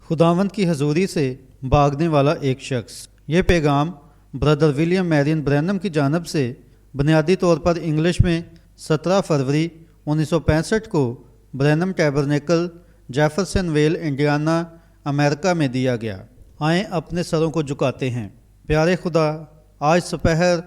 خداوند کی حضوری سے بھاگنے والا ایک شخص۔ یہ پیغام برادر ولیم میرین برینم کی جانب سے بنیادی طور پر انگلش میں 17 فروری 1965 کو برینم ٹیبرنیکل جیفرسن ویل انڈیانا امریکہ میں دیا گیا۔ آئیں اپنے سروں کو جھکاتے ہیں۔ پیارے خدا، آج سپہر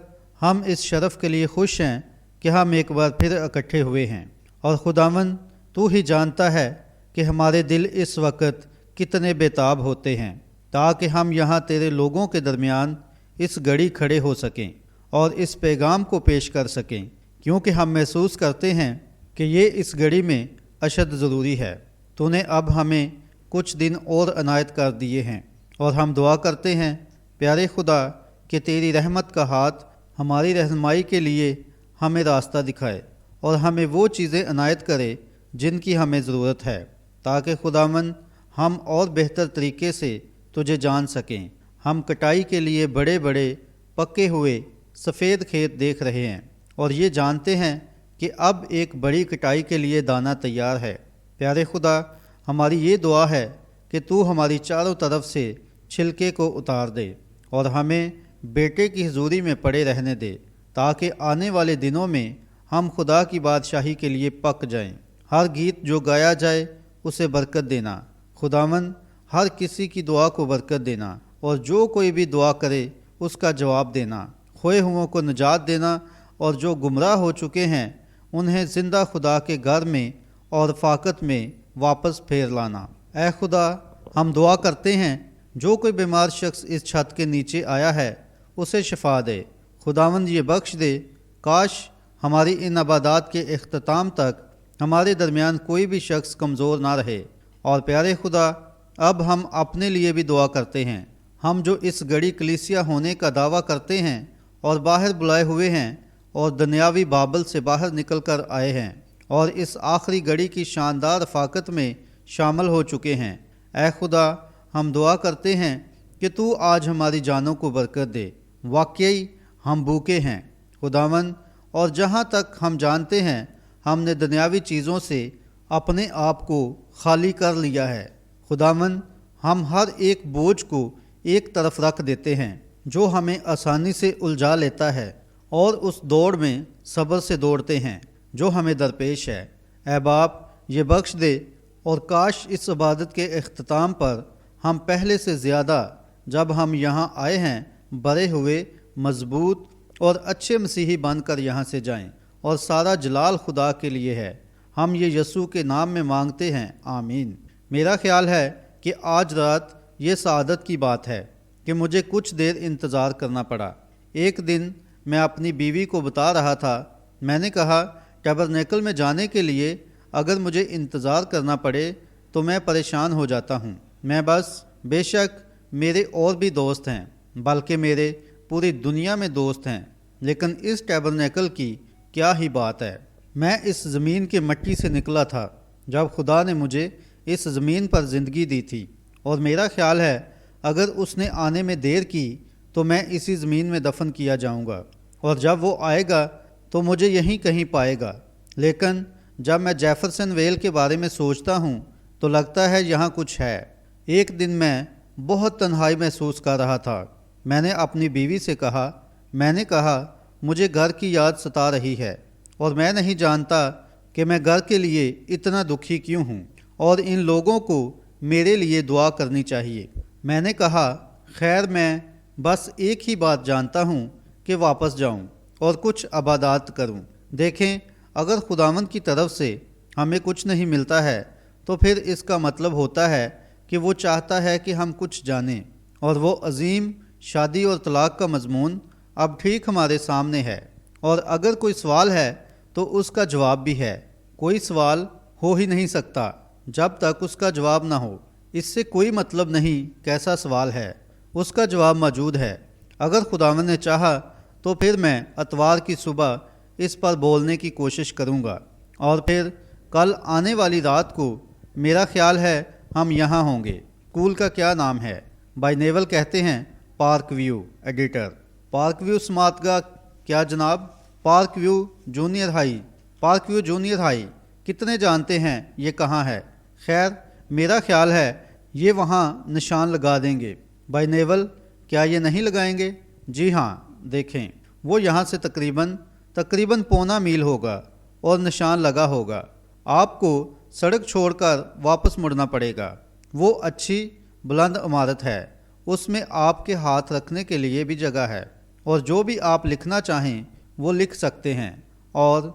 ہم اس شرف کے لیے خوش ہیں کہ ہم ایک بار پھر اکٹھے ہوئے ہیں، اور خداوند تو ہی جانتا ہے کہ ہمارے دل اس وقت کتنے بےتاب ہوتے ہیں تاکہ ہم یہاں تیرے لوگوں کے درمیان اس گھڑی کھڑے ہو سکیں اور اس پیغام کو پیش کر سکیں، کیونکہ ہم محسوس کرتے ہیں کہ یہ اس گھڑی میں اشد ضروری ہے۔ تو نے اب ہمیں کچھ دن اور عنایت کر دیے ہیں، اور ہم دعا کرتے ہیں پیارے خدا کہ تیری رحمت کا ہاتھ ہماری رہنمائی کے لیے ہمیں راستہ دکھائے اور ہمیں وہ چیزیں عنایت کرے جن کی ہمیں ضرورت ہے، تاکہ خداوند ہم اور بہتر طریقے سے تجھے جان سکیں۔ ہم کٹائی کے لیے بڑے بڑے پکے ہوئے سفید کھیت دیکھ رہے ہیں، اور یہ جانتے ہیں کہ اب ایک بڑی کٹائی کے لیے دانہ تیار ہے۔ پیارے خدا، ہماری یہ دعا ہے کہ تو ہماری چاروں طرف سے چھلکے کو اتار دے اور ہمیں بیٹے کی حضوری میں پڑے رہنے دے، تاکہ آنے والے دنوں میں ہم خدا کی بادشاہی کے لیے پک جائیں۔ ہر گیت جو گایا جائے اسے برکت دینا خداوند، ہر کسی کی دعا کو برکت دینا، اور جو کوئی بھی دعا کرے اس کا جواب دینا، کھوئے ہوئوں کو نجات دینا، اور جو گمراہ ہو چکے ہیں انہیں زندہ خدا کے گھر میں اور رفاقت میں واپس پھیر لانا۔ اے خدا، ہم دعا کرتے ہیں جو کوئی بیمار شخص اس چھت کے نیچے آیا ہے اسے شفا دے۔ خداوند یہ بخش دے، کاش ہماری ان عبادات کے اختتام تک ہمارے درمیان کوئی بھی شخص کمزور نہ رہے۔ اور پیارے خدا، اب ہم اپنے لیے بھی دعا کرتے ہیں، ہم جو اس گڑی کلیسیا ہونے کا دعویٰ کرتے ہیں اور باہر بلائے ہوئے ہیں اور دنیاوی بابل سے باہر نکل کر آئے ہیں اور اس آخری گڑی کی شاندار رفاقت میں شامل ہو چکے ہیں۔ اے خدا، ہم دعا کرتے ہیں کہ تو آج ہماری جانوں کو برکت دے۔ واقعی ہم بھوکے ہیں خداوند، اور جہاں تک ہم جانتے ہیں ہم نے دنیاوی چیزوں سے اپنے آپ کو خالی کر لیا ہے۔ خداوند، ہم ہر ایک بوجھ کو ایک طرف رکھ دیتے ہیں جو ہمیں آسانی سے الجھا لیتا ہے، اور اس دوڑ میں صبر سے دوڑتے ہیں جو ہمیں درپیش ہے۔ اے باپ، یہ بخش دے، اور کاش اس عبادت کے اختتام پر ہم پہلے سے زیادہ، جب ہم یہاں آئے ہیں، بڑے ہوئے، مضبوط اور اچھے مسیحی بن کر یہاں سے جائیں، اور سارا جلال خدا کے لیے ہے۔ ہم یہ یسوع کے نام میں مانگتے ہیں، آمین۔ میرا خیال ہے کہ آج رات یہ سعادت کی بات ہے کہ مجھے کچھ دیر انتظار کرنا پڑا۔ ایک دن میں اپنی بیوی کو بتا رہا تھا، میں نے کہا ٹیبرنیکل میں جانے کے لیے اگر مجھے انتظار کرنا پڑے تو میں پریشان ہو جاتا ہوں۔ بے شک میرے اور بھی دوست ہیں، بلکہ میرے پوری دنیا میں دوست ہیں، لیکن اس ٹیبرنیکل کی کیا ہی بات ہے۔ میں اس زمین کے مٹی سے نکلا تھا جب خدا نے مجھے اس زمین پر زندگی دی تھی، اور میرا خیال ہے اگر اس نے آنے میں دیر کی تو میں اسی زمین میں دفن کیا جاؤں گا، اور جب وہ آئے گا تو مجھے یہیں کہیں پائے گا۔ لیکن جب میں جیفرسن ویل کے بارے میں سوچتا ہوں تو لگتا ہے یہاں کچھ ہے۔ ایک دن میں بہت تنہائی محسوس کر رہا تھا۔ میں نے اپنی بیوی سے کہا، مجھے گھر کی یاد ستا رہی ہے، اور میں نہیں جانتا کہ میں گھر کے لیے اتنا دکھی کیوں ہوں، اور ان لوگوں کو میرے لیے دعا کرنی چاہیے۔ میں نے کہا، خیر، میں بس ایک ہی بات جانتا ہوں کہ واپس جاؤں اور کچھ عبادات کروں۔ دیکھیں، اگر خداوند کی طرف سے ہمیں کچھ نہیں ملتا ہے تو پھر اس کا مطلب ہوتا ہے کہ وہ چاہتا ہے کہ ہم کچھ جانیں، اور وہ عظیم شادی اور طلاق کا مضمون اب ٹھیک ہمارے سامنے ہے، اور اگر کوئی سوال ہے تو اس کا جواب بھی ہے۔ کوئی سوال ہو ہی نہیں سکتا جب تک اس کا جواب نہ ہو۔ اس سے کوئی مطلب نہیں کیسا سوال ہے، اس کا جواب موجود ہے۔ اگر خداوند نے چاہا تو پھر میں اتوار کی صبح اس پر بولنے کی کوشش کروں گا، اور پھر کل آنے والی رات کو میرا خیال ہے ہم یہاں ہوں گے۔ اسکول کا کیا نام ہے؟ بائی نیول کہتے ہیں park view. Editor: park view smart کا کیا جناب؟ پارک ویو جونیئر ہائی کتنے جانتے ہیں یہ کہاں ہے؟ خیر، میرا خیال ہے یہ وہاں نشان لگا دیں گے۔ بھائی نیول، کیا یہ نہیں لگائیں گے؟ جی ہاں، دیکھیں، وہ یہاں سے تقریباً پونا میل ہوگا اور نشان لگا ہوگا۔ آپ کو سڑک چھوڑ کر واپس مڑنا پڑے گا۔ وہ اچھی بلند عمارت ہے، اس میں آپ کے ہاتھ رکھنے کے لیے بھی جگہ ہے، اور جو بھی آپ لکھنا چاہیں وہ لکھ سکتے ہیں، اور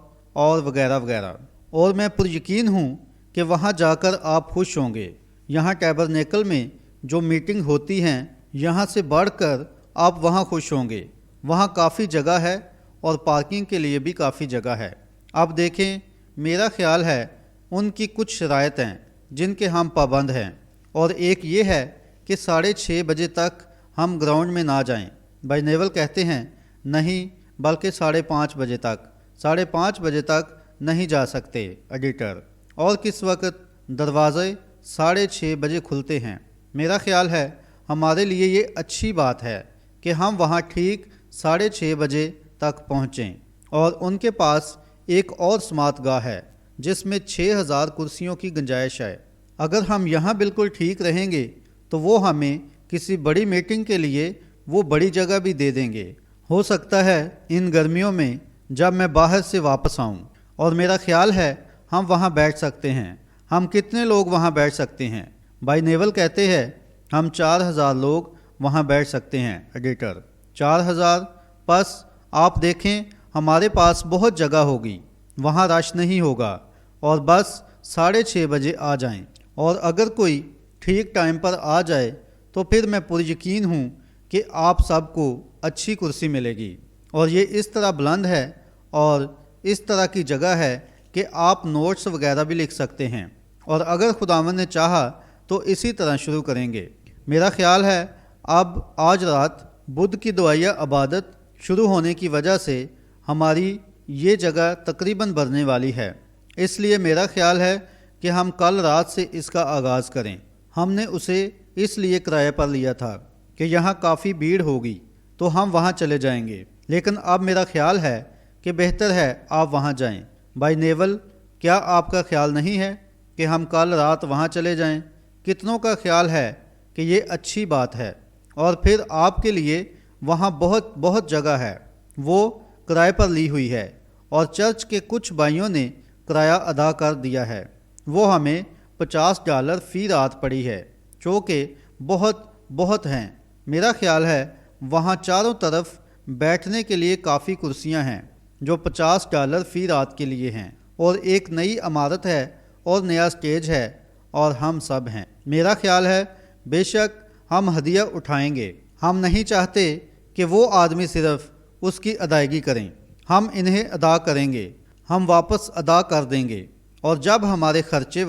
وغیرہ وغیرہ۔ اور میں پر یقین ہوں کہ وہاں جا کر آپ خوش ہوں گے۔ یہاں ٹیبرنیکل میں جو میٹنگ ہوتی ہیں، یہاں سے بڑھ کر آپ وہاں خوش ہوں گے۔ وہاں کافی جگہ ہے اور پارکنگ کے لیے بھی کافی جگہ ہے۔ اب دیکھیں، میرا خیال ہے ان کی کچھ شرائط ہیں جن کے ہم پابند ہیں، اور ایک یہ ہے کہ 6:30 بجے تک ہم گراؤنڈ میں نہ جائیں۔ بھائی نیول کہتے ہیں نہیں، بلکہ 5:30 بجے تک۔ 5:30 بجے تک نہیں جا سکتے ایڈیٹر۔ اور کس وقت دروازے 6:30 بجے کھلتے ہیں۔ میرا خیال ہے ہمارے لیے یہ اچھی بات ہے کہ ہم وہاں ٹھیک 6:30 بجے تک پہنچیں۔ اور ان کے پاس ایک اور سماعت گاہ ہے جس میں 6000 کرسیوں کی گنجائش ہے۔ اگر ہم یہاں بالکل ٹھیک رہیں گے تو وہ ہمیں کسی بڑی میٹنگ کے لیے وہ بڑی جگہ بھی دے دیں گے۔ ہو سکتا ہے ان گرمیوں میں جب میں باہر سے واپس آؤں، اور میرا خیال ہے ہم وہاں بیٹھ سکتے ہیں۔ ہم کتنے لوگ وہاں بیٹھ سکتے ہیں؟ بھائی نیول کہتے ہیں ہم 4000 لوگ وہاں بیٹھ سکتے ہیں ایڈیٹر۔ 4000؟ پس آپ دیکھیں ہمارے پاس بہت جگہ ہوگی، وہاں رش نہیں ہوگا، اور بس 6:30 بجے آ جائیں۔ اور اگر کوئی ٹھیک ٹائم پر آ جائے تو پھر میں پر یقین ہوں کہ آپ سب کو اچھی کرسی ملے گی، اور یہ اس طرح بلند ہے اور اس طرح کی جگہ ہے کہ آپ نوٹس وغیرہ بھی لکھ سکتے ہیں، اور اگر خداوند نے چاہا تو اسی طرح شروع کریں گے۔ میرا خیال ہے اب آج رات بدھ کی دعائیہ عبادت شروع ہونے کی وجہ سے ہماری یہ جگہ تقریباً بھرنے والی ہے، اس لیے میرا خیال ہے کہ ہم کل رات سے اس کا آغاز کریں۔ ہم نے اسے اس لیے کرایہ پر لیا تھا کہ یہاں کافی بھیڑ ہوگی تو ہم وہاں چلے جائیں گے، لیکن اب میرا خیال ہے کہ بہتر ہے آپ وہاں جائیں۔ بھائی نیول، کیا آپ کا خیال نہیں ہے کہ ہم کل رات وہاں چلے جائیں؟ کتنوں کا خیال ہے کہ یہ اچھی بات ہے؟ اور پھر آپ کے لیے وہاں بہت جگہ ہے، وہ کرائے پر لی ہوئی ہے، اور چرچ کے کچھ بھائیوں نے کرایہ ادا کر دیا ہے۔ وہ ہمیں $50 فی رات پڑی ہے، جو کہ بہت ہیں۔ میرا خیال ہے وہاں چاروں طرف بیٹھنے کے لیے کافی کرسیاں ہیں جو $50 فی رات کے لیے ہیں، اور ایک نئی عمارت ہے اور نیا سٹیج ہے، اور ہم سب ہیں۔ میرا خیال ہے بے شک ہم ہدیہ اٹھائیں گے۔ ہم نہیں چاہتے کہ وہ آدمی صرف اس کی ادائیگی کریں، ہم انہیں ادا کریں گے، ہم واپس ادا کر دیں گے، اور جب ہمارے خرچے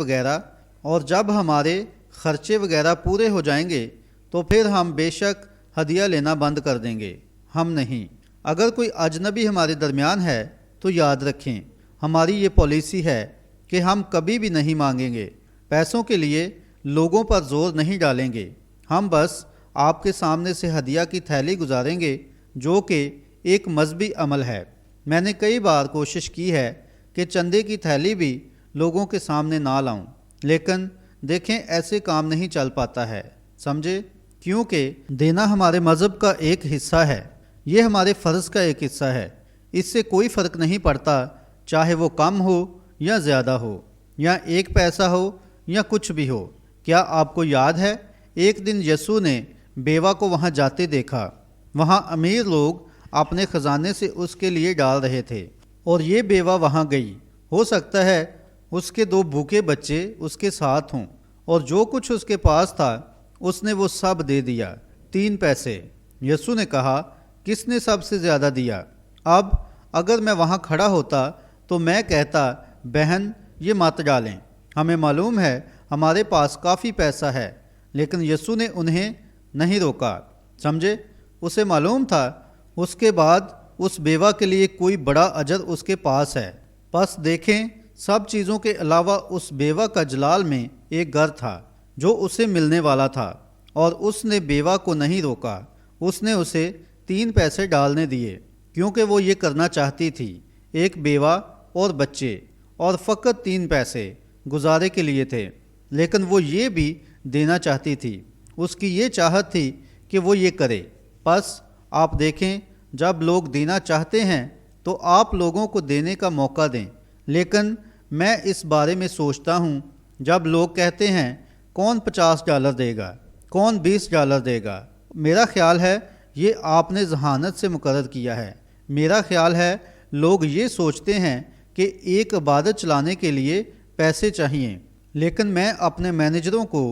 وغیرہ پورے ہو جائیں گے تو پھر ہم بے شک ہدیہ لینا بند کر دیں گے۔ ہم نہیں۔ اگر کوئی اجنبی ہمارے درمیان ہے تو یاد رکھیں ہماری یہ پالیسی ہے کہ ہم کبھی بھی نہیں مانگیں گے، پیسوں کے لیے لوگوں پر زور نہیں ڈالیں گے۔ ہم بس آپ کے سامنے سے ہدیہ کی تھیلی گزاریں گے، جو کہ ایک مذہبی عمل ہے۔ میں نے کئی بار کوشش کی ہے کہ چندے کی تھیلی بھی لوگوں کے سامنے نہ لاؤں، لیکن دیکھیں ایسے کام نہیں چل پاتا ہے، سمجھے؟ کیونکہ دینا ہمارے مذہب کا ایک حصہ ہے، یہ ہمارے فرض کا ایک حصہ ہے۔ اس سے کوئی فرق نہیں پڑتا چاہے وہ کم ہو یا زیادہ ہو، یا 1 پیسہ ہو یا کچھ بھی ہو۔ کیا آپ کو یاد ہے ایک دن یسوع نے بیوہ کو وہاں جاتے دیکھا؟ وہاں امیر لوگ اپنے خزانے سے اس کے لیے ڈال رہے تھے، اور یہ بیوہ وہاں گئی۔ ہو سکتا ہے اس کے 2 بھوکے بچے اس کے ساتھ ہوں، اور جو کچھ اس کے پاس تھا اس نے وہ سب دے دیا، 3 پیسے۔ یسوع نے کہا کس نے سب سے زیادہ دیا؟ اب اگر میں وہاں کھڑا ہوتا تو میں کہتا بہن یہ مت ڈالیں، ہمیں معلوم ہے ہمارے پاس کافی پیسہ ہے، لیکن یسوع نے انہیں نہیں روکا، سمجھے؟ اسے معلوم تھا اس کے بعد اس بیوہ کے لیے کوئی بڑا اجر اس کے پاس ہے۔ پس دیکھیں سب چیزوں کے علاوہ اس بیوہ کا جلال میں ایک گھر تھا جو اسے ملنے والا تھا، اور اس نے بیوہ کو نہیں روکا، اس نے اسے 3 پیسے ڈالنے دیے، کیونکہ وہ یہ کرنا چاہتی تھی۔ ایک بیوہ اور بچے، اور فقط 3 پیسے گزارے کے لیے تھے، لیکن وہ یہ بھی دینا چاہتی تھی۔ اس کی یہ چاہت تھی کہ وہ یہ کرے۔ بس آپ دیکھیں، جب لوگ دینا چاہتے ہیں تو آپ لوگوں کو دینے کا موقع دیں۔ لیکن میں اس بارے میں سوچتا ہوں، جب لوگ کہتے ہیں کون $50 دے گا، کون $20 دے گا، میرا خیال ہے یہ آپ نے ذہانت سے مقرر کیا ہے۔ میرا خیال ہے لوگ یہ سوچتے ہیں کہ ایک عبادت چلانے کے لیے پیسے چاہیے، لیکن میں اپنے مینیجروں کو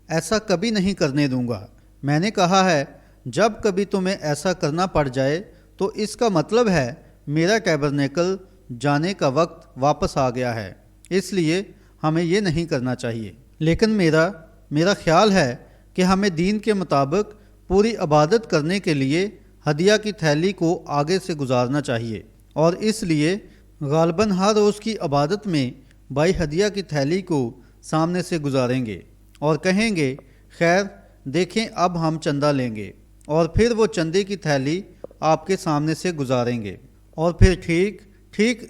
ایسا کبھی نہیں کرنے دوں گا۔ میں نے کہا ہے جب کبھی تمہیں ایسا کرنا پڑ جائے تو اس کا مطلب ہے میرا ٹیبرنیکل جانے کا وقت واپس آ گیا ہے، اس لیے ہمیں یہ نہیں کرنا چاہیے۔ لیکن میرا خیال ہے کہ ہمیں دین کے مطابق پوری عبادت کرنے کے لیے ہدیہ کی تھیلی کو آگے سے گزارنا چاہیے، اور اس لیے غالباً ہر روز کی عبادت میں بھائی ہدیہ کی تھیلی کو سامنے سے گزاریں گے اور کہیں گے خیر دیکھیں اب ہم چندہ لیں گے، اور پھر وہ چندے کی تھیلی آپ کے سامنے سے گزاریں گے اور پھر ٹھیک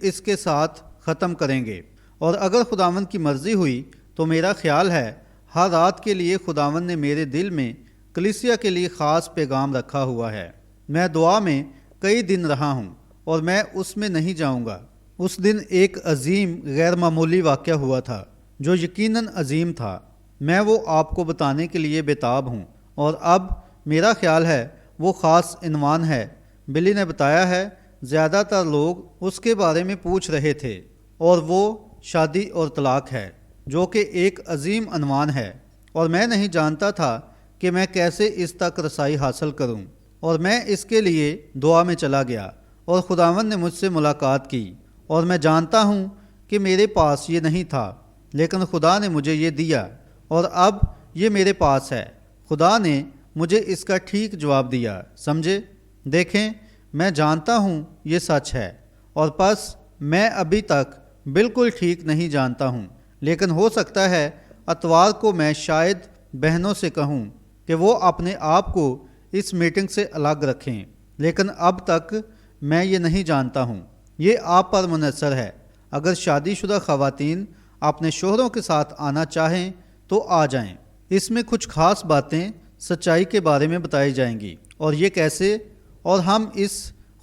اس کے ساتھ ختم کریں گے۔ اور اگر خداوند کی مرضی ہوئی تو میرا خیال ہے ہر رات کے لیے خداوند نے میرے دل میں کلیسیا کے لیے خاص پیغام رکھا ہوا ہے۔ میں دعا میں کئی دن رہا ہوں اور میں اس میں نہیں جاؤں گا۔ اس دن ایک عظیم غیر معمولی واقعہ ہوا تھا جو یقیناً عظیم تھا۔ میں وہ آپ کو بتانے کے لیے بےتاب ہوں، اور اب میرا خیال ہے وہ خاص عنوان ہے۔ بلی نے بتایا ہے زیادہ تر لوگ اس کے بارے میں پوچھ رہے تھے، اور وہ شادی اور طلاق ہے، جو کہ ایک عظیم عنوان ہے، اور میں نہیں جانتا تھا کہ میں کیسے اس تک رسائی حاصل کروں، اور میں اس کے لیے دعا میں چلا گیا، اور خداوند نے مجھ سے ملاقات کی، اور میں جانتا ہوں کہ میرے پاس یہ نہیں تھا، لیکن خدا نے مجھے یہ دیا، اور اب یہ میرے پاس ہے۔ خدا نے مجھے اس کا ٹھیک جواب دیا، سمجھے؟ دیکھیں میں جانتا ہوں یہ سچ ہے، اور بس میں ابھی تک بالکل ٹھیک نہیں جانتا ہوں، لیکن ہو سکتا ہے اتوار کو میں شاید بہنوں سے کہوں کہ وہ اپنے آپ کو اس میٹنگ سے الگ رکھیں، لیکن اب تک میں یہ نہیں جانتا ہوں۔ یہ آپ پر منحصر ہے۔ اگر شادی شدہ خواتین اپنے شوہروں کے ساتھ آنا چاہیں تو آ جائیں۔ اس میں کچھ خاص باتیں سچائی کے بارے میں بتائی جائیں گی، اور یہ کیسے، اور ہم اس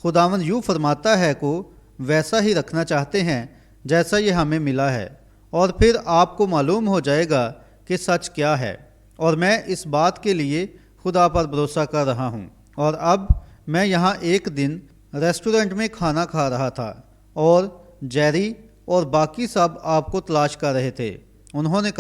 خداوند یوں فرماتا ہے کو ویسا ہی رکھنا چاہتے ہیں جیسا یہ ہمیں ملا ہے، اور پھر آپ کو معلوم ہو جائے گا کہ سچ کیا ہے۔ اور میں اس بات کے لیے خدا پر بھروسہ کر رہا ہوں۔ اور اب میں یہاں ایک دن ریسٹورنٹ میں کھانا کھا رہا تھا، اور جیری اور باقی سب آپ کو تلاش کر رہے تھے۔ انہوں نے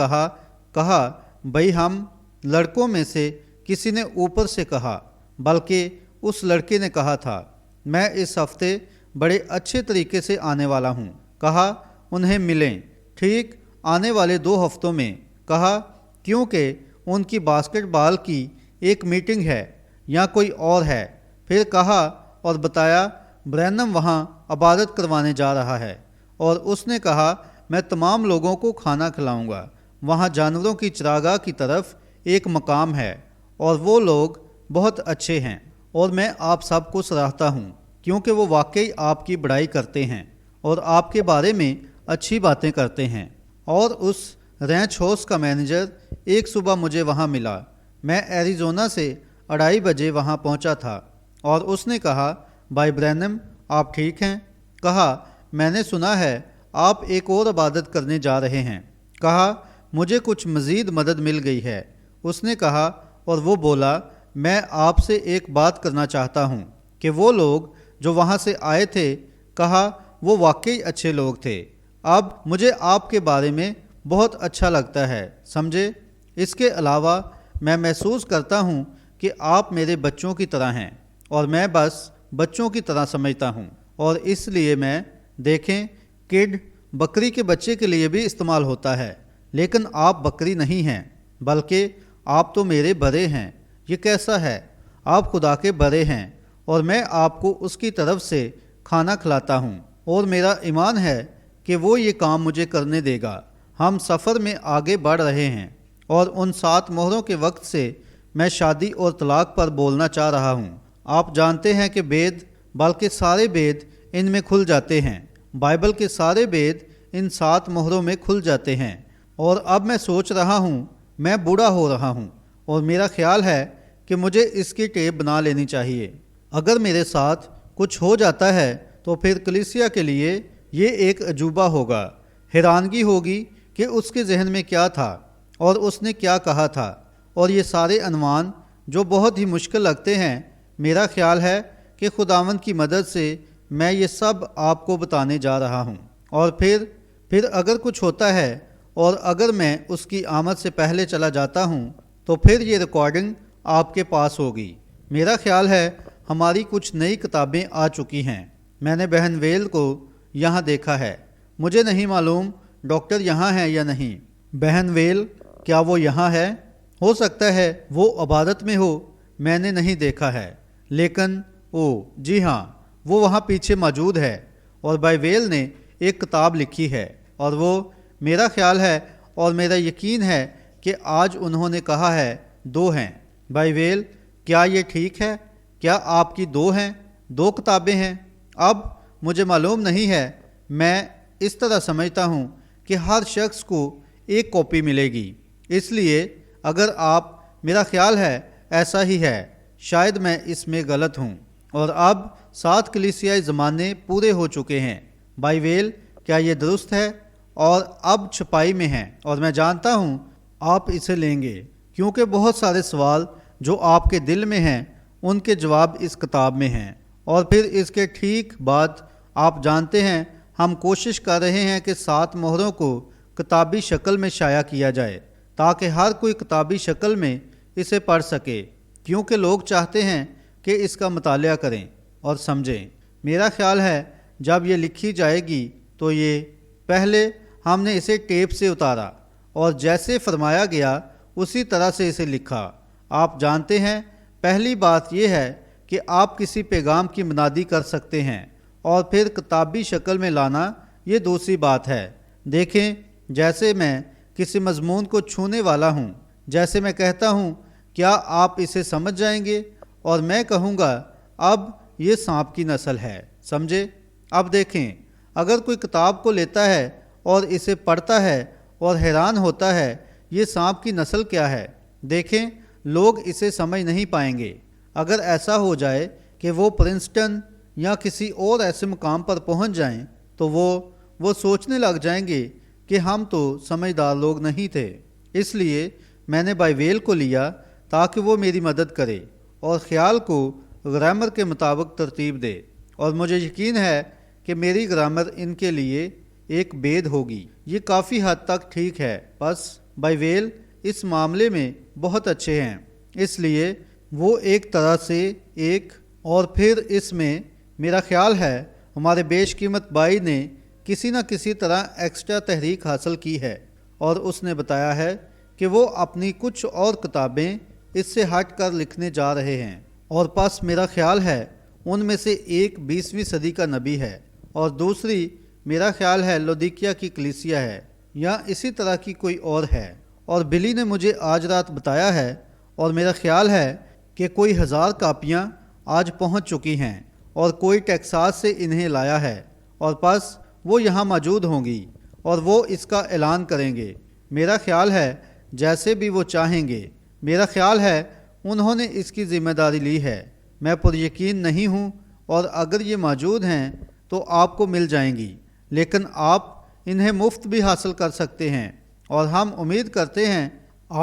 کہا بھئی ہم لڑکوں میں سے کسی نے اوپر سے کہا، بلکہ اس لڑکے نے کہا تھا میں اس ہفتے بڑے اچھے طریقے سے آنے والا ہوں۔ کہا انہیں ملیں ٹھیک آنے والے 2 ہفتوں میں۔ کہا کیونکہ ان کی باسکٹ بال کی ایک میٹنگ ہے یا کوئی اور ہے۔ پھر کہا اور بتایا برینم وہاں عبادت کروانے جا رہا ہے، اور اس نے کہا میں تمام لوگوں کو کھانا کھلاؤں گا۔ وہاں جانوروں کی چراگاہ کی طرف ایک مقام ہے، اور وہ لوگ بہت اچھے ہیں، اور میں آپ سب کو سراہتا ہوں کیونکہ وہ واقعی آپ کی بڑائی کرتے ہیں اور آپ کے بارے میں اچھی باتیں کرتے ہیں۔ اور اس رینچ ہاؤس کا مینیجر ایک صبح مجھے وہاں ملا۔ میں ایریزونا سے 2:30 بجے وہاں پہنچا تھا، اور اس نے کہا بھائی برینم آپ ٹھیک ہیں؟ کہا میں نے سنا ہے آپ ایک اور عبادت کرنے جا رہے ہیں۔ کہا مجھے کچھ مزید مدد مل گئی ہے۔ اس نے کہا اور وہ بولا میں آپ سے ایک بات کرنا چاہتا ہوں کہ وہ لوگ جو وہاں سے آئے تھے، کہا وہ واقعی اچھے لوگ تھے۔ اب مجھے آپ کے بارے میں بہت اچھا لگتا ہے، سمجھے؟ اس کے علاوہ میں محسوس کرتا ہوں کہ آپ میرے بچوں کی طرح ہیں، اور میں بس بچوں کی طرح سمجھتا ہوں، اور اس لیے میں دیکھیں کڈ بکری کے بچے کے لیے بھی استعمال ہوتا ہے، لیکن آپ بکری نہیں ہیں، بلکہ آپ تو میرے بڑے ہیں۔ یہ کیسا ہے؟ آپ خدا کے بڑے ہیں، اور میں آپ کو اس کی طرف سے کھانا کھلاتا ہوں، اور میرا ایمان ہے کہ وہ یہ کام مجھے کرنے دے گا۔ ہم سفر میں آگے بڑھ رہے ہیں، اور ان 7 مہروں کے وقت سے میں شادی اور طلاق پر بولنا چاہ رہا ہوں۔ آپ جانتے ہیں کہ بید، بلکہ سارے بید ان میں کھل جاتے ہیں۔ بائبل کے سارے بید ان 7 مہروں میں کھل جاتے ہیں، اور اب میں سوچ رہا ہوں میں بوڑھا ہو رہا ہوں اور میرا خیال ہے کہ مجھے اس کی ٹیپ بنا لینی چاہیے۔ اگر میرے ساتھ کچھ ہو جاتا ہے تو پھر کلیسیا کے لیے یہ ایک عجوبہ ہوگا۔ حیرانگی ہوگی کہ اس کے ذہن میں کیا تھا اور اس نے کیا کہا تھا، اور یہ سارے عنوان جو بہت ہی مشکل لگتے ہیں۔ میرا خیال ہے کہ خداوند کی مدد سے میں یہ سب آپ کو بتانے جا رہا ہوں، اور پھر اگر کچھ ہوتا ہے اور اگر میں اس کی آمد سے پہلے چلا جاتا ہوں تو پھر یہ ریکارڈنگ آپ کے پاس ہوگی۔ میرا خیال ہے ہماری کچھ نئی کتابیں آ چکی ہیں۔ میں نے بہن ویل کو یہاں دیکھا ہے۔ مجھے نہیں معلوم ڈاکٹر یہاں ہے یا نہیں۔ بہن ویل، کیا وہ یہاں ہے؟ ہو سکتا ہے وہ عبادت میں ہو، میں نے نہیں دیکھا ہے، لیکن جی ہاں، وہ وہاں پیچھے موجود ہے، اور بھائی ویل نے ایک کتاب لکھی ہے، اور وہ میرا خیال ہے اور میرا یقین ہے کہ آج انہوں نے کہا ہے 2 ہیں۔ بھائی ویل، کیا یہ ٹھیک ہے؟ کیا آپ کی 2 ہیں؟ 2 کتابیں ہیں؟ اب مجھے معلوم نہیں ہے، میں اس طرح سمجھتا ہوں کہ ہر شخص کو ایک کاپی ملے گی، اس لیے اگر آپ، میرا خیال ہے ایسا ہی ہے، شاید میں اس میں غلط ہوں، اور اب 7 کلیسیائی زمانے پورے ہو چکے ہیں۔ بھائی ویل، کیا یہ درست ہے؟ اور اب چھپائی میں ہیں، اور میں جانتا ہوں آپ اسے لیں گے، کیونکہ بہت سارے سوال جو آپ کے دل میں ہیں ان کے جواب اس کتاب میں ہیں، اور پھر اس کے ٹھیک بعد آپ جانتے ہیں ہم کوشش کر رہے ہیں کہ 7 مہروں کو کتابی شکل میں شائع کیا جائے تاکہ ہر کوئی کتابی شکل میں اسے پڑھ سکے، کیونکہ لوگ چاہتے ہیں کہ اس کا مطالعہ کریں اور سمجھیں۔ میرا خیال ہے جب یہ لکھی جائے گی تو یہ پہلے ہم نے اسے ٹیپ سے اتارا اور جیسے فرمایا گیا اسی طرح سے اسے لکھا۔ آپ جانتے ہیں پہلی بات یہ ہے کہ آپ کسی پیغام کی منادی کر سکتے ہیں، اور پھر کتابی شکل میں لانا یہ دوسری بات ہے۔ دیکھیں، جیسے میں کسی مضمون کو چھونے والا ہوں، جیسے میں کہتا ہوں کیا آپ اسے سمجھ جائیں گے، اور میں کہوں گا اب یہ سانپ کی نسل ہے، سمجھے؟ اب دیکھیں، اگر کوئی کتاب کو لیتا ہے اور اسے پڑھتا ہے اور حیران ہوتا ہے یہ سانپ کی نسل کیا ہے، دیکھیں لوگ اسے سمجھ نہیں پائیں گے۔ اگر ایسا ہو جائے کہ وہ پرنسٹن یا کسی اور ایسے مقام پر پہنچ جائیں تو وہ سوچنے لگ جائیں گے کہ ہم تو سمجھدار لوگ نہیں تھے۔ اس لیے میں نے بھائی ویل کو لیا تاکہ وہ میری مدد کرے اور خیال کو گرامر کے مطابق ترتیب دے، اور مجھے یقین ہے کہ میری گرامر ان کے لیے ایک بید ہوگی۔ یہ کافی حد تک ٹھیک ہے، بس بھائی ویل اس معاملے میں بہت اچھے ہیں، اس لیے وہ ایک طرح سے اور پھر اس میں میرا خیال ہے ہمارے بیش قیمت بھائی نے کسی نہ کسی طرح ایکسٹرا تحریک حاصل کی ہے، اور اس نے بتایا ہے کہ وہ اپنی کچھ اور کتابیں اس سے ہٹ کر لکھنے جا رہے ہیں، اور پس میرا خیال ہے ان میں سے ایک 20ویں صدی کا نبی ہے اور دوسری میرا خیال ہے لودیکیا کی کلیسیا ہے یا اسی طرح کی کوئی اور ہے، اور بلی نے مجھے آج رات بتایا ہے، اور میرا خیال ہے کہ کوئی 1000 کاپیاں آج پہنچ چکی ہیں اور کوئی ٹیکساس سے انہیں لایا ہے، اور پس وہ یہاں موجود ہوں گی اور وہ اس کا اعلان کریں گے۔ میرا خیال ہے جیسے بھی وہ چاہیں گے، میرا خیال ہے انہوں نے اس کی ذمہ داری لی ہے۔ میں پر یقین نہیں ہوں، اور اگر یہ موجود ہیں تو آپ کو مل جائیں گی، لیکن آپ انہیں مفت بھی حاصل کر سکتے ہیں، اور ہم امید کرتے ہیں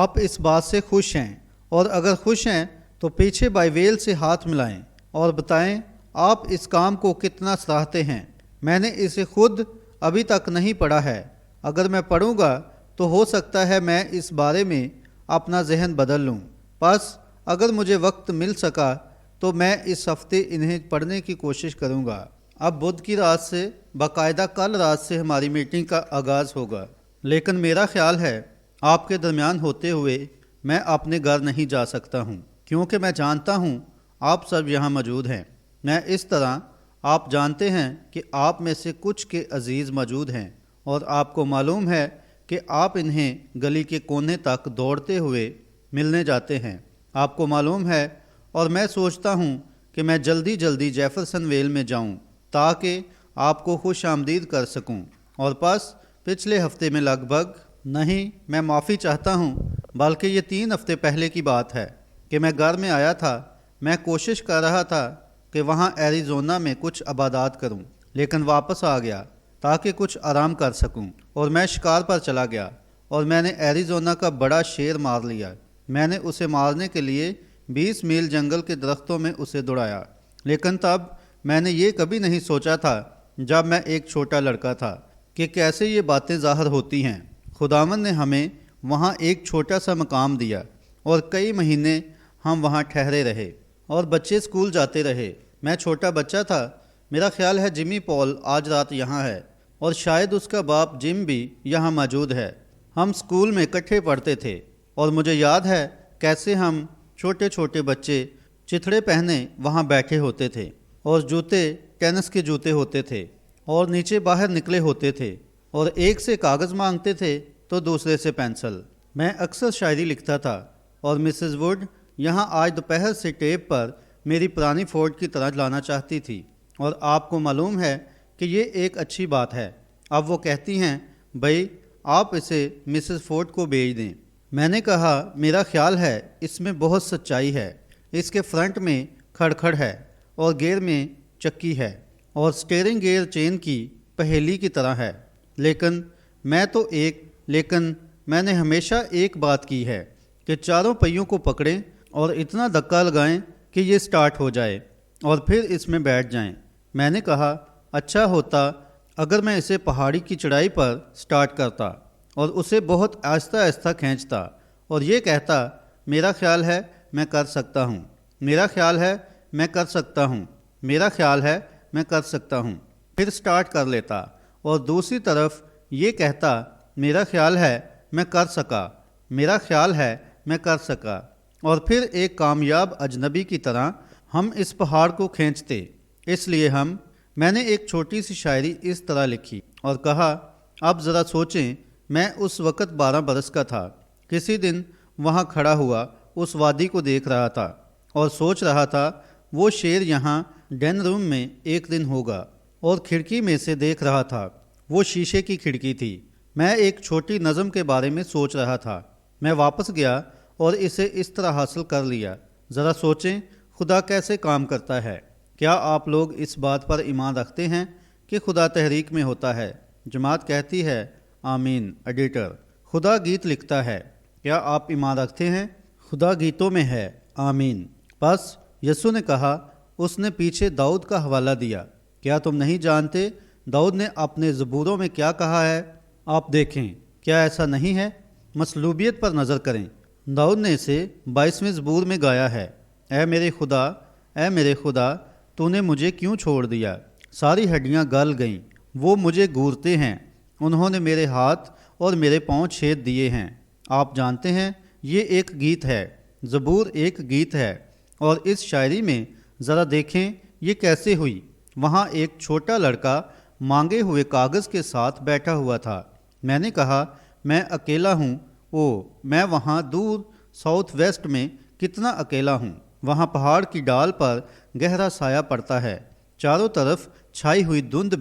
آپ اس بات سے خوش ہیں، اور اگر خوش ہیں تو پیچھے بھائی ویل سے ہاتھ ملائیں اور بتائیں آپ اس کام کو کتنا سراہتے ہیں۔ میں نے اسے خود ابھی تک نہیں پڑھا ہے، اگر میں پڑھوں گا تو ہو سکتا ہے میں اس بارے میں اپنا ذہن بدل لوں، بس اگر مجھے وقت مل سکا تو میں اس ہفتے انہیں پڑھنے کی کوشش کروں گا۔ اب بدھ کی رات سے باقاعدہ کل رات سے ہماری میٹنگ کا آغاز ہوگا، لیکن میرا خیال ہے آپ کے درمیان ہوتے ہوئے میں اپنے گھر نہیں جا سکتا ہوں، کیونکہ میں جانتا ہوں آپ سب یہاں موجود ہیں۔ میں اس طرح آپ جانتے ہیں کہ آپ میں سے کچھ کے عزیز موجود ہیں، اور آپ کو معلوم ہے کہ آپ انہیں گلی کے کونے تک دوڑتے ہوئے ملنے جاتے ہیں۔ آپ کو معلوم ہے، اور میں سوچتا ہوں کہ میں جلدی جیفرسن ویل میں جاؤں تاکہ آپ کو خوش آمدید کر سکوں، اور پس پچھلے ہفتے میں لگ بھگ نہیں، میں معافی چاہتا ہوں، بلکہ یہ 3 ہفتے پہلے کی بات ہے کہ میں گھر میں آیا تھا۔ میں کوشش کر رہا تھا کہ وہاں ایریزونا میں کچھ عبادات کروں، لیکن واپس آ گیا تاکہ کچھ آرام کر سکوں، اور میں شکار پر چلا گیا اور میں نے ایریزونا کا بڑا شیر مار لیا۔ میں نے اسے مارنے کے لیے 20 میل جنگل کے درختوں میں اسے دوڑایا، لیکن تب میں نے یہ کبھی نہیں سوچا تھا جب میں ایک چھوٹا لڑکا تھا کہ کیسے یہ باتیں ظاہر ہوتی ہیں۔ خداوند نے ہمیں وہاں ایک چھوٹا سا مقام دیا اور کئی مہینے ہم وہاں ٹھہرے رہے اور بچے اسکول جاتے رہے۔ میں چھوٹا بچہ تھا، میرا خیال ہے جمی پول آج رات یہاں ہے اور شاید اس کا باپ جم بھی یہاں موجود ہے۔ ہم اسکول میں اکٹھے پڑھتے تھے اور مجھے یاد ہے کیسے ہم چھوٹے چھوٹے بچے چتھڑے پہنے وہاں بیٹھے ہوتے تھے اور جوتے ٹینس کے جوتے ہوتے تھے اور نیچے باہر نکلے ہوتے تھے اور ایک سے کاغذ مانگتے تھے تو دوسرے سے پینسل۔ میں اکثر شاعری لکھتا تھا اور مسز ووڈ یہاں آج دوپہر سے ٹیپ پر میری پرانی فورڈ کی طرح لانا چاہتی تھی، اور آپ کو معلوم ہے کہ یہ ایک اچھی بات ہے۔ اب وہ کہتی ہیں بھائی آپ اسے مسز فورڈ کو بھیج دیں۔ میں نے کہا میرا خیال ہے اس میں بہت سچائی ہے۔ اس کے فرنٹ میں کھڑکھڑ ہے اور گیئر میں چکی ہے اور سٹیئرنگ گیئر چین کی پہیلی کی طرح ہے، لیکن میں نے ہمیشہ ایک بات کی ہے کہ چاروں پہیوں کو پکڑیں اور اتنا دھکا لگائیں کہ یہ سٹارٹ ہو جائے اور پھر اس میں بیٹھ جائیں۔ میں نے کہا اچھا ہوتا اگر میں اسے پہاڑی کی چڑھائی پر سٹارٹ کرتا اور اسے بہت آہستہ آہستہ کھینچتا اور یہ کہتا میرا خیال ہے میں کر سکتا ہوں، میرا خیال ہے میں کر سکتا ہوں، میرا خیال ہے میں کر سکتا ہوں، پھر سٹارٹ کر لیتا اور دوسری طرف یہ کہتا میرا خیال ہے میں کر سکا، میرا خیال ہے میں کر سکا، اور پھر ایک کامیاب اجنبی کی طرح ہم اس پہاڑ کو کھینچتے۔ اس لیے میں نے ایک چھوٹی سی شاعری اس طرح لکھی اور کہا اب ذرا سوچیں، میں اس وقت 12 برس کا تھا۔ کسی دن وہاں کھڑا ہوا اس وادی کو دیکھ رہا تھا اور سوچ رہا تھا وہ شیر یہاں ڈین روم میں ایک دن ہوگا، اور کھڑکی میں سے دیکھ رہا تھا، وہ شیشے کی کھڑکی تھی۔ میں ایک چھوٹی نظم کے بارے میں سوچ رہا تھا۔ میں واپس گیا اور اسے اس طرح حاصل کر لیا۔ ذرا سوچیں خدا کیسے کام کرتا ہے۔ کیا آپ لوگ اس بات پر ایمان رکھتے ہیں کہ خدا تحریک میں ہوتا ہے؟ جماعت کہتی ہے آمین۔ ایڈیٹر خدا گیت لکھتا ہے، کیا آپ ایمان رکھتے ہیں؟ خدا گیتوں میں ہے، آمین۔ بس یسوع نے کہا، اس نے پیچھے داؤد کا حوالہ دیا۔ کیا تم نہیں جانتے داؤد نے اپنے زبوروں میں کیا کہا ہے؟ آپ دیکھیں، کیا ایسا نہیں ہے؟ مصلوبیت پر نظر کریں۔ داؤد نے اسے 22ویں زبور میں گایا ہے، اے میرے خدا، اے میرے خدا، تو نے مجھے کیوں چھوڑ دیا؟ ساری ہڈیاں گل گئیں، وہ مجھے گورتے ہیں، انہوں نے میرے ہاتھ اور میرے پاؤں چھید دیے ہیں۔ آپ جانتے ہیں یہ ایک گیت ہے، زبور ایک گیت ہے، اور اس شاعری میں ذرا دیکھیں یہ کیسے ہوئی۔ وہاں ایک چھوٹا لڑکا مانگے ہوئے کاغذ کے ساتھ بیٹھا ہوا تھا۔ میں نے کہا میں اکیلا ہوں، میں وہاں دور ساؤتھ ویسٹ میں کتنا اکیلا ہوں۔ وہاں پہاڑ کی ڈال پر گہرا سایہ پڑتا ہے، چاروں طرف چھائی ہوئی دھند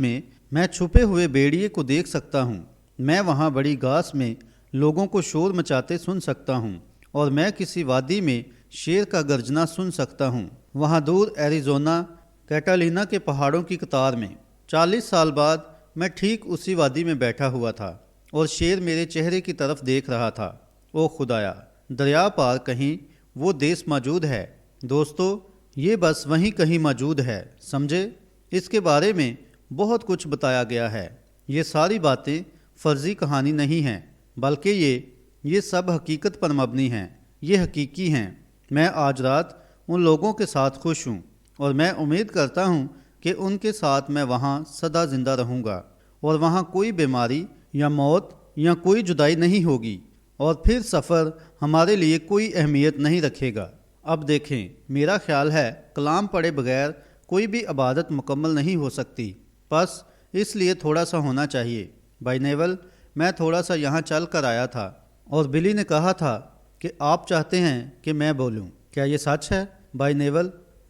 میں چھپے ہوئے بیڑیے کو دیکھ سکتا ہوں۔ میں وہاں بڑی گھاس میں لوگوں کو شور مچاتے سن سکتا ہوں، اور میں کسی وادی میں شیر کا گرجنا سن سکتا ہوں۔ وہاں دور ایریزونا کیٹالینا کے پہاڑوں کی قطار میں 40 سال بعد میں ٹھیک اسی وادی میں بیٹھا ہوا تھا اور شیر میرے چہرے کی طرف دیکھ رہا تھا۔ او خدایا، دریا پار کہیں وہ دیس موجود ہے۔ دوستو، یہ بس وہیں کہیں موجود ہے، سمجھے؟ اس کے بارے میں بہت کچھ بتایا گیا ہے۔ یہ ساری باتیں فرضی کہانی نہیں ہیں، بلکہ یہ سب حقیقت پر مبنی ہیں، یہ حقیقی ہیں۔ میں آج رات ان لوگوں کے ساتھ خوش ہوں، اور میں امید کرتا ہوں کہ ان کے ساتھ میں وہاں سدا زندہ رہوں گا، اور وہاں کوئی بیماری یا موت یا کوئی جدائی نہیں ہوگی، اور پھر سفر ہمارے لیے کوئی اہمیت نہیں رکھے گا۔ اب دیکھیں، میرا خیال ہے کلام پڑھے بغیر کوئی بھی عبادت مکمل نہیں ہو سکتی، بس اس لیے تھوڑا سا ہونا چاہیے۔ بھائی نیول، میں تھوڑا سا یہاں چل کر آیا تھا اور بلی نے کہا تھا کہ آپ چاہتے ہیں کہ میں بولوں، کیا یہ سچ ہے؟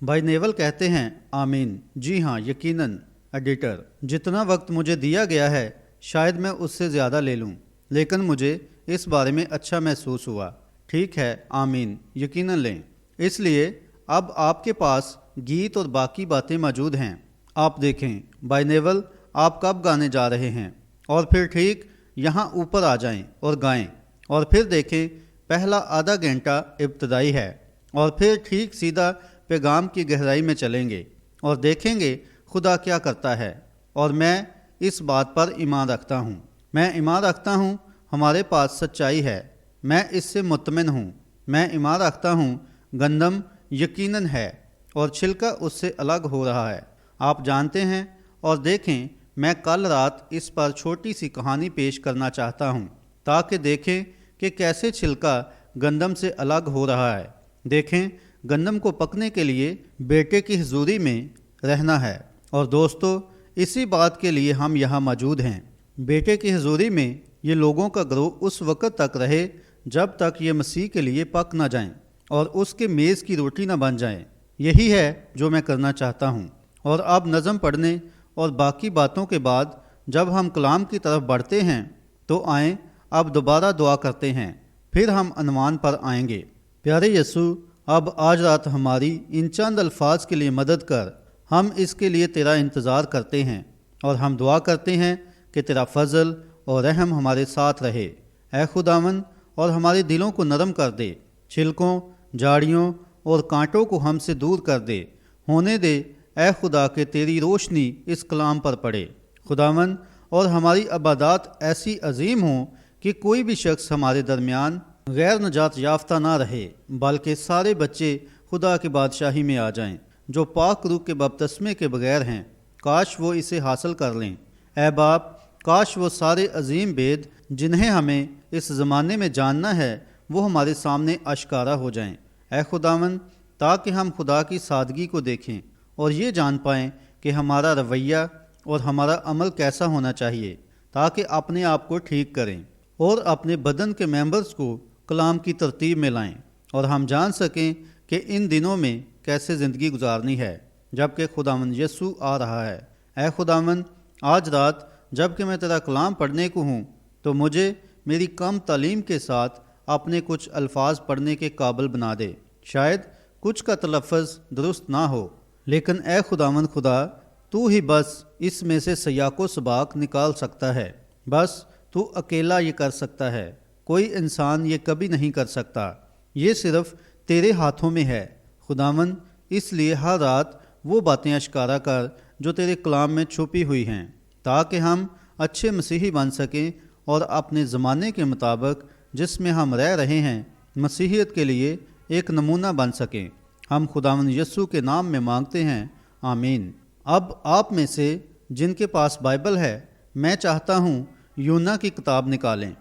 بھائی نیول کہتے ہیں آمین۔ جی ہاں، یقیناً۔ ایڈیٹر جتنا وقت مجھے دیا گیا ہے شاید میں اس سے زیادہ لے لوں، لیکن مجھے اس بارے میں اچھا محسوس ہوا۔ ٹھیک ہے، آمین، یقیناً لیں۔ اس لیے اب آپ کے پاس گیت اور باقی باتیں موجود ہیں۔ آپ دیکھیں بائنیول آپ کب گانے جا رہے ہیں، اور پھر ٹھیک یہاں اوپر آ جائیں اور گائیں، اور پھر دیکھیں پہلا آدھا گھنٹہ ابتدائی ہے، اور پھر ٹھیک سیدھا پیغام کی گہرائی میں چلیں گے اور دیکھیں گے خدا کیا کرتا ہے۔ اور میں اس بات پر ایمان رکھتا ہوں، ہمارے پاس سچائی ہے، میں اس سے مطمئن ہوں۔ میں ایمان رکھتا ہوں گندم یقیناً ہے اور چھلکا اس سے الگ ہو رہا ہے، آپ جانتے ہیں۔ اور دیکھیں میں کل رات اس پر چھوٹی سی کہانی پیش کرنا چاہتا ہوں تاکہ دیکھیں کہ کیسے چھلکا گندم سے الگ ہو رہا ہے۔ دیکھیں گندم کو پکنے کے لیے بیٹے کی حضوری میں رہنا ہے، اور دوستو اسی بات کے لیے ہم یہاں موجود ہیں۔ بیٹے کی حضوری میں یہ لوگوں کا گروہ اس وقت تک رہے جب تک یہ مسیح کے لیے پک نہ جائیں اور اس کے میز کی روٹی نہ بن جائیں۔ یہی ہے جو میں کرنا چاہتا ہوں۔ اور اب نظم پڑھنے اور باقی باتوں کے بعد جب ہم کلام کی طرف بڑھتے ہیں تو آئیں اب دوبارہ دعا کرتے ہیں، پھر ہم عنوان پر آئیں گے۔ پیارے یسوع، اب آج رات ہماری ان چند الفاظ کے لیے مدد کر، ہم اس کے لیے تیرا انتظار کرتے ہیں، اور ہم دعا کرتے ہیں کہ تیرا فضل اور رحم ہمارے ساتھ رہے۔ اے خداوند، اور ہمارے دلوں کو نرم کر دے، چھلکوں، جھاڑیوں اور کانٹوں کو ہم سے دور کر دے۔ ہونے دے اے خدا کہ تیری روشنی اس کلام پر پڑے خداوند، اور ہماری عبادات ایسی عظیم ہوں کہ کوئی بھی شخص ہمارے درمیان غیر نجات یافتہ نہ رہے، بلکہ سارے بچے خدا کی بادشاہی میں آ جائیں جو پاک روح کے بپتسمے کے بغیر ہیں۔ کاش وہ اسے حاصل کر لیں۔ اے باپ، کاش وہ سارے عظیم بید جنہیں ہمیں اس زمانے میں جاننا ہے وہ ہمارے سامنے آشکارا ہو جائیں۔ اے خداوند، تاکہ ہم خدا کی سادگی کو دیکھیں اور یہ جان پائیں کہ ہمارا رویہ اور ہمارا عمل کیسا ہونا چاہیے، تاکہ اپنے آپ کو ٹھیک کریں اور اپنے بدن کے ممبرز کو کلام کی ترتیب میں لائیں، اور ہم جان سکیں کہ ان دنوں میں کیسے زندگی گزارنی ہے جب کہ خداوند یسوع آ رہا ہے۔ اے خداوند، آج رات جب کہ میں تیرا کلام پڑھنے کو ہوں تو مجھے میری کم تعلیم کے ساتھ اپنے کچھ الفاظ پڑھنے کے قابل بنا دے۔ شاید کچھ کا تلفظ درست نہ ہو، لیکن اے خداوند خدا، تو ہی بس اس میں سے سیاق و سباق نکال سکتا ہے۔ بس تو اکیلا یہ کر سکتا ہے، کوئی انسان یہ کبھی نہیں کر سکتا۔ یہ صرف تیرے ہاتھوں میں ہے خداوند، اس لیے ہر رات وہ باتیں اشکارا کر جو تیرے کلام میں چھپی ہوئی ہیں، تاکہ ہم اچھے مسیحی بن سکیں اور اپنے زمانے کے مطابق جس میں ہم رہ رہے ہیں مسیحیت کے لیے ایک نمونہ بن سکیں۔ ہم خداوند یسوع کے نام میں مانگتے ہیں، آمین۔ اب آپ میں سے جن کے پاس بائبل ہے، میں چاہتا ہوں یونا کی کتاب نکالیں۔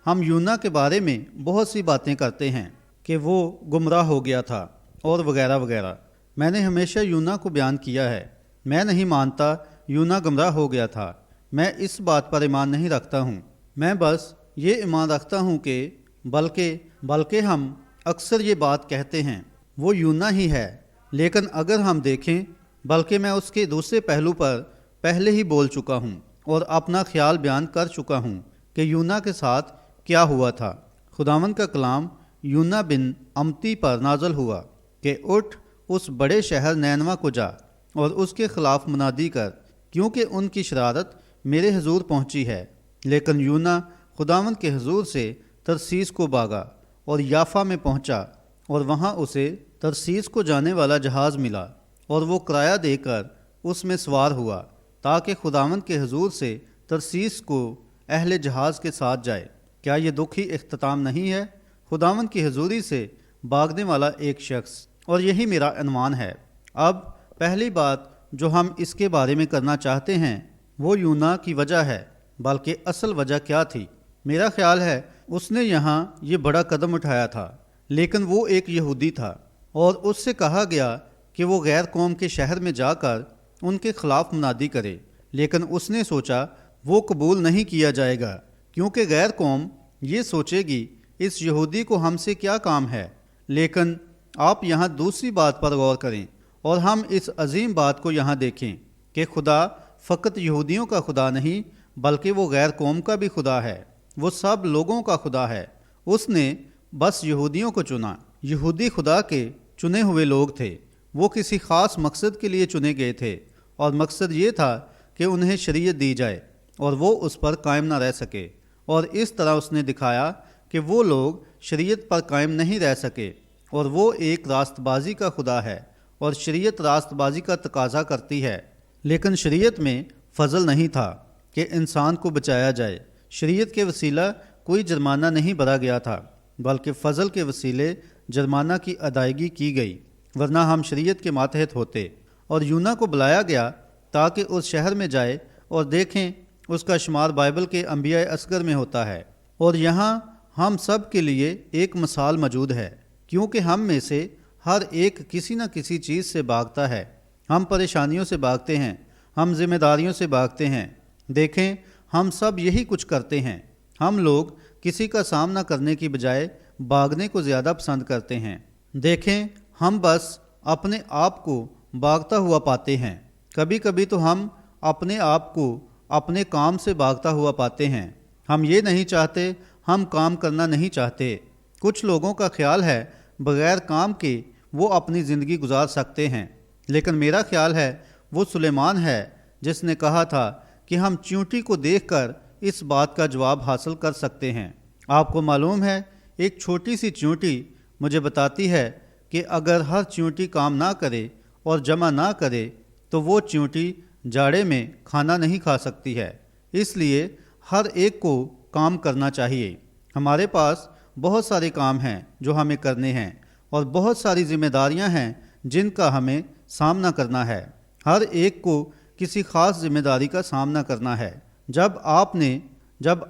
ہم یونا کے بارے میں بہت سی باتیں کرتے ہیں کہ وہ گمراہ ہو گیا تھا اور وغیرہ وغیرہ۔ میں نے ہمیشہ یونا کو بیان کیا ہے۔ میں نہیں مانتا یونا گمراہ ہو گیا تھا، میں اس بات پر ایمان نہیں رکھتا ہوں۔ میں بس یہ ایمان رکھتا ہوں کہ بلکہ ہم اکثر یہ بات کہتے ہیں وہ یونا ہی ہے، لیکن اگر ہم دیکھیں، بلکہ میں اس کے دوسرے پہلو پر پہلے ہی بول چکا ہوں اور اپنا خیال بیان کر چکا ہوں کہ یونا کے ساتھ کیا ہوا تھا۔ خداوند کا کلام یونا بن امتی پر نازل ہوا کہ اٹھ اس بڑے شہر نینوا کو جا اور اس کے خلاف منادی کر، کیونکہ ان کی شرارت میرے حضور پہنچی ہے۔ لیکن یونا خداوند کے حضور سے ترسیس کو بھاگا اور یافا میں پہنچا، اور وہاں اسے ترسیس کو جانے والا جہاز ملا، اور وہ کرایہ دے کر اس میں سوار ہوا تاکہ خداوند کے حضور سے ترسیس کو اہل جہاز کے ساتھ جائے۔ کیا یہ دکھی اختتام نہیں ہے؟ خداوند کی حضوری سے بھاگنے والا ایک شخص، اور یہی میرا عنوان ہے۔ اب پہلی بات جو ہم اس کے بارے میں کرنا چاہتے ہیں وہ یونا کی وجہ ہے، بلکہ اصل وجہ کیا تھی؟ میرا خیال ہے اس نے یہاں یہ بڑا قدم اٹھایا تھا، لیکن وہ ایک یہودی تھا اور اس سے کہا گیا کہ وہ غیر قوم کے شہر میں جا کر ان کے خلاف منادی کرے، لیکن اس نے سوچا وہ قبول نہیں کیا جائے گا، کیونکہ غیر قوم یہ سوچے گی اس یہودی کو ہم سے کیا کام ہے۔ لیکن آپ یہاں دوسری بات پر غور کریں اور ہم اس عظیم بات کو یہاں دیکھیں کہ خدا فقط یہودیوں کا خدا نہیں بلکہ وہ غیر قوم کا بھی خدا ہے، وہ سب لوگوں کا خدا ہے۔ اس نے بس یہودیوں کو چنا۔ یہودی خدا کے چنے ہوئے لوگ تھے، وہ کسی خاص مقصد کے لیے چنے گئے تھے، اور مقصد یہ تھا کہ انہیں شریعت دی جائے اور وہ اس پر قائم نہ رہ سکے، اور اس طرح اس نے دکھایا کہ وہ لوگ شریعت پر قائم نہیں رہ سکے، اور وہ ایک راست بازی کا خدا ہے، اور شریعت راست بازی کا تقاضا کرتی ہے۔ لیکن شریعت میں فضل نہیں تھا کہ انسان کو بچایا جائے۔ شریعت کے وسیلہ کوئی جرمانہ نہیں بھرا گیا تھا، بلکہ فضل کے وسیلے جرمانہ کی ادائیگی کی گئی، ورنہ ہم شریعت کے ماتحت ہوتے۔ اور یونا کو بلایا گیا تاکہ اس شہر میں جائے اور دیکھیں، اس کا شمار بائبل کے انبیاء اصغر میں ہوتا ہے۔ اور یہاں ہم سب کے لیے ایک مثال موجود ہے، کیونکہ ہم میں سے ہر ایک کسی نہ کسی چیز سے بھاگتا ہے۔ ہم پریشانیوں سے بھاگتے ہیں، ہم ذمہ داریوں سے بھاگتے ہیں۔ دیکھیں، ہم سب یہی کچھ کرتے ہیں۔ ہم لوگ کسی کا سامنا کرنے کی بجائے بھاگنے کو زیادہ پسند کرتے ہیں۔ دیکھیں، ہم بس اپنے آپ کو بھاگتا ہوا پاتے ہیں۔ کبھی کبھی تو ہم اپنے آپ کو اپنے کام سے بھاگتا ہوا پاتے ہیں۔ ہم یہ نہیں چاہتے، ہم کام کرنا نہیں چاہتے۔ کچھ لوگوں کا خیال ہے بغیر کام کے وہ اپنی زندگی گزار سکتے ہیں، لیکن میرا خیال ہے وہ سلیمان ہے جس نے کہا تھا کہ ہم چیونٹی کو دیکھ کر اس بات کا جواب حاصل کر سکتے ہیں۔ آپ کو معلوم ہے، ایک چھوٹی سی چیونٹی مجھے بتاتی ہے کہ اگر ہر چیونٹی کام نہ کرے اور جمع نہ کرے تو وہ چیونٹی جاڑے میں کھانا نہیں کھا سکتی ہے۔ اس لیے ہر ایک کو کام کرنا چاہیے۔ ہمارے پاس بہت سارے کام ہیں جو ہمیں کرنے ہیں، اور بہت ساری ذمہ داریاں ہیں جن کا ہمیں سامنا کرنا ہے۔ ہر ایک کو کسی خاص ذمہ داری کا سامنا کرنا ہے۔ جب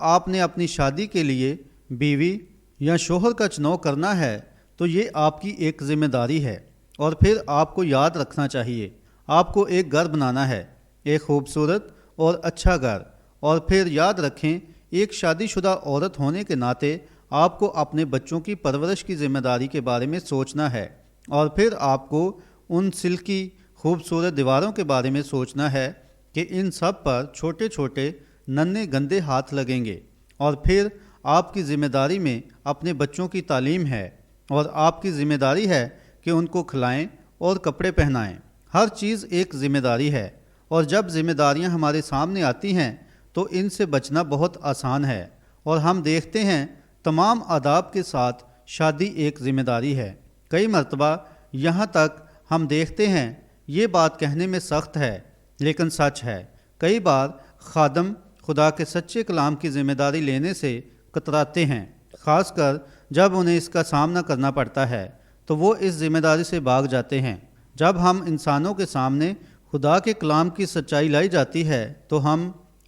آپ نے اپنی شادی کے لیے بیوی یا شوہر کا چناؤ کرنا ہے تو یہ آپ کی ایک ذمہ داری ہے، اور پھر آپ کو یاد رکھنا چاہیے، آپ کو ایک گھر بنانا ہے، ایک خوبصورت اور اچھا گھر۔ اور پھر یاد رکھیں، ایک شادی شدہ عورت ہونے کے ناطے آپ کو اپنے بچوں کی پرورش کی ذمہ داری کے بارے میں سوچنا ہے، اور پھر آپ کو ان سلکی خوبصورت دیواروں کے بارے میں سوچنا ہے کہ ان سب پر چھوٹے چھوٹے ننھے گندے ہاتھ لگیں گے۔ اور پھر آپ کی ذمہ داری میں اپنے بچوں کی تعلیم ہے، اور آپ کی ذمہ داری ہے کہ ان کو کھلائیں اور کپڑے پہنائیں۔ ہر چیز ایک ذمہ داری ہے، اور جب ذمہ داریاں ہمارے سامنے آتی ہیں تو ان سے بچنا بہت آسان ہے۔ اور ہم دیکھتے ہیں تمام آداب کے ساتھ شادی ایک ذمہ داری ہے۔ کئی مرتبہ یہاں تک ہم دیکھتے ہیں، یہ بات کہنے میں سخت ہے لیکن سچ ہے، کئی بار خادم خدا کے سچے کلام کی ذمہ داری لینے سے کتراتے ہیں، خاص کر جب انہیں اس کا سامنا کرنا پڑتا ہے تو وہ اس ذمہ داری سے بھاگ جاتے ہیں۔ جب ہم انسانوں کے سامنے خدا کے کلام کی سچائی لائی جاتی ہے تو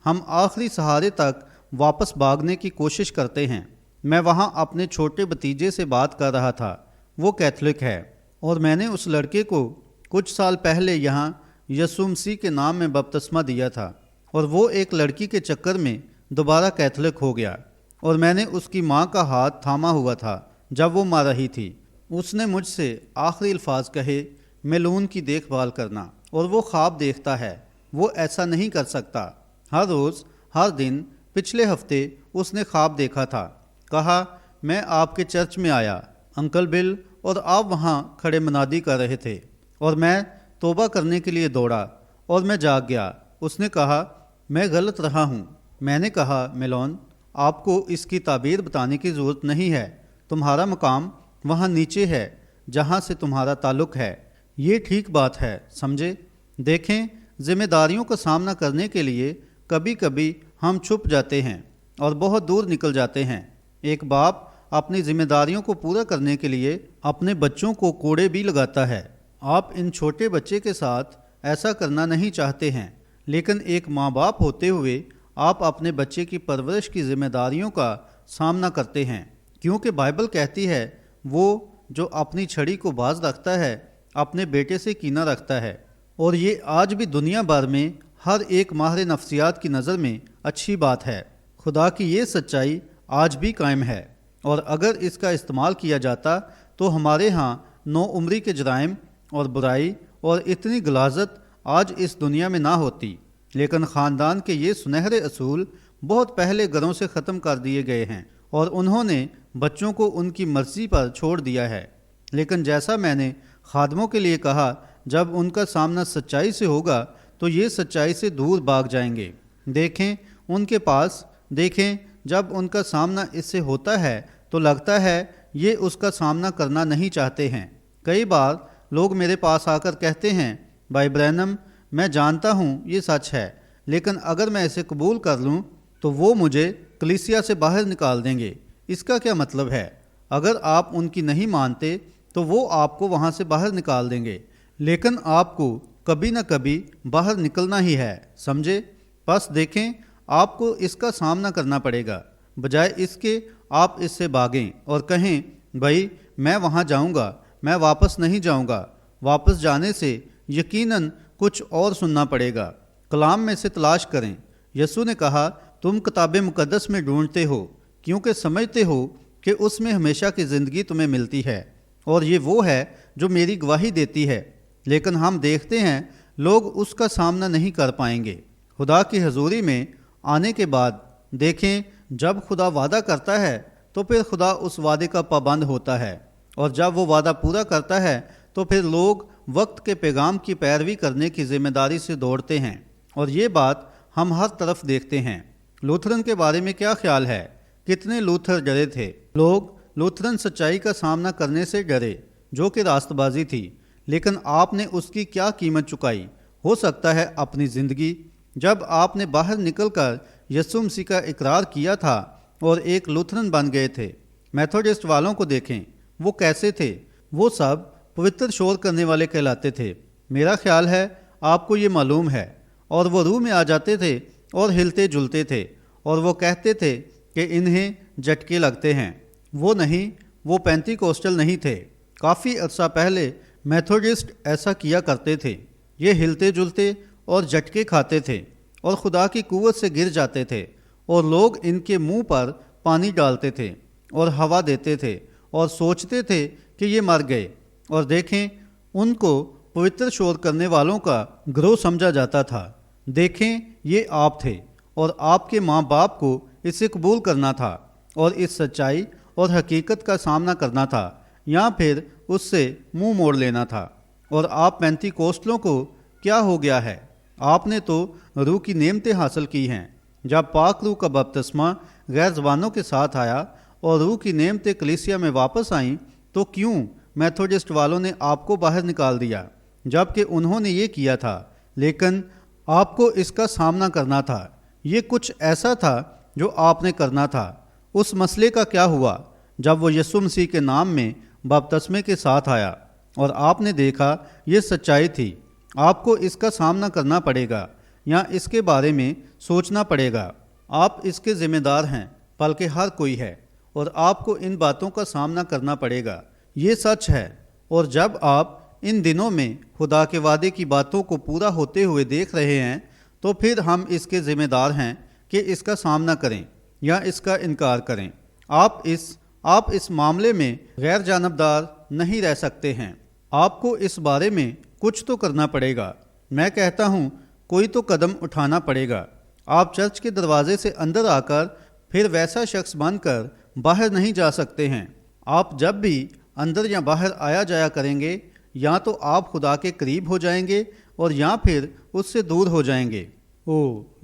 ہم آخری سہارے تک واپس بھاگنے کی کوشش کرتے ہیں۔ میں وہاں اپنے چھوٹے بھتیجے سے بات کر رہا تھا، وہ کیتھولک ہے، اور میں نے اس لڑکے کو کچھ سال پہلے یہاں یسوع مسیح کے نام میں بپتسمہ دیا تھا، اور وہ ایک لڑکی کے چکر میں دوبارہ کیتھولک ہو گیا، اور میں نے اس کی ماں کا ہاتھ تھاما ہوا تھا جب وہ مر رہی تھی۔ اس نے مجھ سے آخری الفاظ کہے، میلون کی دیکھ بھال کرنا، اور وہ خواب دیکھتا ہے، وہ ایسا نہیں کر سکتا۔ ہر روز، ہر دن، پچھلے ہفتے اس نے خواب دیکھا تھا، کہا میں آپ کے چرچ میں آیا انکل بل، اور آپ وہاں کھڑے منادی کر رہے تھے، اور میں توبہ کرنے کے لیے دوڑا اور میں جاگ گیا۔ اس نے کہا میں غلط رہا ہوں۔ میں نے کہا میلون، آپ کو اس کی تعبیر بتانے کی ضرورت نہیں ہے، تمہارا مقام وہاں نیچے ہے جہاں سے تمہارا تعلق ہے۔ یہ ٹھیک بات ہے، سمجھے؟ دیکھیں، ذمہ داریوں کا سامنا کرنے کے لیے کبھی کبھی ہم چھپ جاتے ہیں اور بہت دور نکل جاتے ہیں۔ ایک باپ اپنی ذمہ داریوں کو پورا کرنے کے لیے اپنے بچوں کو کوڑے بھی لگاتا ہے۔ آپ ان چھوٹے بچے کے ساتھ ایسا کرنا نہیں چاہتے ہیں، لیکن ایک ماں باپ ہوتے ہوئے آپ اپنے بچے کی پرورش کی ذمہ داریوں کا سامنا کرتے ہیں، کیونکہ بائبل کہتی ہے وہ جو اپنی چھڑی کو باز رکھتا ہے اپنے بیٹے سے کینہ رکھتا ہے۔ اور یہ آج بھی دنیا بھر میں ہر ایک ماہر نفسیات کی نظر میں اچھی بات ہے۔ خدا کی یہ سچائی آج بھی قائم ہے، اور اگر اس کا استعمال کیا جاتا تو ہمارے ہاں نو عمری کے جرائم اور برائی اور اتنی غلاظت آج اس دنیا میں نہ ہوتی۔ لیکن خاندان کے یہ سنہرے اصول بہت پہلے گھروں سے ختم کر دیے گئے ہیں اور انہوں نے بچوں کو ان کی مرضی پر چھوڑ دیا ہے۔ لیکن جیسا میں نے خادموں کے لیے کہا، جب ان کا سامنا سچائی سے ہوگا تو یہ سچائی سے دور بھاگ جائیں گے۔ دیکھیں ان کے پاس، دیکھیں جب ان کا سامنا اس سے ہوتا ہے تو لگتا ہے یہ اس کا سامنا کرنا نہیں چاہتے ہیں۔ کئی بار لوگ میرے پاس آ کر کہتے ہیں، بھائی برینم، میں جانتا ہوں یہ سچ ہے، لیکن اگر میں اسے قبول کر لوں تو وہ مجھے کلیسیا سے باہر نکال دیں گے۔ اس کا کیا مطلب ہے؟ اگر آپ ان کی نہیں مانتے تو وہ آپ کو وہاں سے باہر نکال دیں گے، لیکن آپ کو کبھی نہ کبھی باہر نکلنا ہی ہے، سمجھے؟ بس دیکھیں آپ کو اس کا سامنا کرنا پڑے گا، بجائے اس کے آپ اس سے بھاگیں اور کہیں، بھائی میں وہاں جاؤں گا، میں واپس نہیں جاؤں گا۔ واپس جانے سے یقیناً کچھ اور سننا پڑے گا۔ کلام میں سے تلاش کریں۔ یسوع نے کہا، تم کتاب مقدس میں ڈھونڈتے ہو کیونکہ سمجھتے ہو کہ اس میں ہمیشہ کی زندگی تمہیں ملتی ہے، اور یہ وہ ہے جو میری گواہی دیتی ہے۔ لیکن ہم دیکھتے ہیں لوگ اس کا سامنا نہیں کر پائیں گے۔ خدا کی حضوری میں آنے کے بعد دیکھیں، جب خدا وعدہ کرتا ہے تو پھر خدا اس وعدے کا پابند ہوتا ہے، اور جب وہ وعدہ پورا کرتا ہے تو پھر لوگ وقت کے پیغام کی پیروی کرنے کی ذمہ داری سے دوڑتے ہیں، اور یہ بات ہم ہر طرف دیکھتے ہیں۔ لوتھرن کے بارے میں کیا خیال ہے؟ کتنے لوتھر ڈرے تھے؟ لوگ لوتھرن سچائی کا سامنا کرنے سے ڈرے جو کہ راست بازی تھی، لیکن آپ نے اس کی کیا قیمت چکائی؟ ہو سکتا ہے اپنی زندگی۔ جب آپ نے باہر نکل کر یسوع مسیح کا اقرار کیا تھا اور ایک لوتھرن بن گئے تھے۔ میتھوڈسٹ والوں کو دیکھیں، وہ کیسے تھے؟ وہ سب پوتر شور کرنے والے کہلاتے تھے۔ میرا خیال ہے آپ کو یہ معلوم ہے۔ اور وہ روح میں آ جاتے تھے اور ہلتے جلتے تھے، اور وہ کہتے تھے کہ انہیں جھٹکے لگتے ہیں۔ وہ نہیں، وہ پینتی کوسٹل نہیں تھے۔ کافی عرصہ پہلے میتھوڈسٹ ایسا کیا کرتے تھے۔ یہ ہلتے جلتے اور جھٹکے کھاتے تھے اور خدا کی قوت سے گر جاتے تھے، اور لوگ ان کے منہ پر پانی ڈالتے تھے اور ہوا دیتے تھے اور سوچتے تھے کہ یہ مر گئے، اور دیکھیں ان کو پوتر شور کرنے والوں کا گروہ سمجھا جاتا تھا۔ دیکھیں یہ آپ تھے، اور آپ کے ماں باپ کو اسے قبول کرنا تھا اور اس سچائی اور حقیقت کا سامنا کرنا تھا، یا پھر اس سے منہ موڑ لینا تھا۔ اور آپ پینتی کوسٹلوں کو کیا ہو گیا ہے؟ آپ نے تو روح کی نعمتیں حاصل کی ہیں۔ جب پاک روح کا بپتسمہ غیر زبانوں کے ساتھ آیا اور روح کی نعمتیں کلیسیا میں واپس آئیں، تو کیوں میتھوڈسٹ والوں نے آپ کو باہر نکال دیا جب کہ انہوں نے یہ کیا تھا؟ لیکن آپ کو اس کا سامنا کرنا تھا۔ یہ کچھ ایسا تھا جو آپ نے کرنا تھا۔ اس مسئلے کا کیا ہوا جب وہ یسوع مسیح کے نام میں بپتسمے کے ساتھ آیا اور آپ نے دیکھا یہ سچائی تھی؟ آپ کو اس کا سامنا کرنا پڑے گا یا اس کے بارے میں سوچنا پڑے گا۔ آپ اس کے ذمہ دار ہیں، بلکہ ہر کوئی ہے، اور آپ کو ان باتوں کا سامنا کرنا پڑے گا۔ یہ سچ ہے، اور جب آپ ان دنوں میں خدا کے وعدے کی باتوں کو پورا ہوتے ہوئے دیکھ رہے ہیں تو پھر ہم اس کے ذمہ دار ہیں کہ اس کا سامنا کریں یا اس کا انکار کریں۔ آپ اس معاملے میں غیر جانبدار نہیں رہ سکتے ہیں۔ آپ کو اس بارے میں کچھ تو کرنا پڑے گا۔ میں کہتا ہوں کوئی تو قدم اٹھانا پڑے گا۔ آپ چرچ کے دروازے سے اندر آ کر پھر ویسا شخص بن کر باہر نہیں جا سکتے ہیں۔ آپ جب بھی اندر یا باہر آیا جایا کریں گے، یا تو آپ خدا کے قریب ہو جائیں گے اور یا پھر اس سے دور ہو جائیں گے۔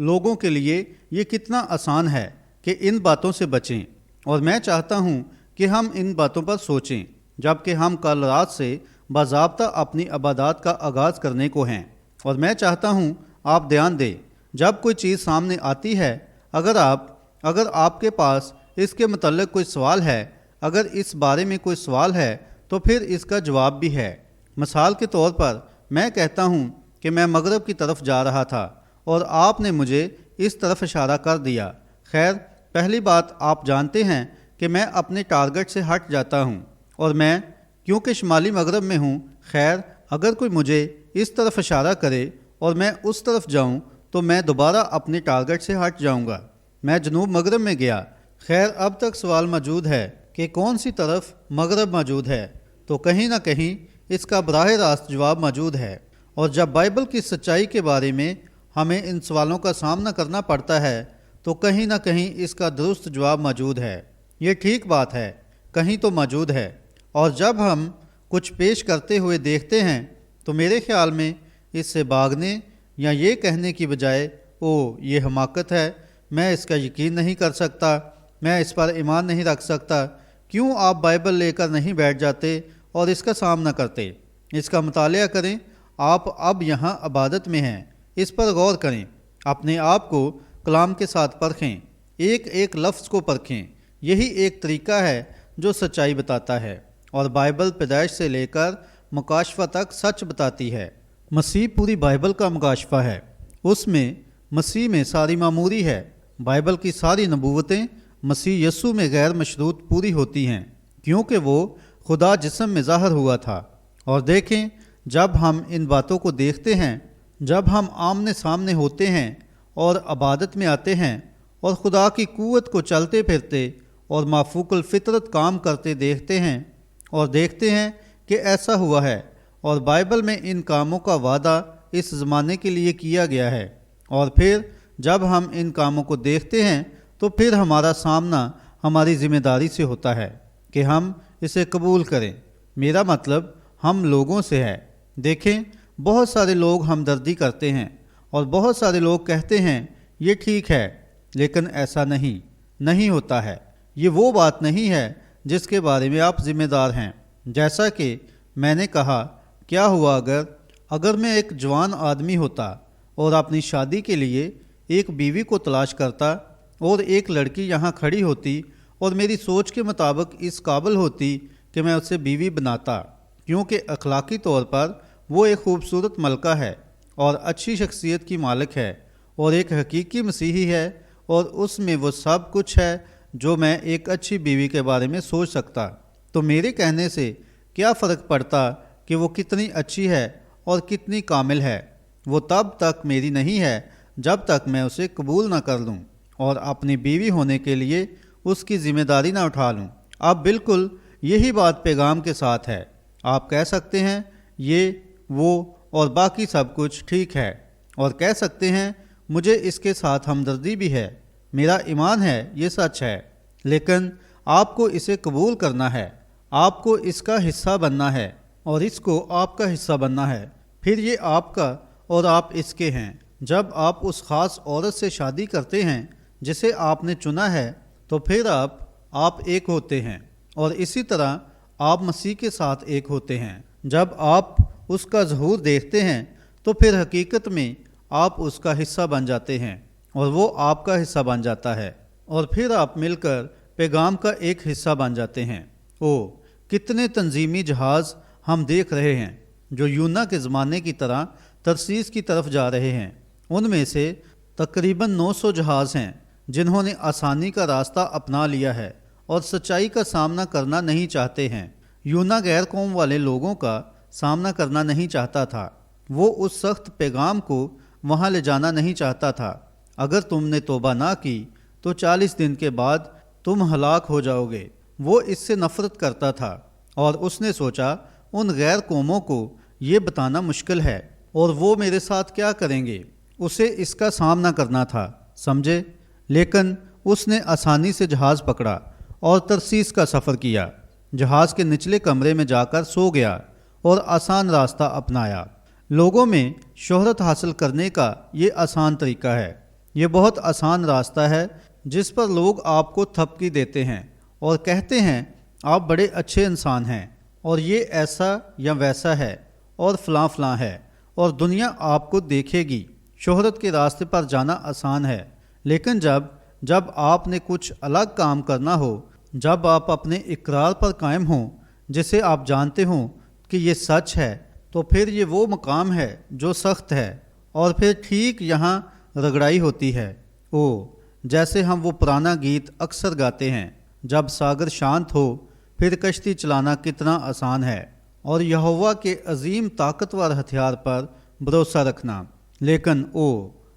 لوگوں کے لیے یہ کتنا آسان ہے کہ ان باتوں سے بچیں، اور میں چاہتا ہوں کہ ہم ان باتوں پر سوچیں جبکہ ہم کل رات سے باضابطہ اپنی عبادات کا آغاز کرنے کو ہیں۔ اور میں چاہتا ہوں آپ دھیان دیں، جب کوئی چیز سامنے آتی ہے، اگر آپ کے پاس اس کے متعلق کوئی سوال ہے، اگر اس بارے میں کوئی سوال ہے تو پھر اس کا جواب بھی ہے۔ مثال کے طور پر میں کہتا ہوں کہ میں مغرب کی طرف جا رہا تھا اور آپ نے مجھے اس طرف اشارہ کر دیا۔ خیر، پہلی بات آپ جانتے ہیں کہ میں اپنے ٹارگٹ سے ہٹ جاتا ہوں، اور میں کیونکہ شمالی مغرب میں ہوں، خیر اگر کوئی مجھے اس طرف اشارہ کرے اور میں اس طرف جاؤں تو میں دوبارہ اپنے ٹارگٹ سے ہٹ جاؤں گا۔ میں جنوب مغرب میں گیا۔ خیر اب تک سوال موجود ہے کہ کون سی طرف مغرب موجود ہے، تو کہیں نہ کہیں اس کا براہ راست جواب موجود ہے۔ اور جب بائبل کی سچائی کے بارے میں ہمیں ان سوالوں کا سامنا کرنا پڑتا ہے تو کہیں نہ کہیں اس کا درست جواب موجود ہے۔ یہ ٹھیک بات ہے، کہیں تو موجود ہے۔ اور جب ہم کچھ پیش کرتے ہوئے دیکھتے ہیں تو میرے خیال میں اس سے بھاگنے یا یہ کہنے کی بجائے یہ حماقت ہے، میں اس کا یقین نہیں کر سکتا، میں اس پر ایمان نہیں رکھ سکتا، کیوں آپ بائبل لے کر نہیں بیٹھ جاتے اور اس کا سامنا کرتے؟ اس کا مطالعہ کریں۔ آپ اب یہاں عبادت میں ہیں، اس پر غور کریں، اپنے آپ کو کلام کے ساتھ پرکھیں، ایک ایک لفظ کو پرکھیں۔ یہی ایک طریقہ ہے جو سچائی بتاتا ہے، اور بائبل پیدائش سے لے کر مکاشفہ تک سچ بتاتی ہے۔ مسیح پوری بائبل کا مکاشفہ ہے، اس میں مسیح میں ساری معموری ہے۔ بائبل کی ساری نبوتیں مسیح یسوع میں غیر مشروط پوری ہوتی ہیں، کیونکہ وہ خدا جسم میں ظاہر ہوا تھا۔ اور دیکھیں، جب ہم ان باتوں کو دیکھتے ہیں، جب ہم آمنے سامنے ہوتے ہیں اور عبادت میں آتے ہیں اور خدا کی قوت کو چلتے پھرتے اور مافوق الفطرت کام کرتے دیکھتے ہیں اور دیکھتے ہیں کہ ایسا ہوا ہے، اور بائبل میں ان کاموں کا وعدہ اس زمانے کے لیے کیا گیا ہے، اور پھر جب ہم ان کاموں کو دیکھتے ہیں تو پھر ہمارا سامنا ہماری ذمہ داری سے ہوتا ہے کہ ہم اسے قبول کریں۔ میرا مطلب ہم لوگوں سے ہے۔ دیکھیں، بہت سارے لوگ ہمدردی کرتے ہیں اور بہت سارے لوگ کہتے ہیں یہ ٹھیک ہے، لیکن ایسا نہیں ہوتا ہے۔ یہ وہ بات نہیں ہے جس کے بارے میں آپ ذمہ دار ہیں۔ جیسا کہ میں نے کہا، کیا ہوا اگر میں ایک جوان آدمی ہوتا اور اپنی شادی کے لیے ایک بیوی کو تلاش کرتا، اور ایک لڑکی یہاں کھڑی ہوتی اور میری سوچ کے مطابق اس قابل ہوتی کہ میں اسے بیوی بناتا، کیونکہ اخلاقی طور پر وہ ایک خوبصورت ملکہ ہے اور اچھی شخصیت کی مالک ہے اور ایک حقیقی مسیحی ہے، اور اس میں وہ سب کچھ ہے جو میں ایک اچھی بیوی کے بارے میں سوچ سکتا، تو میرے کہنے سے کیا فرق پڑتا کہ وہ کتنی اچھی ہے اور کتنی کامل ہے؟ وہ تب تک میری نہیں ہے جب تک میں اسے قبول نہ کر لوں اور اپنی بیوی ہونے کے لیے اس کی ذمہ داری نہ اٹھا لوں۔ اب بالکل یہی بات پیغام کے ساتھ ہے۔ آپ کہہ سکتے ہیں یہ، وہ اور باقی سب کچھ ٹھیک ہے، اور کہہ سکتے ہیں مجھے اس کے ساتھ ہمدردی بھی ہے، میرا ایمان ہے یہ سچ ہے، لیکن آپ کو اسے قبول کرنا ہے، آپ کو اس کا حصہ بننا ہے، اور اس کو آپ کا حصہ بننا ہے، پھر یہ آپ کا اور آپ اس کے ہیں۔ جب آپ اس خاص عورت سے شادی کرتے ہیں جسے آپ نے چنا ہے تو پھر آپ ایک ہوتے ہیں، اور اسی طرح آپ مسیح کے ساتھ ایک ہوتے ہیں۔ جب آپ اس کا ظہور دیکھتے ہیں تو پھر حقیقت میں آپ اس کا حصہ بن جاتے ہیں اور وہ آپ کا حصہ بن جاتا ہے، اور پھر آپ مل کر پیغام کا ایک حصہ بن جاتے ہیں۔ کتنے تنظیمی جہاز ہم دیکھ رہے ہیں جو یونا کے زمانے کی طرح ترسیس کی طرف جا رہے ہیں۔ ان میں سے تقریباً 900 جہاز ہیں جنہوں نے آسانی کا راستہ اپنا لیا ہے اور سچائی کا سامنا کرنا نہیں چاہتے ہیں۔ یونا غیر قوم والے لوگوں کا سامنا کرنا نہیں چاہتا تھا، وہ اس سخت پیغام کو وہاں لے جانا نہیں چاہتا تھا۔ اگر تم نے توبہ نہ کی تو 40 دن کے بعد تم ہلاک ہو جاؤ گے۔ وہ اس سے نفرت کرتا تھا، اور اس نے سوچا ان غیر قوموں کو یہ بتانا مشکل ہے اور وہ میرے ساتھ کیا کریں گے۔ اسے اس کا سامنا کرنا تھا، سمجھے؟ لیکن اس نے آسانی سے جہاز پکڑا اور ترسیس کا سفر کیا، جہاز کے نچلے کمرے میں جا کر سو گیا اور آسان راستہ اپنایا۔ لوگوں میں شہرت حاصل کرنے کا یہ آسان طریقہ ہے، یہ بہت آسان راستہ ہے جس پر لوگ آپ کو تھپکی دیتے ہیں اور کہتے ہیں آپ بڑے اچھے انسان ہیں اور یہ ایسا یا ویسا ہے اور فلاں فلاں ہے، اور دنیا آپ کو دیکھے گی۔ شہرت کے راستے پر جانا آسان ہے، لیکن جب آپ نے کچھ الگ کام کرنا ہو، جب آپ اپنے اقرار پر قائم ہوں جسے آپ جانتے ہوں کہ یہ سچ ہے، تو پھر یہ وہ مقام ہے جو سخت ہے، اور پھر ٹھیک یہاں رگڑائی ہوتی ہے۔ جیسے ہم وہ پرانا گیت اکثر گاتے ہیں، جب ساگر شانت ہو پھر کشتی چلانا کتنا آسان ہے، اور یہوہ کے عظیم طاقتور ہتھیار پر بھروسہ رکھنا۔ لیکن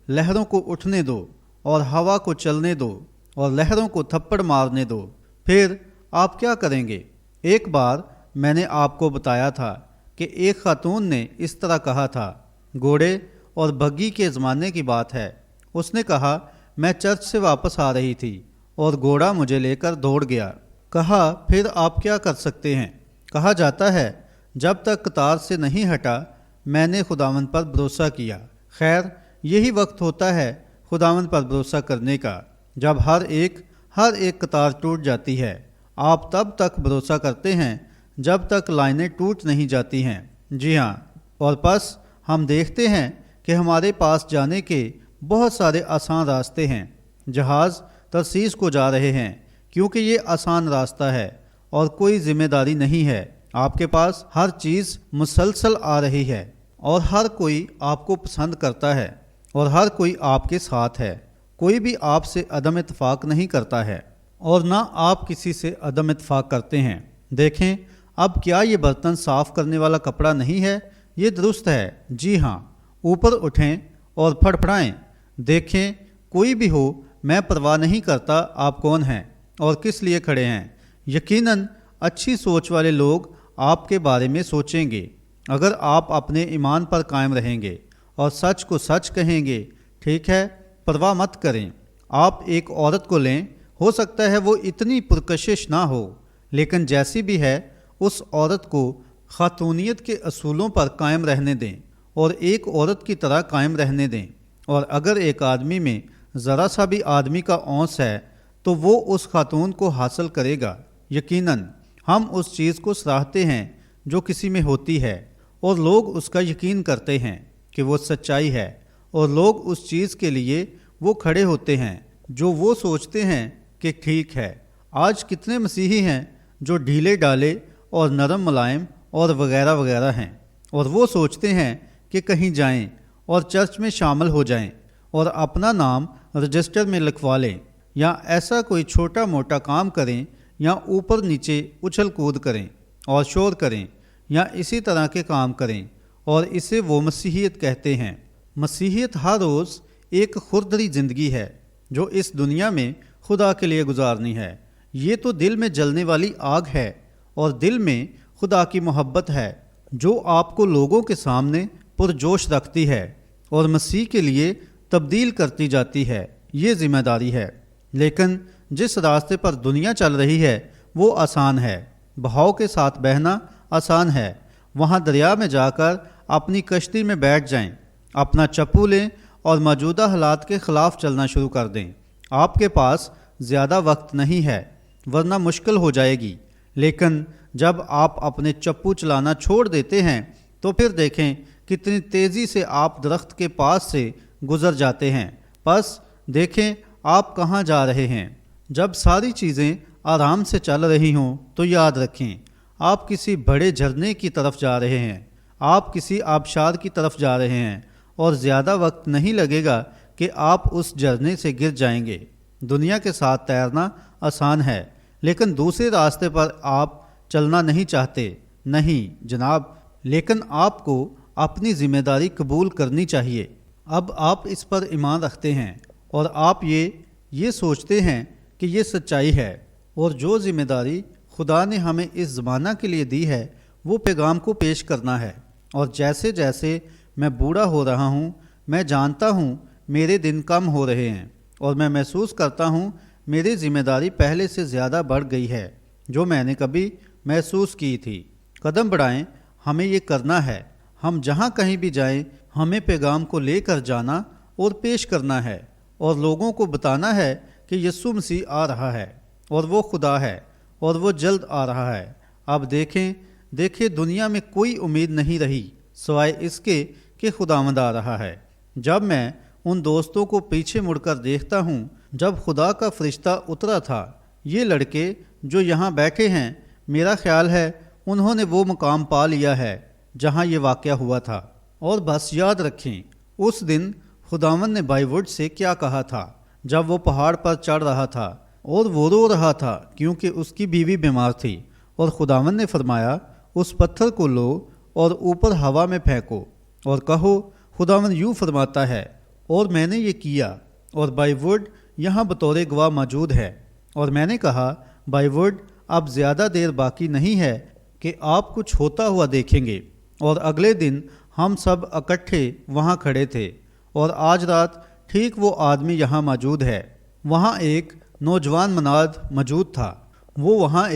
لہروں کو اٹھنے دو اور ہوا کو چلنے دو اور لہروں کو تھپڑ مارنے دو، پھر آپ کیا کریں گے؟ ایک بار میں نے آپ کو بتایا تھا کہ ایک خاتون نے اس طرح کہا تھا، گھوڑے اور بگی کے زمانے کی بات ہے۔ اس نے کہا میں چرچ سے واپس آ رہی تھی اور گھوڑا مجھے لے کر دوڑ گیا۔ کہا پھر آپ کیا کر سکتے ہیں؟ کہا جاتا ہے جب تک قطار سے نہیں ہٹا میں نے خداوند پر بھروسہ کیا۔ خیر یہی وقت ہوتا ہے خداوند پر بھروسہ کرنے کا، جب ہر ایک قطار ٹوٹ جاتی ہے۔ آپ تب تک بھروسہ کرتے ہیں جب تک لائنیں ٹوٹ نہیں جاتی ہیں۔ جی ہاں، اور پس ہم دیکھتے ہیں کہ ہمارے پاس جانے کے بہت سارے آسان راستے ہیں۔ جہاز ترسیس کو جا رہے ہیں کیونکہ یہ آسان راستہ ہے اور کوئی ذمہ داری نہیں ہے۔ آپ کے پاس ہر چیز مسلسل آ رہی ہے اور ہر کوئی آپ کو پسند کرتا ہے اور ہر کوئی آپ کے ساتھ ہے۔ کوئی بھی آپ سے عدم اتفاق نہیں کرتا ہے اور نہ آپ کسی سے عدم اتفاق کرتے ہیں۔ دیکھیں اب کیا یہ برتن صاف کرنے والا کپڑا نہیں ہے؟ یہ درست ہے۔ جی ہاں، اوپر اٹھیں اور پھڑپھڑائیں۔ دیکھیں کوئی بھی ہو، میں پرواہ نہیں کرتا آپ کون ہیں اور کس لیے کھڑے ہیں۔ یقیناً اچھی سوچ والے لوگ آپ کے بارے میں سوچیں گے اگر آپ اپنے ایمان پر قائم رہیں گے اور سچ کو سچ کہیں گے۔ ٹھیک ہے، پرواہ مت کریں۔ آپ ایک عورت کو لیں، ہو سکتا ہے وہ اتنی پرکشش نہ ہو، لیکن جیسی بھی ہے اس عورت کو خاتونیت کے اصولوں پر قائم رہنے دیں اور ایک عورت کی طرح قائم رہنے دیں۔ اور اگر ایک آدمی میں ذرا سا بھی آدمی کا اونس ہے تو وہ اس خاتون کو حاصل کرے گا۔ یقیناً ہم اس چیز کو سراہتے ہیں جو کسی میں ہوتی ہے اور لوگ اس کا یقین کرتے ہیں کہ وہ سچائی ہے، اور لوگ اس چیز کے لیے وہ کھڑے ہوتے ہیں جو وہ سوچتے ہیں کہ ٹھیک ہے۔ آج کتنے مسیحی ہیں جو ڈھیلے ڈالے اور نرم ملائم اور وغیرہ وغیرہ ہیں، اور وہ سوچتے ہیں کہ کہیں جائیں اور چرچ میں شامل ہو جائیں اور اپنا نام رجسٹر میں لکھوا لیں، یا ایسا کوئی چھوٹا موٹا کام کریں، یا اوپر نیچے اچھل کود کریں اور شور کریں، یا اسی طرح کے کام کریں، اور اسے وہ مسیحیت کہتے ہیں۔ مسیحیت ہر روز ایک خردری زندگی ہے جو اس دنیا میں خدا کے لیے گزارنی ہے۔ یہ تو دل میں جلنے والی آگ ہے، اور دل میں خدا کی محبت ہے جو آپ کو لوگوں کے سامنے پرجوش رکھتی ہے اور مسیح کے لیے تبدیل کرتی جاتی ہے۔ یہ ذمہ داری ہے۔ لیکن جس راستے پر دنیا چل رہی ہے وہ آسان ہے۔ بہاؤ کے ساتھ بہنا آسان ہے۔ وہاں دریا میں جا کر اپنی کشتی میں بیٹھ جائیں، اپنا چپو لیں اور موجودہ حالات کے خلاف چلنا شروع کر دیں۔ آپ کے پاس زیادہ وقت نہیں ہے ورنہ مشکل ہو جائے گی، لیکن جب آپ اپنے چپو چلانا چھوڑ دیتے ہیں تو پھر دیکھیں کتنی تیزی سے آپ درخت کے پاس سے گزر جاتے ہیں۔ بس دیکھیں آپ کہاں جا رہے ہیں۔ جب ساری چیزیں آرام سے چل رہی ہوں تو یاد رکھیں آپ کسی بڑے جھرنے کی طرف جا رہے ہیں، آپ کسی آبشار کی طرف جا رہے ہیں، اور زیادہ وقت نہیں لگے گا کہ آپ اس جھرنے سے گر جائیں گے۔ دنیا کے ساتھ تیرنا آسان ہے، لیکن دوسرے راستے پر آپ چلنا نہیں چاہتے۔ نہیں جناب، لیکن آپ کو اپنی ذمہ داری قبول کرنی چاہیے۔ اب آپ اس پر ایمان رکھتے ہیں اور آپ یہ سوچتے ہیں کہ یہ سچائی ہے، اور جو ذمہ داری خدا نے ہمیں اس زمانہ کے لیے دی ہے وہ پیغام کو پیش کرنا ہے۔ اور جیسے جیسے میں بوڑھا ہو رہا ہوں میں جانتا ہوں میرے دن کم ہو رہے ہیں، اور میں محسوس کرتا ہوں میری ذمہ داری پہلے سے زیادہ بڑھ گئی ہے جو میں نے کبھی محسوس کی تھی۔ قدم بڑھائیں، ہمیں یہ کرنا ہے۔ ہم جہاں کہیں بھی جائیں ہمیں پیغام کو لے کر جانا اور پیش کرنا ہے، اور لوگوں کو بتانا ہے کہ یسوع مسیح آ رہا ہے اور وہ خدا ہے اور وہ جلد آ رہا ہے۔ اب دیکھیں دنیا میں کوئی امید نہیں رہی سوائے اس کے کہ خداوند آ رہا ہے۔ جب میں ان دوستوں کو پیچھے مڑ کر دیکھتا ہوں جب خدا کا فرشتہ اترا تھا، یہ لڑکے جو یہاں بیٹھے ہیں، میرا خیال ہے انہوں نے وہ مقام پا لیا ہے جہاں یہ واقعہ ہوا تھا۔ اور بس یاد رکھیں اس دن خداوند نے بائی وڈ سے کیا کہا تھا جب وہ پہاڑ پر چڑھ رہا تھا اور وہ رو رہا تھا کیونکہ اس کی بیوی بیمار تھی، اور خداوند نے فرمایا اس پتھر کو لو اور اوپر ہوا میں پھینکو اور کہو خداوند یوں فرماتا ہے، اور میں نے یہ کیا۔ اور بائی وڈ یہاں بطور گواہ موجود ہے، اور میں نے کہا بائی وڈ اب زیادہ دیر باقی نہیں ہے کہ آپ کچھ ہوتا ہوا دیکھیں گے، اور اگلے دن ہم سب اکٹھے وہاں کھڑے تھے اور آج رات ٹھیک وہ آدمی یہاں موجود ہے۔ وہاں ایک نوجوان مناد موجود تھا۔ وہ وہاں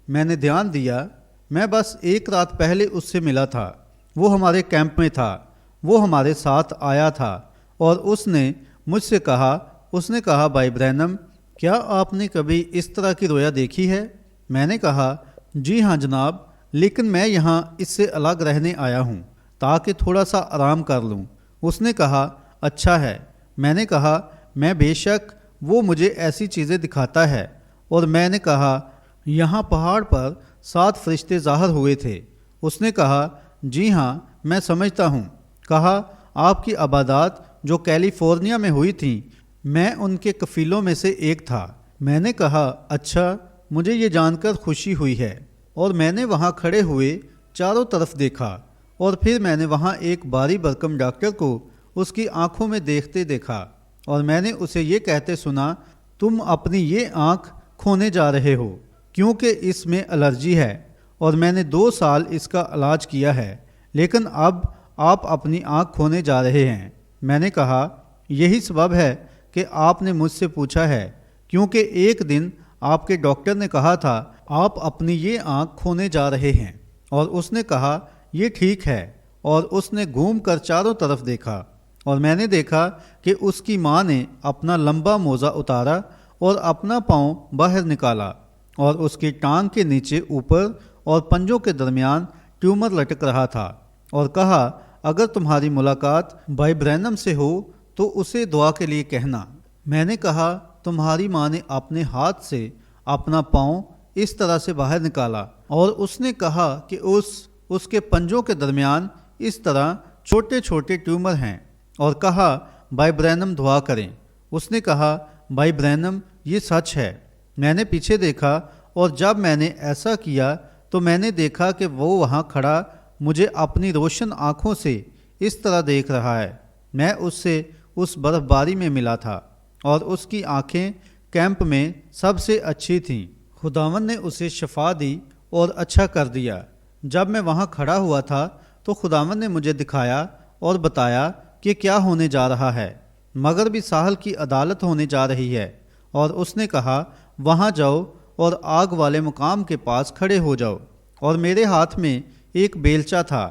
میں نے دھیان دیا، میں بس ایک رات پہلے اس سے ملا تھا۔ وہ ہمارے کیمپ میں تھا، وہ ہمارے ساتھ آیا تھا اور اس نے مجھ سے کہا بھائی برینم، کیا آپ نے کبھی اس طرح کی رویا دیکھی ہے؟ میں نے کہا جی ہاں جناب، لیکن میں یہاں اس سے الگ رہنے آیا ہوں تاکہ تھوڑا سا آرام کر لوں۔ اس نے کہا اچھا ہے۔ میں نے کہا میں بے شک، وہ مجھے ایسی چیزیں دکھاتا ہے۔ اور میں نے کہا یہاں پہاڑ پر 7 فرشتے ظاہر ہوئے تھے۔ اس نے کہا جی ہاں میں سمجھتا ہوں۔ کہا آپ کی عبادات جو کیلیفورنیا میں ہوئی تھیں، میں ان کے کفیلوں میں سے ایک تھا۔ میں نے کہا اچھا، مجھے یہ جان کر خوشی ہوئی ہے۔ اور میں نے وہاں کھڑے ہوئے چاروں طرف دیکھا اور پھر میں نے وہاں ایک باری برکم ڈاکٹر کو اس کی آنکھوں میں دیکھتے دیکھا اور میں نے اسے یہ کہتے سنا تم اپنی یہ آنکھ کھونے جا رہے ہو کیونکہ اس میں الرجی ہے اور میں نے 2 سال اس کا علاج کیا ہے، لیکن اب آپ اپنی آنکھ کھونے جا رہے ہیں۔ میں نے کہا یہی سبب ہے کہ آپ نے مجھ سے پوچھا ہے، کیونکہ ایک دن آپ کے ڈاکٹر نے کہا تھا آپ اپنی یہ آنکھ کھونے جا رہے ہیں، اور اس نے کہا یہ ٹھیک ہے، اور اس نے گھوم کر چاروں طرف دیکھا اور میں نے دیکھا کہ اس کی ماں نے اپنا لمبا موزہ اتارا اور اپنا پاؤں باہر نکالا اور اس کی ٹانگ کے نیچے اوپر اور پنجوں کے درمیان ٹیومر لٹک رہا تھا، اور کہا اگر تمہاری ملاقات بھائی برینم سے ہو تو اسے دعا کے لیے کہنا۔ میں نے کہا تمہاری ماں نے اپنے ہاتھ سے اپنا پاؤں اس طرح سے باہر نکالا اور اس نے کہا کہ اس کے پنجوں کے درمیان اس طرح چھوٹے چھوٹے ٹیومر ہیں، اور کہا بھائی برینم دعا کریں۔ اس نے کہا بھائی برینم یہ سچ ہے۔ میں نے پیچھے دیکھا اور جب میں نے ایسا کیا تو میں نے دیکھا کہ وہ وہاں کھڑا مجھے اپنی روشن آنکھوں سے اس طرح دیکھ رہا ہے۔ میں اس سے اس برف باری میں ملا تھا اور اس کی آنکھیں کیمپ میں سب سے اچھی تھیں۔ خداوند نے اسے شفا دی اور اچھا کر دیا۔ جب میں وہاں کھڑا ہوا تھا تو خداوند نے مجھے دکھایا اور بتایا کہ کیا ہونے جا رہا ہے۔ مغربی ساحل کی عدالت ہونے جا رہی ہے، اور اس نے کہا وہاں جاؤ اور آگ والے مقام کے پاس کھڑے ہو جاؤ، اور میرے ہاتھ میں ایک بیلچہ تھا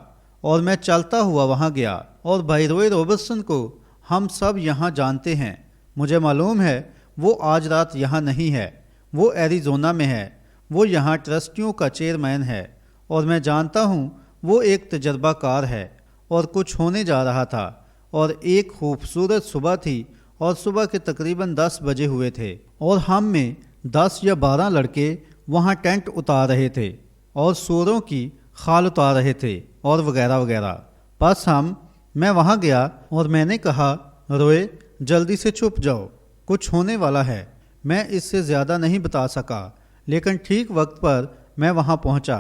اور میں چلتا ہوا وہاں گیا۔ اور بھائی روئے روبرٹسن کو ہم سب یہاں جانتے ہیں، مجھے معلوم ہے وہ آج رات یہاں نہیں ہے، وہ ایریزونا میں ہے، وہ یہاں ٹرسٹیوں کا چیئرمین ہے، اور میں جانتا ہوں وہ ایک تجربہ کار ہے۔ اور کچھ ہونے جا رہا تھا اور ایک خوبصورت صبح تھی اور صبح کے تقریباً 10 بجے ہوئے تھے، اور ہم میں 10 یا 12 لڑکے وہاں ٹینٹ اتار رہے تھے اور سوروں کی خال اتار رہے تھے اور وغیرہ وغیرہ۔ بس میں وہاں گیا اور میں نے کہا روئے جلدی سے چھپ جاؤ، کچھ ہونے والا ہے۔ میں اس سے زیادہ نہیں بتا سکا، لیکن ٹھیک وقت پر میں وہاں پہنچا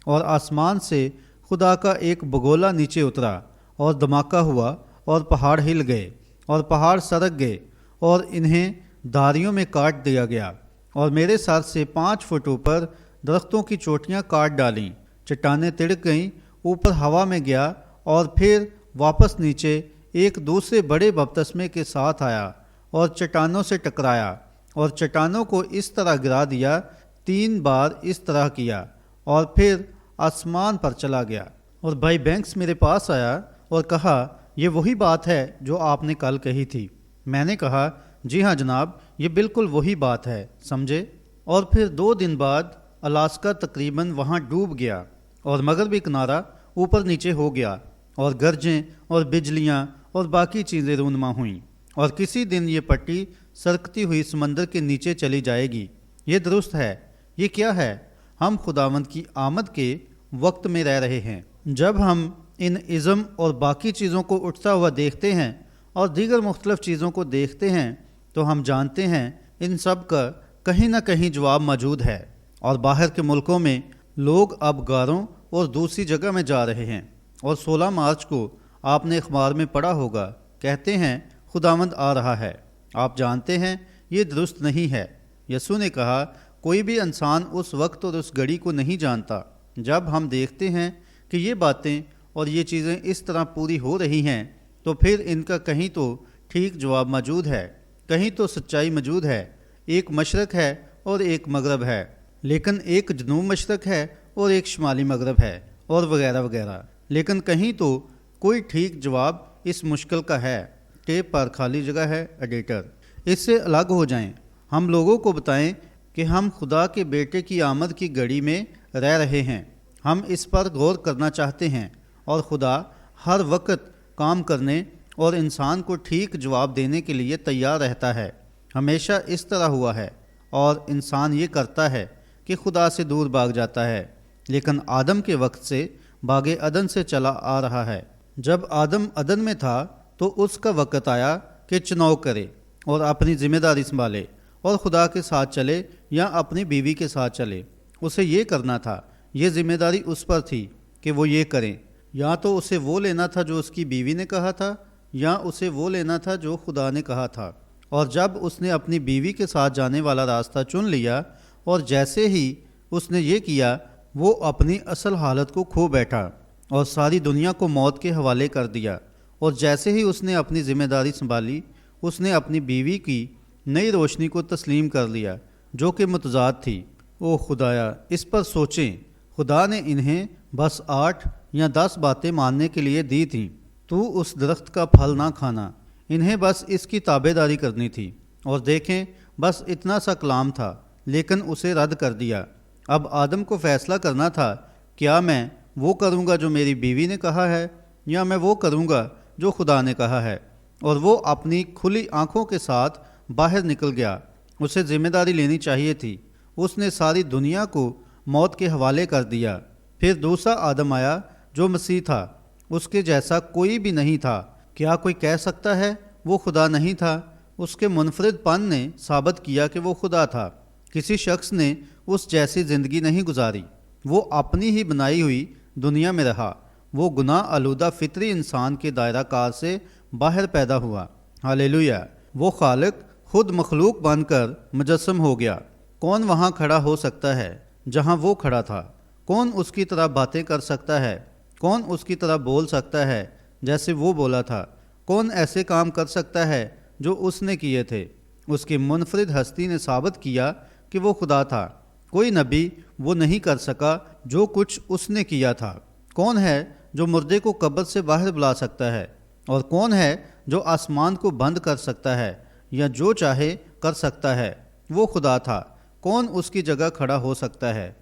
اور آسمان سے خدا کا ایک بگولا نیچے اترا اور دھماکہ ہوا اور پہاڑ ہل گئے اور پہاڑ سرک گئے اور انہیں دھاریوں میں کاٹ دیا گیا، اور میرے سر سے 5 فٹ اوپر درختوں کی چوٹیاں کاٹ ڈالیں، چٹانیں تڑک گئیں، اوپر ہوا میں گیا اور پھر واپس نیچے ایک دوسرے بڑے بپتسمے کے ساتھ آیا اور چٹانوں سے ٹکرایا اور چٹانوں کو اس طرح گرا دیا، 3 بار اس طرح کیا اور پھر آسمان پر چلا گیا۔ اور بھائی بینکس میرے پاس آیا اور کہا یہ وہی بات ہے جو آپ نے کل کہی تھی۔ میں نے کہا جی ہاں جناب، یہ بالکل وہی بات ہے، سمجھے۔ اور پھر 2 دن بعد الاسکا تقریباً وہاں ڈوب گیا اور مغربی کنارہ اوپر نیچے ہو گیا اور گرجیں اور بجلیاں اور باقی چیزیں رونما ہوئیں، اور کسی دن یہ پٹی سرکتی ہوئی سمندر کے نیچے چلی جائے گی۔ یہ درست ہے۔ یہ کیا ہے؟ ہم خداوند کی آمد کے وقت میں رہ رہے ہیں۔ جب ہم ان ازم اور باقی چیزوں کو اٹھتا ہوا دیکھتے ہیں اور دیگر مختلف چیزوں کو دیکھتے ہیں تو ہم جانتے ہیں ان سب کا کہیں نہ کہیں جواب موجود ہے، اور باہر کے ملکوں میں لوگ اب غاروں اور دوسری جگہ میں جا رہے ہیں۔ اور 16 مارچ کو آپ نے اخبار میں پڑھا ہوگا، کہتے ہیں خداوند آ رہا ہے۔ آپ جانتے ہیں یہ درست نہیں ہے۔ یسوع نے کہا کوئی بھی انسان اس وقت اور اس گھڑی کو نہیں جانتا۔ جب ہم دیکھتے ہیں کہ یہ باتیں اور یہ چیزیں اس طرح پوری ہو رہی ہیں تو پھر ان کا کہیں تو ٹھیک جواب موجود ہے، کہیں تو سچائی موجود ہے۔ ایک مشرق ہے اور ایک مغرب ہے، لیکن ایک جنوب مشرق ہے اور ایک شمالی مغرب ہے، اور وغیرہ وغیرہ۔ لیکن کہیں تو کوئی ٹھیک جواب اس مشکل کا ہے۔ ٹیپ پر خالی جگہ ہے ایڈیٹر۔ اس سے الگ ہو جائیں، ہم لوگوں کو بتائیں کہ ہم خدا کے بیٹے کی آمد کی گھڑی میں رہ رہے ہیں، ہم اس پر غور کرنا چاہتے ہیں، اور خدا ہر وقت کام کرنے اور انسان کو ٹھیک جواب دینے کے لیے تیار رہتا ہے۔ ہمیشہ اس طرح ہوا ہے، اور انسان یہ کرتا ہے کہ خدا سے دور بھاگ جاتا ہے، لیکن آدم کے وقت سے باغ عدن سے چلا آ رہا ہے۔ جب آدم عدن میں تھا تو اس کا وقت آیا کہ چناؤ کرے اور اپنی ذمہ داری سنبھالے، اور خدا کے ساتھ چلے یا اپنی بیوی کے ساتھ چلے۔ اسے یہ کرنا تھا، یہ ذمہ داری اس پر تھی کہ وہ یہ کریں۔ یا تو اسے وہ لینا تھا جو اس کی بیوی نے کہا تھا، یا اسے وہ لینا تھا جو خدا نے کہا تھا۔ اور جب اس نے اپنی بیوی کے ساتھ جانے والا راستہ چن لیا، اور جیسے ہی اس نے یہ کیا، وہ اپنی اصل حالت کو کھو بیٹھا اور ساری دنیا کو موت کے حوالے کر دیا۔ اور جیسے ہی اس نے اپنی ذمہ داری سنبھالی، اس نے اپنی بیوی کی نئی روشنی کو تسلیم کر لیا جو کہ متضاد تھی۔ او خدایا، اس پر سوچیں، خدا نے انہیں بس 8 یا 10 باتیں ماننے کے لیے دی تھیں۔ تو اس درخت کا پھل نہ کھانا، انہیں بس اس کی تابع داری کرنی تھی، اور دیکھیں بس اتنا سا کلام تھا، لیکن اسے رد کر دیا۔ اب آدم کو فیصلہ کرنا تھا، کیا میں وہ کروں گا جو میری بیوی نے کہا ہے، یا میں وہ کروں گا جو خدا نے کہا ہے۔ اور وہ اپنی کھلی آنکھوں کے ساتھ باہر نکل گیا۔ اسے ذمہ داری لینی چاہیے تھی، اس نے ساری دنیا کو موت کے حوالے کر دیا۔ پھر دوسرا آدم آیا جو مسیح تھا، اس کے جیسا کوئی بھی نہیں تھا۔ کیا کوئی کہہ سکتا ہے وہ خدا نہیں تھا؟ اس کے منفرد پن نے ثابت کیا کہ وہ خدا تھا۔ کسی شخص نے اس جیسی زندگی نہیں گزاری، وہ اپنی ہی بنائی ہوئی دنیا میں رہا۔ وہ گناہ آلودہ فطری انسان کے دائرہ کار سے باہر پیدا ہوا۔ ہاللیلویہ! وہ خالق خود مخلوق بن کر مجسم ہو گیا۔ کون وہاں کھڑا ہو سکتا ہے جہاں وہ کھڑا تھا؟ کون اس کی طرح باتیں کر سکتا ہے؟ کون اس کی طرح بول سکتا ہے جیسے وہ بولا تھا؟ کون ایسے کام کر سکتا ہے جو اس نے کیے تھے؟ اس کی منفرد ہستی نے ثابت کیا کہ وہ خدا تھا۔ کوئی نبی وہ نہیں کر سکا جو کچھ اس نے کیا تھا۔ کون ہے جو مردے کو قبر سے باہر بلا سکتا ہے؟ اور کون ہے جو آسمان کو بند کر سکتا ہے یا جو چاہے کر سکتا ہے؟ وہ خدا تھا۔ کون اس کی جگہ کھڑا ہو سکتا ہے؟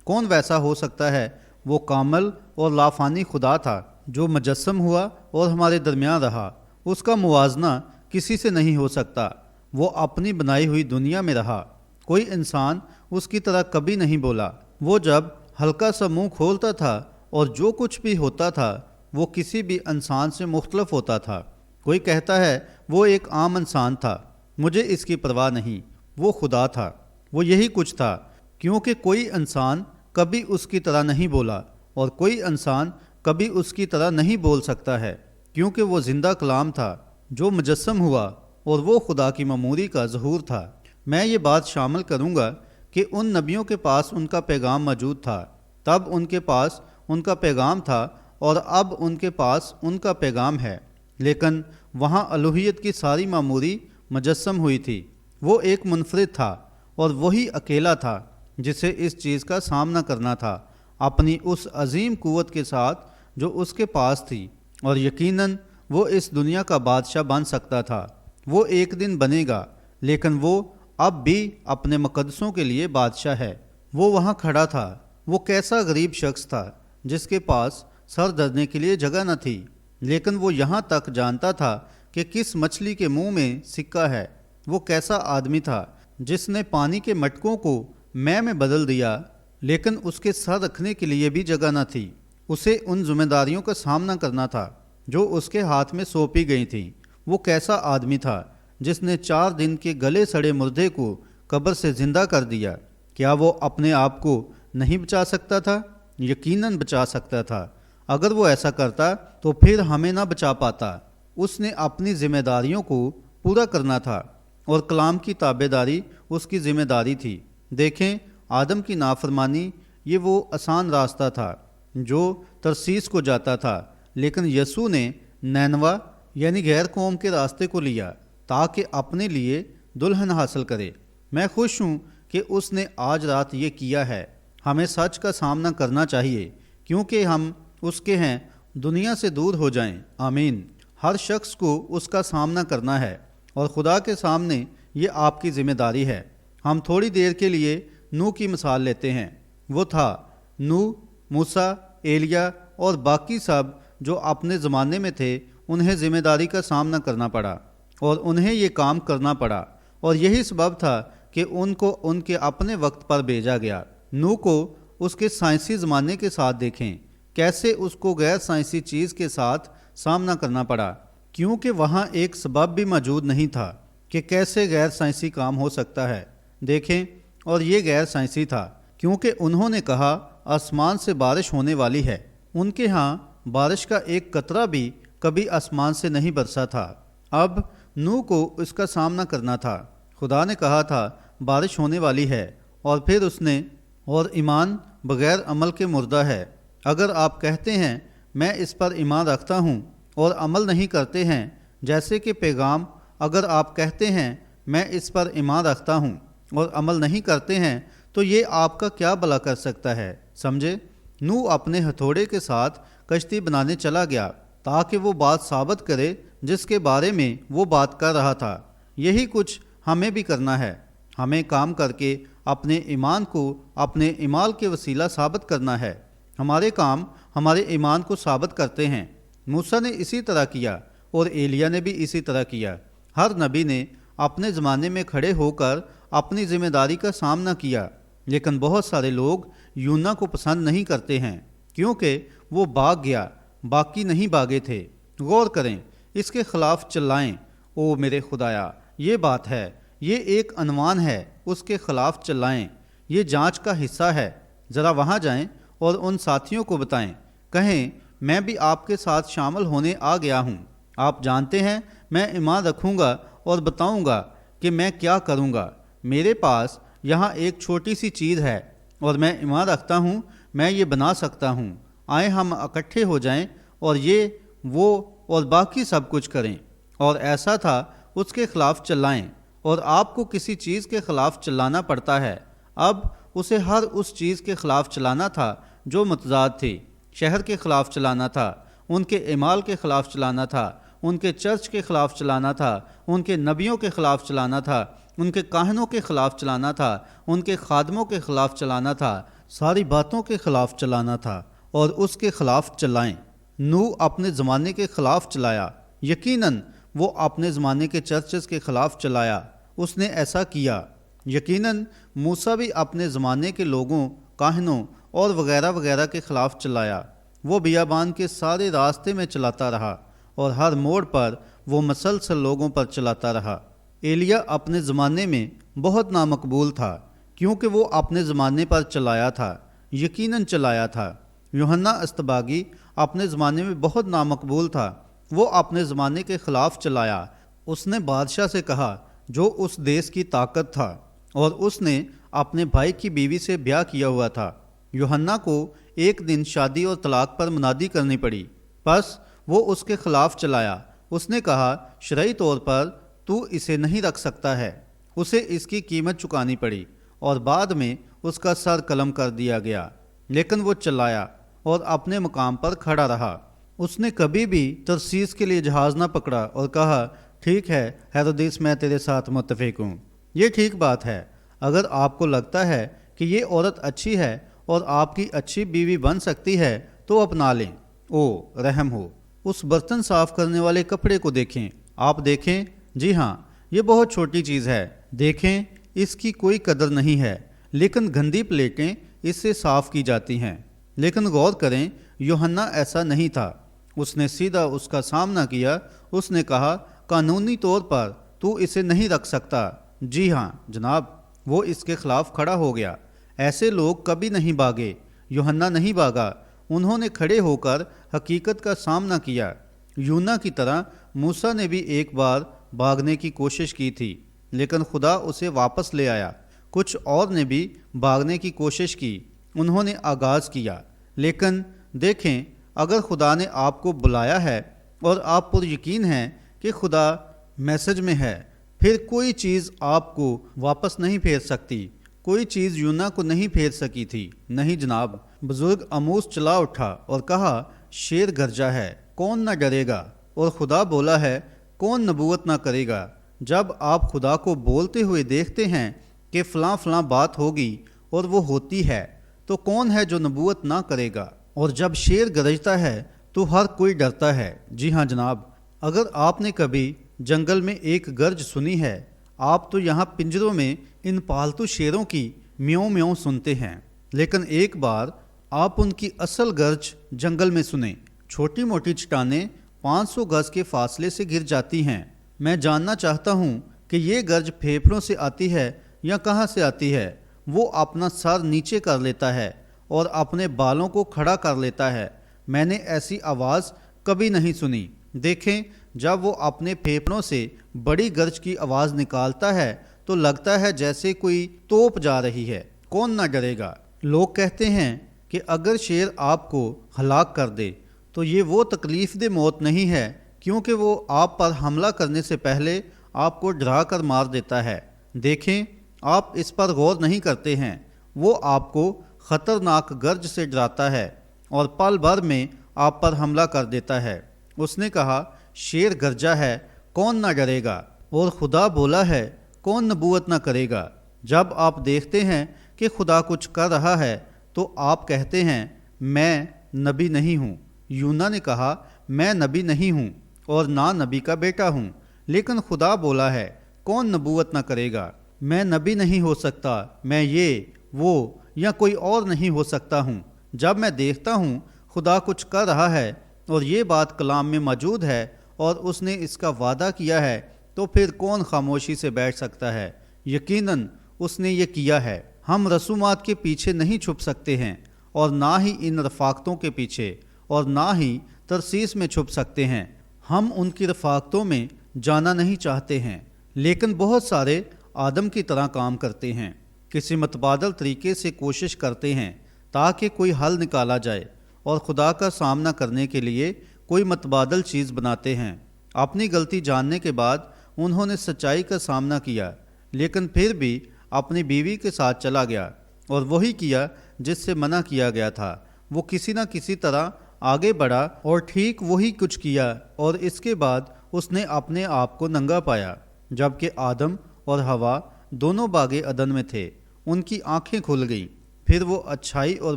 کون ویسا ہو سکتا ہے؟ وہ کامل اور لافانی خدا تھا جو مجسم ہوا اور ہمارے درمیان رہا۔ اس کا موازنہ کسی سے نہیں ہو سکتا۔ وہ اپنی بنائی ہوئی دنیا میں رہا۔ کوئی انسان اس کی طرح کبھی نہیں بولا۔ وہ جب ہلکا سا منہ کھولتا تھا اور جو کچھ بھی ہوتا تھا وہ کسی بھی انسان سے مختلف ہوتا تھا۔ کوئی کہتا ہے وہ ایک عام انسان تھا، مجھے اس کی پرواہ نہیں۔ وہ خدا تھا، وہ یہی کچھ تھا، کیونکہ کوئی انسان کبھی اس کی طرح نہیں بولا، اور کوئی انسان کبھی اس کی طرح نہیں بول سکتا ہے، کیونکہ وہ زندہ کلام تھا جو مجسم ہوا، اور وہ خدا کی معموری کا ظہور تھا۔ میں یہ بات شامل کروں گا کہ ان نبیوں کے پاس ان کا پیغام موجود تھا، تب ان کے پاس ان کا پیغام تھا، اور اب ان کے پاس ان کا پیغام ہے، لیکن وہاں الوہیت کی ساری معموری مجسم ہوئی تھی۔ وہ ایک منفرد تھا، اور وہی اکیلا تھا جسے اس چیز کا سامنا کرنا تھا، اپنی اس عظیم قوت کے ساتھ جو اس کے پاس تھی، اور یقیناً وہ اس دنیا کا بادشاہ بن سکتا تھا۔ وہ ایک دن بنے گا، لیکن وہ اب بھی اپنے مقدسوں کے لیے بادشاہ ہے۔ وہ وہاں کھڑا تھا۔ وہ کیسا غریب شخص تھا جس کے پاس سر دھرنے کے لیے جگہ نہ تھی، لیکن وہ یہاں تک جانتا تھا کہ کس مچھلی کے منہ میں سکہ ہے۔ وہ کیسا آدمی تھا جس نے پانی کے مٹکوں کو میں بدل دیا، لیکن اس کے سر رکھنے کے لیے بھی جگہ نہ تھی۔ اسے ان ذمہ داریوں کا سامنا کرنا تھا جو اس کے ہاتھ میں سونپی گئی تھیں۔ وہ کیسا آدمی تھا جس نے 4 دن کے گلے سڑے مردے کو قبر سے زندہ کر دیا۔ کیا وہ اپنے آپ کو نہیں بچا سکتا تھا؟ یقیناً بچا سکتا تھا۔ اگر وہ ایسا کرتا تو پھر ہمیں نہ بچا پاتا۔ اس نے اپنی ذمہ داریوں کو پورا کرنا تھا، اور کلام کی تابع داری اس کی ذمہ داری تھی۔ دیکھیں، آدم کی نافرمانی، یہ وہ آسان راستہ تھا جو ترسیس کو جاتا تھا، لیکن یسوع نے نینوا یعنی غیر قوم کے راستے کو لیا تاکہ اپنے لیے دلہن حاصل کرے۔ میں خوش ہوں کہ اس نے آج رات یہ کیا ہے۔ ہمیں سچ کا سامنا کرنا چاہیے کیونکہ ہم اس کے ہیں، دنیا سے دور ہو جائیں۔ آمین۔ ہر شخص کو اس کا سامنا کرنا ہے اور خدا کے سامنے یہ آپ کی ذمہ داری ہے۔ ہم تھوڑی دیر کے لیے نوح کی مثال لیتے ہیں۔ وہ تھا نوح، موسیٰ، ایلیا اور باقی سب جو اپنے زمانے میں تھے، انہیں ذمہ داری کا سامنا کرنا پڑا اور انہیں یہ کام کرنا پڑا، اور یہی سبب تھا کہ ان کو ان کے اپنے وقت پر بھیجا گیا۔ نوح کو اس کے سائنسی زمانے کے ساتھ دیکھیں، کیسے اس کو غیر سائنسی چیز کے ساتھ سامنا کرنا پڑا، کیونکہ وہاں ایک سبب بھی موجود نہیں تھا کہ کیسے غیر سائنسی کام ہو سکتا ہے۔ دیکھیں، اور یہ غیر سائنسی تھا کیونکہ انہوں نے کہا آسمان سے بارش ہونے والی ہے۔ ان کے ہاں بارش کا ایک قطرہ بھی کبھی آسمان سے نہیں برسا تھا۔ اب نوح کو اس کا سامنا کرنا تھا۔ خدا نے کہا تھا بارش ہونے والی ہے، اور پھر اس نے اور ایمان بغیر عمل کے مردہ ہے۔ اگر آپ کہتے ہیں میں اس پر ایمان رکھتا ہوں اور عمل نہیں کرتے ہیں، جیسے کہ پیغام، اگر آپ کہتے ہیں میں اس پر ایمان رکھتا ہوں اور عمل نہیں کرتے ہیں، تو یہ آپ کا کیا بھلا کر سکتا ہے؟ سمجھے؟ نوح اپنے ہتھوڑے کے ساتھ کشتی بنانے چلا گیا تاکہ وہ بات ثابت کرے جس کے بارے میں وہ بات کر رہا تھا۔ یہی کچھ ہمیں بھی کرنا ہے۔ ہمیں کام کر کے اپنے ایمان کو اپنے اعمال کے وسیلہ ثابت کرنا ہے۔ ہمارے کام ہمارے ایمان کو ثابت کرتے ہیں۔ موسیٰ نے اسی طرح کیا اور ایلیا نے بھی اسی طرح کیا۔ ہر نبی نے اپنے زمانے میں کھڑے ہو کر اپنی ذمہ داری کا سامنا کیا، لیکن بہت سارے لوگ یونا کو پسند نہیں کرتے ہیں کیونکہ وہ بھاگ گیا، باقی نہیں بھاگے تھے۔ غور کریں، اس کے خلاف چلائیں۔ او میرے خدایا، یہ بات ہے، یہ ایک عنوان ہے، اس کے خلاف چلائیں۔ یہ جانچ کا حصہ ہے۔ ذرا وہاں جائیں اور ان ساتھیوں کو بتائیں، کہیں میں بھی آپ کے ساتھ شامل ہونے آ گیا ہوں۔ آپ جانتے ہیں میں ایمان رکھوں گا اور بتاؤں گا کہ میں کیا کروں گا۔ میرے پاس یہاں ایک چھوٹی سی چیز ہے اور میں ایمان رکھتا ہوں میں یہ بنا سکتا ہوں۔ آئیں ہم اکٹھے ہو جائیں اور یہ وہ اور باقی سب کچھ کریں۔ اور ایسا تھا، اس کے خلاف چلائیں۔ اور آپ کو کسی چیز کے خلاف چلانا پڑتا ہے۔ اب اسے ہر اس چیز کے خلاف چلانا تھا جو متضاد تھی۔ شہر کے خلاف چلانا تھا، ان کے اعمال کے خلاف چلانا تھا، ان کے چرچ کے خلاف چلانا تھا، ان کے نبیوں کے خلاف چلانا تھا، ان کے کاہنوں کے خلاف چلانا تھا، ان کے خادموں کے خلاف چلانا تھا، ساری باتوں کے خلاف چلانا تھا، اور اس کے خلاف چلائیں۔ نوح اپنے زمانے کے خلاف چلایا۔ یقیناً وہ اپنے زمانے کے چرچز کے خلاف چلایا۔ اس نے ایسا کیا۔ یقیناً موسیٰ بھی اپنے زمانے کے لوگوں، کاہنوں اور وغیرہ وغیرہ کے خلاف چلایا۔ وہ بیابان کے سارے راستے میں چلاتا رہا اور ہر موڑ پر وہ مسلسل لوگوں پر چلاتا رہا۔ ایلیا اپنے زمانے میں بہت نامقبول تھا کیونکہ وہ اپنے زمانے پر چلایا تھا، یقیناً چلایا تھا۔ یوحنا اصطباغی اپنے زمانے میں بہت نامقبول تھا، وہ اپنے زمانے کے خلاف چلایا۔ اس نے بادشاہ سے کہا جو اس دیس کی طاقت تھا، اور اس نے اپنے بھائی کی بیوی سے بیاہ کیا ہوا تھا۔ یوحنا کو ایک دن شادی اور طلاق پر منادی کرنی پڑی، پس وہ اس کے خلاف چلایا۔ اس نے کہا شرعی طور پر تو اسے نہیں رکھ سکتا ہے۔ اسے اس کی قیمت چکانی پڑی اور بعد میں اس کا سر قلم کر دیا گیا، لیکن وہ چلایا اور اپنے مقام پر کھڑا رہا۔ اس نے کبھی بھی ترسیس کے لیے جہاز نہ پکڑا اور کہا ٹھیک ہے ہیرودیس، میں تیرے ساتھ متفق ہوں۔ یہ ٹھیک بات ہے۔ اگر آپ کو لگتا ہے کہ یہ عورت اچھی ہے اور آپ کی اچھی بیوی بن سکتی ہے تو اپنا لیں۔ او رحم ہو، اس برتن صاف کرنے والے کپڑے کو دیکھیں۔ آپ دیکھیں، جی ہاں، یہ بہت چھوٹی چیز ہے، دیکھیں اس کی کوئی قدر نہیں ہے، لیکن گندی پلیٹیں اس سے صاف کی جاتی ہیں۔ لیکن غور کریں، یوحنا ایسا نہیں تھا۔ اس نے سیدھا اس کا سامنا کیا۔ اس نے کہا قانونی طور پر تو اسے نہیں رکھ سکتا۔ جی ہاں جناب، وہ اس کے خلاف کھڑا ہو گیا۔ ایسے لوگ کبھی نہیں بھاگے۔ یوحنا نہیں بھاگا، انہوں نے کھڑے ہو کر حقیقت کا سامنا کیا۔ یونا کی طرح موسیٰ نے بھی ایک بار بھاگنے کی کوشش کی تھی، لیکن خدا اسے واپس لے آیا۔ کچھ اور نے بھی بھاگنے کی کوشش کی، انہوں نے آغاز کیا، لیکن دیکھیں اگر خدا نے آپ کو بلایا ہے اور آپ پر یقین ہیں کہ خدا میسج میں ہے، پھر کوئی چیز آپ کو واپس نہیں پھیر سکتی۔ کوئی چیز یونا کو نہیں پھیر سکی تھی۔ نہیں جناب۔ بزرگ اموس چلا اٹھا اور کہا، شیر گرجا ہے، کون نہ ڈرے گا؟ اور خدا بولا ہے، کون نبوت نہ کرے گا؟ جب آپ خدا کو بولتے ہوئے دیکھتے ہیں کہ فلاں فلاں بات ہوگی اور وہ ہوتی ہے، تو کون ہے جو نبوت نہ کرے گا؟ اور جب شیر گرجتا ہے تو ہر کوئی ڈرتا ہے۔ جی ہاں جناب۔ اگر آپ نے کبھی جنگل میں ایک گرج سنی ہے، آپ تو یہاں پنجروں میں ان پالتو شیروں کی میوں میوں سنتے ہیں، لیکن ایک بار آپ ان کی اصل گرج جنگل میں سنیں۔ چھوٹی موٹی چٹانیں 500 گز کے فاصلے سے گر جاتی ہیں۔ میں جاننا چاہتا ہوں کہ یہ گرج پھیپھڑوں سے آتی ہے یا کہاں سے آتی ہے۔ وہ اپنا سر نیچے کر لیتا ہے اور اپنے بالوں کو کھڑا کر لیتا ہے۔ میں نے ایسی آواز کبھی نہیں سنی۔ دیکھیں، جب وہ اپنے پھیپھڑوں سے بڑی گرج کی آواز نکالتا ہے تو لگتا ہے جیسے کوئی توپ جا رہی ہے۔ کون نہ ڈرے گا؟ لوگ کہتے ہیں کہ اگر شیر آپ کو ہلاک کر دے تو یہ وہ تکلیف دہ موت نہیں ہے، کیونکہ وہ آپ پر حملہ کرنے سے پہلے آپ کو ڈرا کر مار دیتا ہے۔ دیکھیں، آپ اس پر غور نہیں کرتے ہیں۔ وہ آپ کو خطرناک گرج سے ڈراتا ہے اور پل بھر میں آپ پر حملہ کر دیتا ہے۔ اس نے کہا، شیر گرجا ہے، کون نہ ڈرے گا؟ اور خدا بولا ہے، کون نبوت نہ کرے گا؟ جب آپ دیکھتے ہیں کہ خدا کچھ کر رہا ہے تو آپ کہتے ہیں، میں نبی نہیں ہوں۔ یونا نے کہا، میں نبی نہیں ہوں اور نہ نبی کا بیٹا ہوں، لیکن خدا بولا ہے، کون نبوت نہ کرے گا؟ میں نبی نہیں ہو سکتا، میں یہ وہ یا کوئی اور نہیں ہو سکتا ہوں۔ جب میں دیکھتا ہوں خدا کچھ کر رہا ہے اور یہ بات کلام میں موجود ہے اور اس نے اس کا وعدہ کیا ہے، تو پھر کون خاموشی سے بیٹھ سکتا ہے؟ یقیناً اس نے یہ کیا ہے۔ ہم رسومات کے پیچھے نہیں چھپ سکتے ہیں اور نہ ہی ان رفاقتوں کے پیچھے اور نہ ہی ترسیس میں چھپ سکتے ہیں۔ ہم ان کی رفاقتوں میں جانا نہیں چاہتے ہیں، لیکن بہت سارے آدم کی طرح کام کرتے ہیں، کسی متبادل طریقے سے کوشش کرتے ہیں تاکہ کوئی حل نکالا جائے اور خدا کا سامنا کرنے کے لیے کوئی متبادل چیز بناتے ہیں۔ اپنی غلطی جاننے کے بعد انہوں نے سچائی کا سامنا کیا، لیکن پھر بھی اپنی بیوی کے ساتھ چلا گیا اور وہی کیا جس سے منع کیا گیا تھا۔ وہ کسی نہ کسی طرح آگے بڑھا اور ٹھیک وہی کچھ کیا، اور اس کے بعد اس نے اپنے آپ کو ننگا پایا۔ جبکہ آدم اور ہوا دونوں باغ عدن میں تھے، ان کی آنکھیں کھل گئیں، پھر وہ اچھائی اور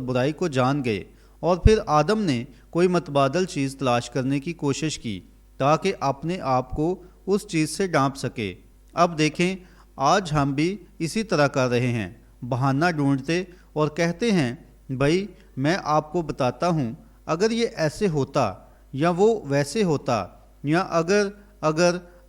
برائی کو جان گئے، اور پھر آدم نے کوئی متبادل چیز تلاش کرنے کی کوشش کی تاکہ اپنے آپ کو اس چیز سے ڈانپ سکے۔ اب دیکھیں، آج ہم بھی اسی طرح کر رہے ہیں، بہانہ ڈھونڈتے اور کہتے ہیں، بھائی میں آپ کو بتاتا ہوں، اگر یہ ایسے ہوتا یا وہ ویسے ہوتا، یا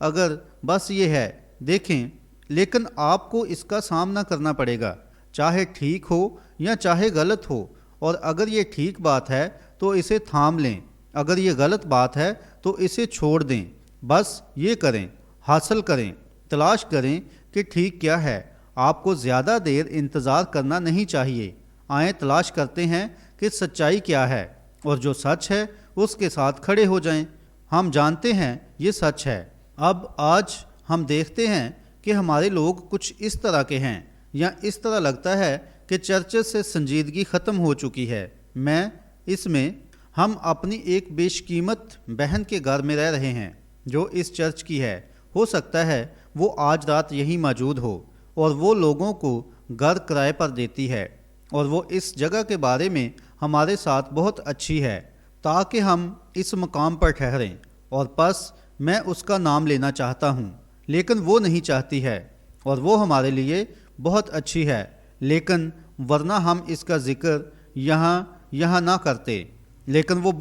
اگر بس یہ ہے۔ دیکھیں، لیکن آپ کو اس کا سامنا کرنا پڑے گا، چاہے ٹھیک ہو یا چاہے غلط ہو، اور اگر یہ ٹھیک بات ہے تو اسے تھام لیں، اگر یہ غلط بات ہے تو اسے چھوڑ دیں۔ بس یہ کریں، حاصل کریں، تلاش کریں کہ ٹھیک کیا ہے۔ آپ کو زیادہ دیر انتظار کرنا نہیں چاہیے۔ آئیں تلاش کرتے ہیں کہ سچائی کیا ہے، اور جو سچ ہے اس کے ساتھ کھڑے ہو جائیں۔ ہم جانتے ہیں یہ سچ ہے۔ اب آج ہم دیکھتے ہیں کہ ہمارے لوگ کچھ اس طرح کے ہیں، یا اس طرح لگتا ہے کہ چرچز سے سنجیدگی ختم ہو چکی ہے۔ اس میں ہم اپنی ایک بیش قیمت بہن کے گھر میں رہ رہے ہیں جو اس چرچ کی ہے۔ ہو سکتا ہے وہ آج رات یہی موجود ہو، اور وہ لوگوں کو گھر کرائے پر دیتی ہے، اور وہ اس جگہ کے بارے میں ہمارے ساتھ بہت اچھی ہے تاکہ ہم اس مقام پر ٹھہریں، اور پس میں اس کا نام لینا چاہتا ہوں، لیکن وہ نہیں چاہتی ہے، اور وہ ہمارے لیے بہت اچھی ہے، لیکن ورنہ ہم اس کا ذکر یہاں نہ کرتے۔ لیکن وہ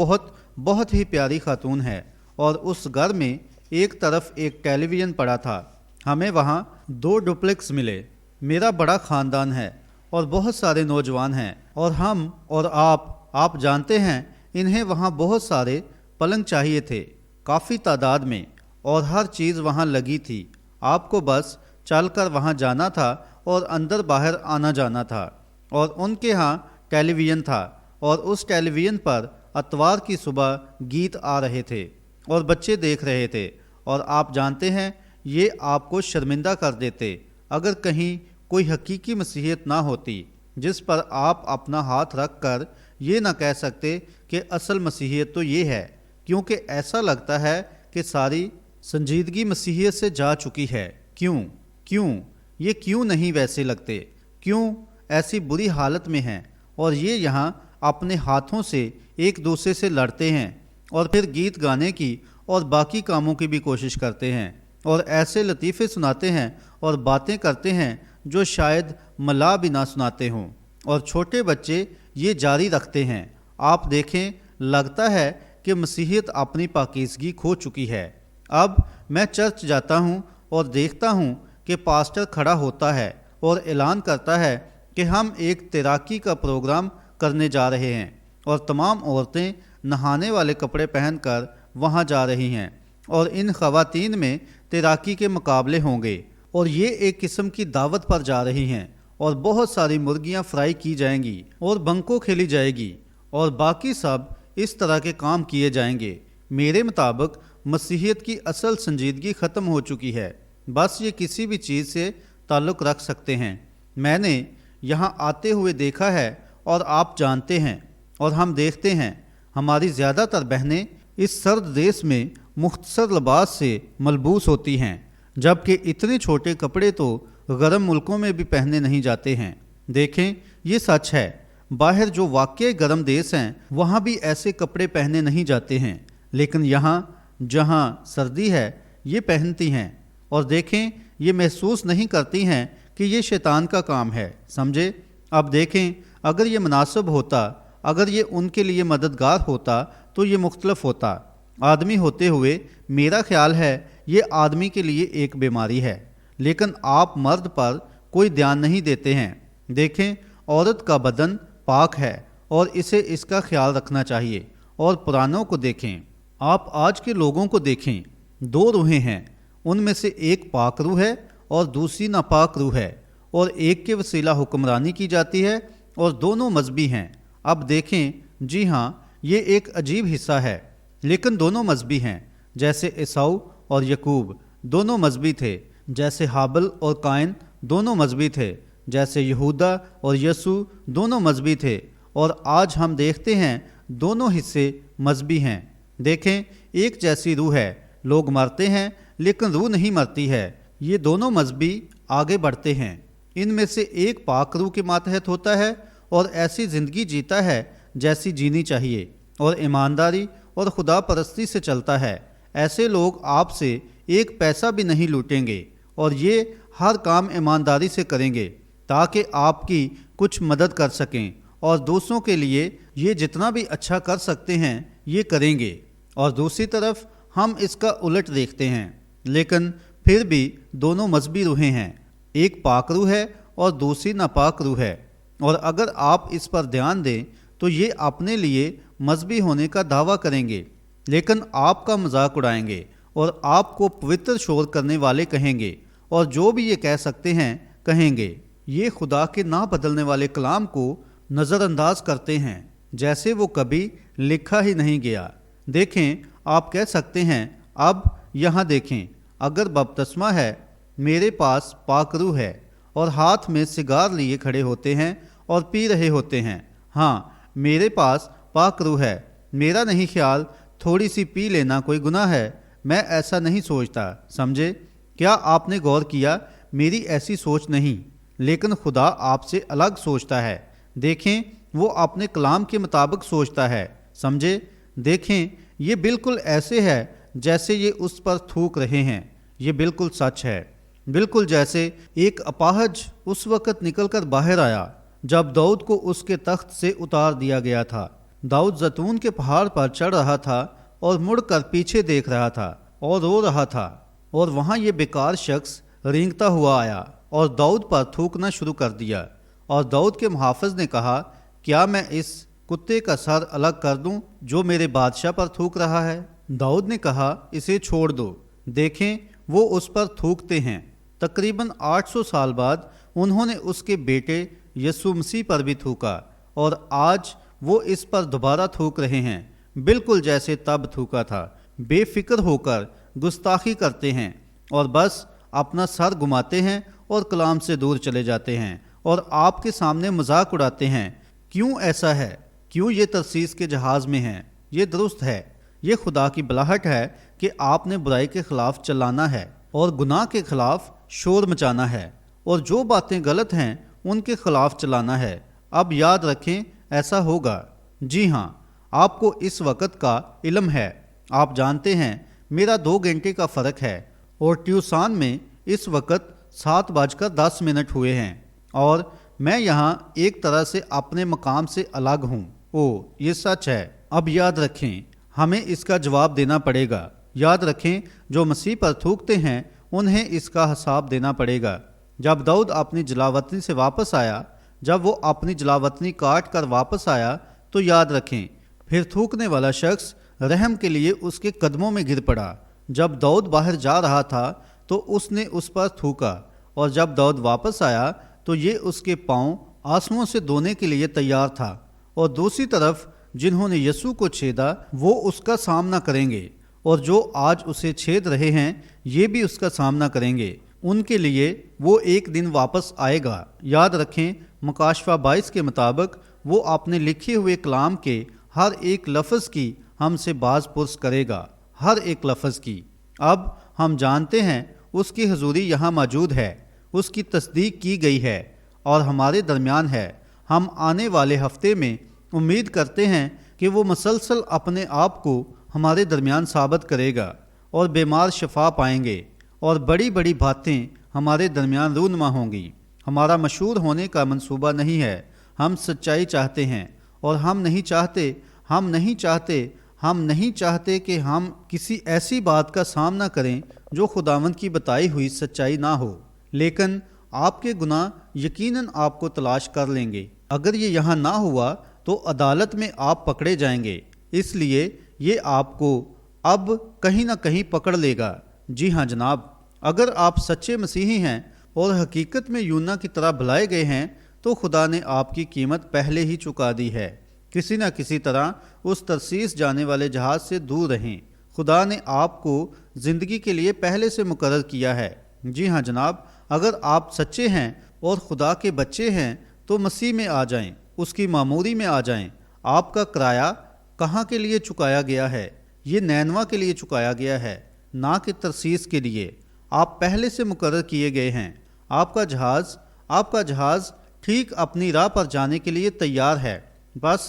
بہت ہی پیاری خاتون ہے، اور اس گھر میں ایک طرف ایک ٹیلی ویژن پڑا تھا۔ ہمیں وہاں 2 ڈپلیکس ملے۔ میرا بڑا خاندان ہے اور بہت سارے نوجوان ہیں، اور ہم اور آپ جانتے ہیں، انہیں وہاں بہت سارے پلنگ چاہیے تھے، کافی تعداد میں، اور ہر چیز وہاں لگی تھی۔ آپ کو بس چل کر وہاں جانا تھا اور اندر باہر آنا جانا تھا، اور ان کے ہاں ٹیلی ویژن تھا، اور اس ٹیلی ویژن پر اتوار کی صبح گیت آ رہے تھے اور بچے دیکھ رہے تھے، اور آپ جانتے ہیں یہ آپ کو شرمندہ کر دیتے اگر کہیں کوئی حقیقی مسیحیت نہ ہوتی جس پر آپ اپنا ہاتھ رکھ کر یہ نہ کہہ سکتے کہ اصل مسیحیت تو یہ ہے، کیونکہ ایسا لگتا ہے کہ ساری سنجیدگی مسیحیت سے جا چکی ہے۔ کیوں یہ کیوں نہیں ویسے لگتے؟ کیوں ایسی بری حالت میں ہیں؟ اور یہ یہاں اپنے ہاتھوں سے ایک دوسرے سے لڑتے ہیں اور پھر گیت گانے کی اور باقی کاموں کی بھی کوشش کرتے ہیں اور ایسے لطیفے سناتے ہیں اور باتیں کرتے ہیں جو شاید ملا بھی نہ سناتے ہوں، اور چھوٹے بچے یہ جاری رکھتے ہیں۔ آپ دیکھیں، لگتا ہے کہ مسیحیت اپنی پاکیزگی کھو چکی ہے۔ اب میں چرچ جاتا ہوں اور دیکھتا ہوں کہ پاسٹر کھڑا ہوتا ہے اور اعلان کرتا ہے کہ ہم ایک تیراکی کا پروگرام کرنے جا رہے ہیں، اور تمام عورتیں نہانے والے کپڑے پہن کر وہاں جا رہی ہیں، اور ان خواتین میں تیراکی کے مقابلے ہوں گے، اور یہ ایک قسم کی دعوت پر جا رہی ہیں، اور بہت ساری مرغیاں فرائی کی جائیں گی اور بنکو کھیلی جائے گی، اور باقی سب اس طرح کے کام کیے جائیں گے۔ میرے مطابق مسیحیت کی اصل سنجیدگی ختم ہو چکی ہے، بس یہ کسی بھی چیز سے تعلق رکھ سکتے ہیں۔ میں نے یہاں آتے ہوئے دیکھا ہے، اور آپ جانتے ہیں اور ہم دیکھتے ہیں، ہماری زیادہ تر بہنیں اس سرد دیس میں مختصر لباس سے ملبوس ہوتی ہیں، جبکہ اتنے چھوٹے کپڑے تو گرم ملکوں میں بھی پہنے نہیں جاتے ہیں۔ دیکھیں، یہ سچ ہے، باہر جو واقعی گرم دیس ہیں وہاں بھی ایسے کپڑے پہنے نہیں جاتے ہیں، لیکن یہاں جہاں سردی ہے یہ پہنتی ہیں، اور دیکھیں یہ محسوس نہیں کرتی ہیں کہ یہ شیطان کا کام ہے، سمجھے؟ اب دیکھیں، اگر یہ مناسب ہوتا، اگر یہ ان کے لیے مددگار ہوتا تو یہ مختلف ہوتا۔ آدمی ہوتے ہوئے میرا خیال ہے یہ آدمی کے لیے ایک بیماری ہے، لیکن آپ مرد پر کوئی دھیان نہیں دیتے ہیں۔ دیکھیں، عورت کا بدن پاک ہے اور اسے اس کا خیال رکھنا چاہیے، اور پرانوں کو دیکھیں، آپ آج کے لوگوں کو دیکھیں، دو روحیں ہیں، ان میں سے ایک پاک روح ہے اور دوسری ناپاک روح ہے، اور ایک کے وسیلہ حکمرانی کی جاتی ہے، اور دونوں مذہبی ہیں۔ اب دیکھیں، جی ہاں، یہ ایک عجیب حصہ ہے، لیکن دونوں مذہبی ہیں، جیسے عیساؤ اور یعقوب دونوں مذہبی تھے، جیسے حابل اور قائن دونوں مذہبی تھے، جیسے یہودا اور یسوع دونوں مذہبی تھے، اور آج ہم دیکھتے ہیں دونوں حصے مذہبی ہیں۔ دیکھیں، ایک جیسی روح ہے، لوگ مرتے ہیں لیکن روح نہیں مرتی ہے۔ یہ دونوں مذہبی آگے بڑھتے ہیں، ان میں سے ایک پاک روح کے ماتحت ہوتا ہے اور ایسی زندگی جیتا ہے جیسی جینی چاہیے، اور ایمانداری اور خدا پرستی سے چلتا ہے۔ ایسے لوگ آپ سے ایک پیسہ بھی نہیں لوٹیں گے، اور یہ ہر کام ایمانداری سے کریں گے تاکہ آپ کی کچھ مدد کر سکیں، اور دوسروں کے لیے یہ جتنا بھی اچھا کر سکتے ہیں یہ کریں گے۔ اور دوسری طرف ہم اس کا الٹ دیکھتے ہیں، لیکن پھر بھی دونوں مذہبی روحیں ہیں، ایک پاک روح ہے اور دوسری ناپاک روح ہے، اور اگر آپ اس پر دھیان دیں تو یہ اپنے لیے مذہبی ہونے کا دعویٰ کریں گے، لیکن آپ کا مذاق اڑائیں گے اور آپ کو پوتر شور کرنے والے کہیں گے، اور جو بھی یہ کہہ سکتے ہیں کہیں گے۔ یہ خدا کے نہ بدلنے والے کلام کو نظر انداز کرتے ہیں جیسے وہ کبھی لکھا ہی نہیں گیا۔ دیکھیں، آپ کہہ سکتے ہیں، اب یہاں دیکھیں، اگر بپتسمہ ہے، میرے پاس پاک روح ہے، اور ہاتھ میں سگار لیے کھڑے ہوتے ہیں اور پی رہے ہوتے ہیں، ہاں میرے پاس پاک روح ہے، میرا نہیں خیال تھوڑی سی پی لینا کوئی گناہ ہے، میں ایسا نہیں سوچتا، سمجھے؟ کیا آپ نے غور کیا؟ میری ایسی سوچ نہیں، لیکن خدا آپ سے الگ سوچتا ہے۔ دیکھیں، وہ اپنے کلام کے مطابق سوچتا ہے، سمجھے؟ دیکھیں، یہ بالکل ایسے ہے جیسے یہ اس پر تھوک رہے ہیں، یہ بالکل سچ ہے، بالکل جیسے ایک اپاہج اس وقت نکل کر باہر آیا جب داؤد کو اس کے تخت سے اتار دیا گیا تھا۔ داؤد زیتون کے پہاڑ پر چڑھ رہا تھا اور مڑ کر پیچھے دیکھ رہا تھا اور رو رہا تھا، اور وہاں یہ بیکار شخص رینگتا ہوا آیا اور داؤد پر تھوکنا شروع کر دیا، اور داؤد کے محافظ نے کہا، کیا میں اس کتے کا سر الگ کر دوں جو میرے بادشاہ پر تھوک رہا ہے؟ داؤد نے کہا، اسے چھوڑ دو۔ دیکھیں، وہ اس پر تھوکتے ہیں۔ تقریباً 800 سال بعد انہوں نے اس کے بیٹے یسوع مسیح پر بھی تھوکا، اور آج وہ اس پر دوبارہ تھوک رہے ہیں، بالکل جیسے تب تھوکا تھا، بے فکر ہو کر گستاخی کرتے ہیں اور بس اپنا سر گھماتے ہیں اور کلام سے دور چلے جاتے ہیں اور آپ کے سامنے مذاق اڑاتے ہیں۔ کیوں ایسا ہے؟ کیوں یہ ترسیس کے جہاز میں ہیں؟ یہ درست ہے، یہ خدا کی بلاہٹ ہے کہ آپ نے برائی کے خلاف چلانا ہے اور گناہ کے خلاف شور مچانا ہے اور جو باتیں غلط ہیں ان کے خلاف چلانا ہے۔ اب یاد رکھیں ایسا ہوگا۔ جی ہاں، آپ کو اس وقت کا علم ہے۔ آپ جانتے ہیں میرا 2 گھنٹے کا فرق ہے اور ٹیوسان میں اس وقت 7:10 ہوئے ہیں اور میں یہاں ایک طرح سے اپنے مقام سے الگ ہوں۔ یہ سچ ہے۔ اب یاد رکھیں ہمیں اس کا جواب دینا پڑے گا۔ یاد رکھیں جو مسیح پر تھوکتے ہیں انہیں اس کا حساب دینا پڑے گا۔ جب داؤد اپنی جلاوطنی سے واپس آیا، جب وہ اپنی جلاوطنی کاٹ کر واپس آیا تو یاد رکھیں پھر تھوکنے والا شخص رحم کے لیے اس کے قدموں میں گر پڑا۔ جب داؤد باہر جا رہا تھا تو اس نے اس پر تھوکا اور جب داؤد واپس آیا تو یہ اس کے پاؤں آنسوؤں سے دھونے کے لیے تیار تھا۔ اور دوسری طرف جنہوں نے یسوع کو چھیدا وہ اس کا سامنا کریں گے اور جو آج اسے چھید رہے ہیں یہ بھی اس کا سامنا کریں گے۔ ان کے لیے وہ ایک دن واپس آئے گا۔ یاد رکھیں مکاشفہ 22 کے مطابق وہ اپنے لکھے ہوئے کلام کے ہر ایک لفظ کی ہم سے باز پرس کرے گا، ہر ایک لفظ کی۔ اب ہم جانتے ہیں اس کی حضوری یہاں موجود ہے، اس کی تصدیق کی گئی ہے اور ہمارے درمیان ہے۔ ہم آنے والے ہفتے میں امید کرتے ہیں کہ وہ مسلسل اپنے آپ کو ہمارے درمیان ثابت کرے گا اور بیمار شفا پائیں گے اور بڑی بڑی باتیں ہمارے درمیان رونما ہوں گی۔ ہمارا مشہور ہونے کا منصوبہ نہیں ہے، ہم سچائی چاہتے ہیں اور ہم نہیں چاہتے کہ ہم کسی ایسی بات کا سامنا کریں جو خداوند کی بتائی ہوئی سچائی نہ ہو، لیکن آپ کے گناہ یقیناً آپ کو تلاش کر لیں گے۔ اگر یہ یہاں نہ ہوا تو عدالت میں آپ پکڑے جائیں گے، اس لیے یہ آپ کو اب کہیں نہ کہیں پکڑ لے گا۔ جی ہاں جناب، اگر آپ سچے مسیحی ہیں اور حقیقت میں یونا کی طرح بلائے گئے ہیں تو خدا نے آپ کی قیمت پہلے ہی چکا دی ہے۔ کسی نہ کسی طرح اس ترسیس جانے والے جہاز سے دور رہیں۔ خدا نے آپ کو زندگی کے لیے پہلے سے مقرر کیا ہے۔ جی ہاں جناب، اگر آپ سچے ہیں اور خدا کے بچے ہیں تو مسیح میں آ جائیں، اس کی معموری میں آ جائیں۔ آپ کا کرایہ کہاں کے لیے چکایا گیا ہے؟ یہ نینوا کے لیے چکایا گیا ہے، نہ کہ ترسیس کے لیے۔ آپ پہلے سے مقرر کیے گئے ہیں۔ آپ کا جہاز ٹھیک اپنی راہ پر جانے کے لیے تیار ہے۔ بس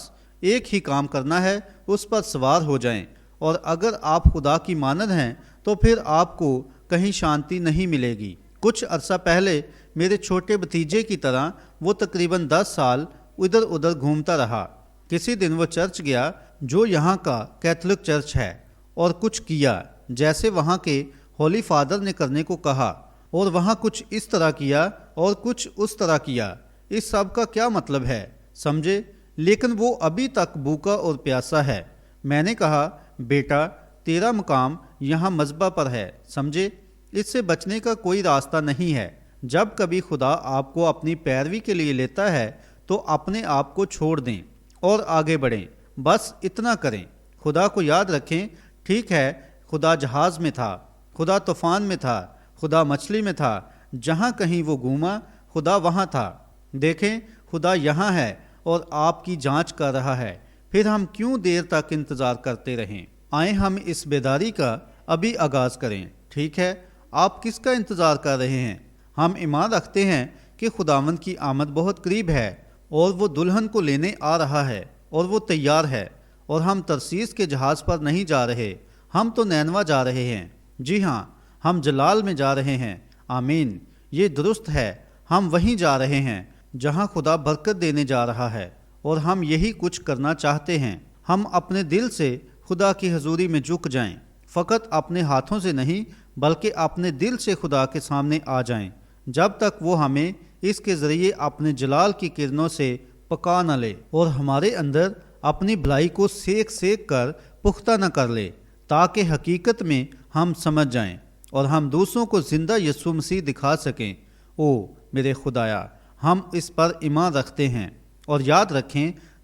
ایک ہی کام کرنا ہے، اس پر سوار ہو جائیں۔ اور اگر آپ خدا کی مانند ہیں تو پھر آپ کو کہیں شانتی نہیں ملے گی۔ کچھ عرصہ پہلے میرے چھوٹے بھتیجے کی طرح وہ تقریباً 10 سال ادھر ادھر گھومتا رہا۔ کسی دن وہ چرچ گیا جو یہاں کا کیتھولک چرچ ہے اور کچھ کیا جیسے وہاں کے ہولی فادر نے کرنے کو کہا، اور وہاں کچھ اس طرح کیا اور کچھ اس طرح کیا۔ اس سب کا کیا مطلب ہے سمجھے؟ لیکن وہ ابھی تک بھوکا اور پیاسا ہے۔ میں نے کہا بیٹا تیرا مقام یہاں مذبح پر ہے، سمجھے؟ اس سے بچنے کا کوئی راستہ نہیں ہے۔ جب کبھی خدا آپ کو اپنی پیروی کے لیے لیتا ہے تو اپنے آپ کو چھوڑ دیں اور آگے بڑھیں، بس اتنا کریں۔ خدا کو یاد رکھیں۔ ٹھیک ہے، خدا جہاز میں تھا، خدا طوفان میں تھا، خدا مچھلی میں تھا، جہاں کہیں وہ گھوما خدا وہاں تھا۔ دیکھیں خدا یہاں ہے اور آپ کی جانچ کر رہا ہے، پھر ہم کیوں دیر تک انتظار کرتے رہیں؟ آئیں ہم اس بیداری کا ابھی آغاز کریں۔ ٹھیک ہے، آپ کس کا انتظار کر رہے ہیں؟ ہم ایمان رکھتے ہیں کہ خداوند کی آمد بہت قریب ہے اور وہ دلہن کو لینے آ رہا ہے اور وہ تیار ہے، اور ہم ترسیس کے جہاز پر نہیں جا رہے، ہم تو نینوا جا رہے ہیں۔ جی ہاں، ہم جلال میں جا رہے ہیں۔ آمین، یہ درست ہے، ہم وہیں جا رہے ہیں جہاں خدا برکت دینے جا رہا ہے، اور ہم یہی کچھ کرنا چاہتے ہیں۔ ہم اپنے دل سے خدا کی حضوری میں جھک جائیں، فقط اپنے ہاتھوں سے نہیں بلکہ اپنے دل سے خدا کے سامنے آ جائیں، جب تک وہ ہمیں اس کے ذریعے اپنے جلال کی کرنوں سے پکا نہ لے اور ہمارے اندر اپنی بھلائی کو سیک سیک کر پختہ نہ کر لے، تاکہ حقیقت میں ہم سمجھ جائیں اور ہم دوسروں کو زندہ یسوع مسیح دکھا سکیں۔ او میرے خدایا، ہم اس پر ایمان رکھتے ہیں، اور یاد رکھیں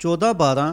14:12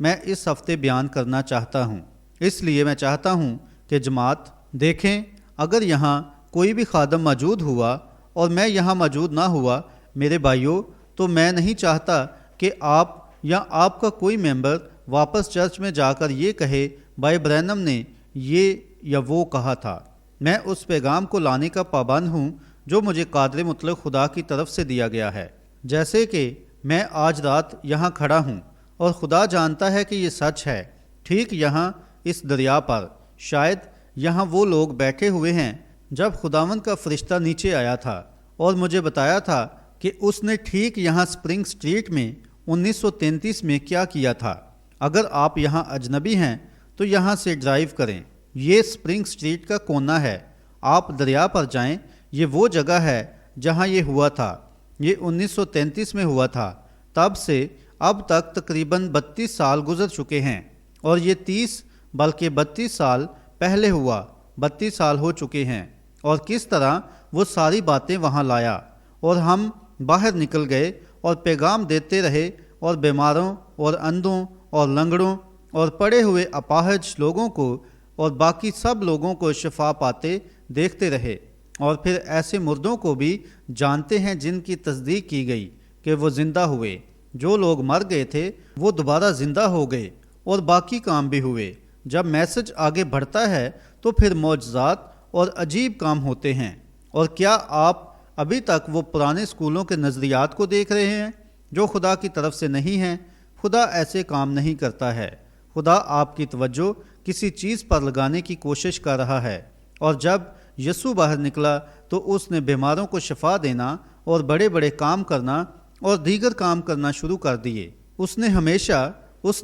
میں اس ہفتے بیان کرنا چاہتا ہوں، اس لیے میں چاہتا ہوں کہ جماعت دیکھیں، اگر یہاں کوئی بھی خادم موجود ہوا اور میں یہاں موجود نہ ہوا میرے بھائیوں، تو میں نہیں چاہتا کہ آپ یا آپ کا کوئی ممبر واپس چرچ میں جا کر یہ کہے بھائی برینم نے یہ یا وہ کہا تھا۔ میں اس پیغام کو لانے کا پابند ہوں جو مجھے قادر مطلق خدا کی طرف سے دیا گیا ہے، جیسے کہ میں آج رات یہاں کھڑا ہوں اور خدا جانتا ہے کہ یہ سچ ہے۔ ٹھیک یہاں اس دریا پر شاید یہاں وہ لوگ بیٹھے ہوئے ہیں جب خداوند کا فرشتہ نیچے آیا تھا اور مجھے بتایا تھا کہ اس نے ٹھیک یہاں سپرنگ سٹریٹ میں 1933 میں کیا کیا تھا۔ اگر آپ یہاں اجنبی ہیں تو یہاں سے ڈرائیو کریں، یہ سپرنگ سٹریٹ کا کونا ہے، آپ دریا پر جائیں، یہ وہ جگہ ہے جہاں یہ ہوا تھا۔ یہ 1933 میں ہوا تھا، تب سے اب تک تقریباً 32 سال گزر چکے ہیں، اور یہ 30 بلکہ 32 سال پہلے ہوا، 32 سال ہو چکے ہیں، اور کس طرح وہ ساری باتیں وہاں لایا، اور ہم باہر نکل گئے اور پیغام دیتے رہے اور بیماروں اور اندھوں اور لنگڑوں اور پڑے ہوئے اپاہج لوگوں کو اور باقی سب لوگوں کو شفا پاتے دیکھتے رہے، اور پھر ایسے مردوں کو بھی جانتے ہیں جن کی تصدیق کی گئی کہ وہ زندہ ہوئے، جو لوگ مر گئے تھے وہ دوبارہ زندہ ہو گئے، اور باقی کام بھی ہوئے۔ جب میسج آگے بڑھتا ہے تو پھر معجزات اور عجیب کام ہوتے ہیں۔ اور کیا آپ ابھی تک وہ پرانے اسکولوں کے نظریات کو دیکھ رہے ہیں جو خدا کی طرف سے نہیں ہیں؟ خدا ایسے کام نہیں کرتا ہے۔ خدا آپ کی توجہ کسی چیز پر لگانے کی کوشش کر رہا ہے، اور جب یسوع باہر نکلا تو اس نے بیماروں کو شفا دینا اور بڑے بڑے کام کرنا اور دیگر کام کرنا شروع کر دیے۔ اس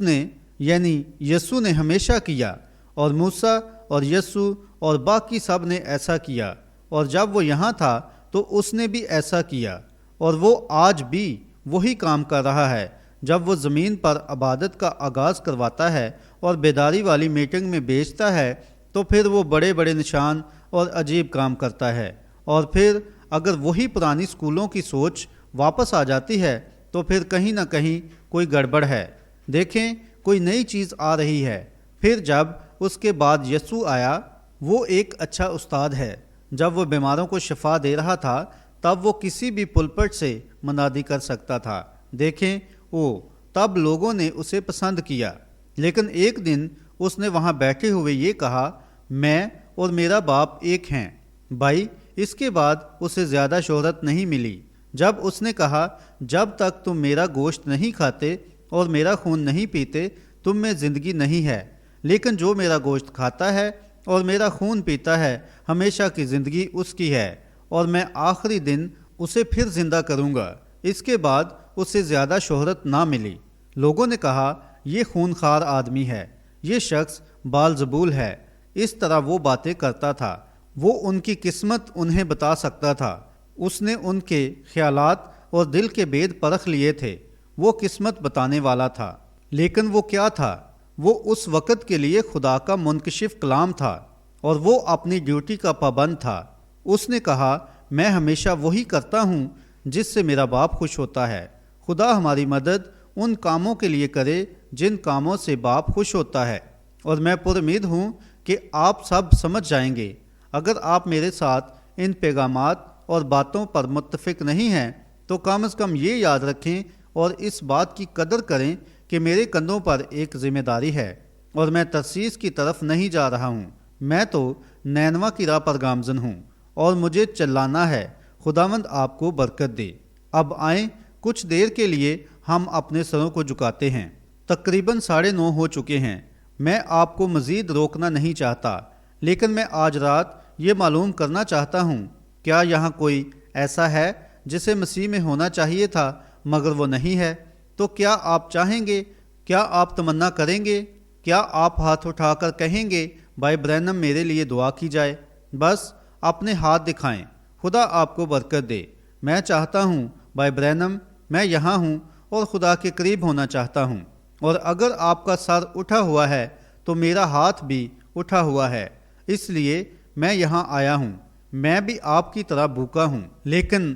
نے یعنی یسوع نے ہمیشہ کیا، اور موسیٰ اور یسوع اور باقی سب نے ایسا کیا، اور جب وہ یہاں تھا تو اس نے بھی ایسا کیا، اور وہ آج بھی وہی کام کر رہا ہے۔ جب وہ زمین پر عبادت کا آغاز کرواتا ہے اور بیداری والی میٹنگ میں بیچتا ہے تو پھر وہ بڑے بڑے نشان اور عجیب کام کرتا ہے، اور پھر اگر وہی پرانی اسکولوں کی سوچ واپس آ جاتی ہے تو پھر کہیں نہ کہیں کوئی گڑبڑ ہے۔ دیکھیں، کوئی نئی چیز آ رہی ہے۔ پھر جب اس کے بعد یسوع آیا، وہ ایک اچھا استاد ہے۔ جب وہ بیماروں کو شفا دے رہا تھا تب وہ کسی بھی پلپٹ سے منادی کر سکتا تھا۔ دیکھیں، تب لوگوں نے اسے پسند کیا، لیکن ایک دن اس نے وہاں بیٹھے ہوئے یہ کہا، میں اور میرا باپ ایک ہیں۔ بھائی، اس کے بعد اسے زیادہ شہرت نہیں ملی۔ جب اس نے کہا، جب تک تم میرا گوشت نہیں کھاتے اور میرا خون نہیں پیتے تم میں زندگی نہیں ہے، لیکن جو میرا گوشت کھاتا ہے اور میرا خون پیتا ہے ہمیشہ کی زندگی اس کی ہے، اور میں آخری دن اسے پھر زندہ کروں گا۔ اس کے بعد اسے زیادہ شہرت نہ ملی۔ لوگوں نے کہا، یہ خونخوار آدمی ہے، یہ شخص بالزبول ہے، اس طرح وہ باتیں کرتا تھا، وہ ان کی قسمت انہیں بتا سکتا تھا، اس نے ان کے خیالات اور دل کے بید پرکھ لیے تھے، وہ قسمت بتانے والا تھا۔ لیکن وہ کیا تھا؟ وہ اس وقت کے لیے خدا کا منکشف کلام تھا، اور وہ اپنی ڈیوٹی کا پابند تھا۔ اس نے کہا، میں ہمیشہ وہی کرتا ہوں جس سے میرا باپ خوش ہوتا ہے۔ خدا ہماری مدد ان کاموں کے لیے کرے جن کاموں سے باپ خوش ہوتا ہے، اور میں پر امید ہوں کہ آپ سب سمجھ جائیں گے۔ اگر آپ میرے ساتھ ان پیغامات اور باتوں پر متفق نہیں ہیں تو کم از کم یہ یاد رکھیں اور اس بات کی قدر کریں کہ میرے کندھوں پر ایک ذمہ داری ہے، اور میں ترسیس کی طرف نہیں جا رہا ہوں، میں تو نینوا کی راہ پر گامزن ہوں، اور مجھے چلانا ہے۔ خداوند آپ کو برکت دے۔ اب آئیں، کچھ دیر کے لیے ہم اپنے سروں کو جھکاتے ہیں۔ تقریباً 9:30 ہو چکے ہیں۔ میں آپ کو مزید روکنا نہیں چاہتا، لیکن میں آج رات یہ معلوم کرنا چاہتا ہوں، کیا یہاں کوئی ایسا ہے جسے مسیح میں ہونا چاہیے تھا مگر وہ نہیں ہے؟ تو کیا آپ چاہیں گے؟ کیا آپ تمنا کریں گے؟ کیا آپ ہاتھ اٹھا کر کہیں گے، بھائی برینم میرے لیے دعا کی جائے؟ بس اپنے ہاتھ دکھائیں۔ خدا آپ کو برکت دے۔ میں چاہتا ہوں بھائی برینم، میں یہاں ہوں اور خدا کے قریب ہونا چاہتا ہوں، اور اگر آپ کا سر اٹھا ہوا ہے تو میرا ہاتھ بھی اٹھا ہوا ہے، اس لیے میں یہاں آیا ہوں۔ میں بھی آپ کی طرح بھوکا ہوں، لیکن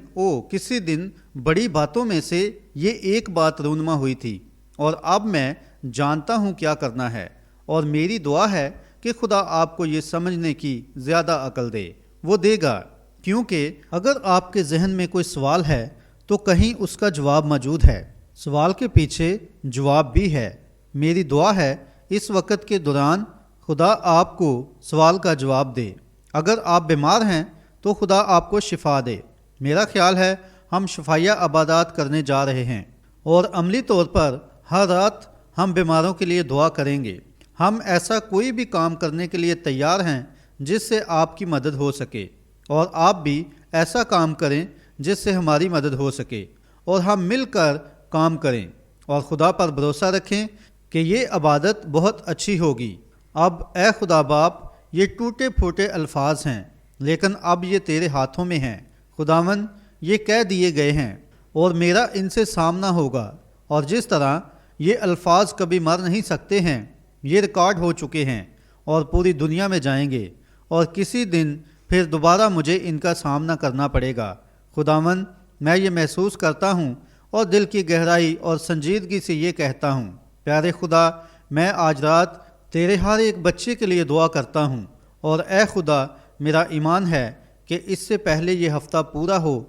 کسی دن بڑی باتوں میں سے یہ ایک بات رونما ہوئی تھی، اور اب میں جانتا ہوں کیا کرنا ہے، اور میری دعا ہے کہ خدا آپ کو یہ سمجھنے کی زیادہ عقل دے۔ وہ دے گا، کیونکہ اگر آپ کے ذہن میں کوئی سوال ہے تو کہیں اس کا جواب موجود ہے۔ سوال کے پیچھے جواب بھی ہے۔ میری دعا ہے اس وقت کے دوران خدا آپ کو سوال کا جواب دے۔ اگر آپ بیمار ہیں تو خدا آپ کو شفا دے۔ میرا خیال ہے ہم شفایہ عبادات کرنے جا رہے ہیں، اور عملی طور پر ہر رات ہم بیماروں کے لیے دعا کریں گے۔ ہم ایسا کوئی بھی کام کرنے کے لیے تیار ہیں جس سے آپ کی مدد ہو سکے، اور آپ بھی ایسا کام کریں جس سے ہماری مدد ہو سکے، اور ہم مل کر کام کریں اور خدا پر بھروسہ رکھیں کہ یہ عبادت بہت اچھی ہوگی۔ اب اے خدا باپ، یہ ٹوٹے پھوٹے الفاظ ہیں، لیکن اب یہ تیرے ہاتھوں میں ہیں۔ خداوند، یہ کہہ دیے گئے ہیں اور میرا ان سے سامنا ہوگا، اور جس طرح یہ الفاظ کبھی مر نہیں سکتے ہیں، یہ ریکارڈ ہو چکے ہیں اور پوری دنیا میں جائیں گے، اور کسی دن پھر دوبارہ مجھے ان کا سامنا کرنا پڑے گا۔ خداوند، میں یہ محسوس کرتا ہوں اور دل کی گہرائی اور سنجیدگی سے یہ کہتا ہوں، پیارے خدا، میں آج رات تیرے ہر ایک بچے کے لیے دعا کرتا ہوں، اور اے خدا، میرا ایمان ہے کہ اس سے پہلے یہ ہفتہ پورا ہو،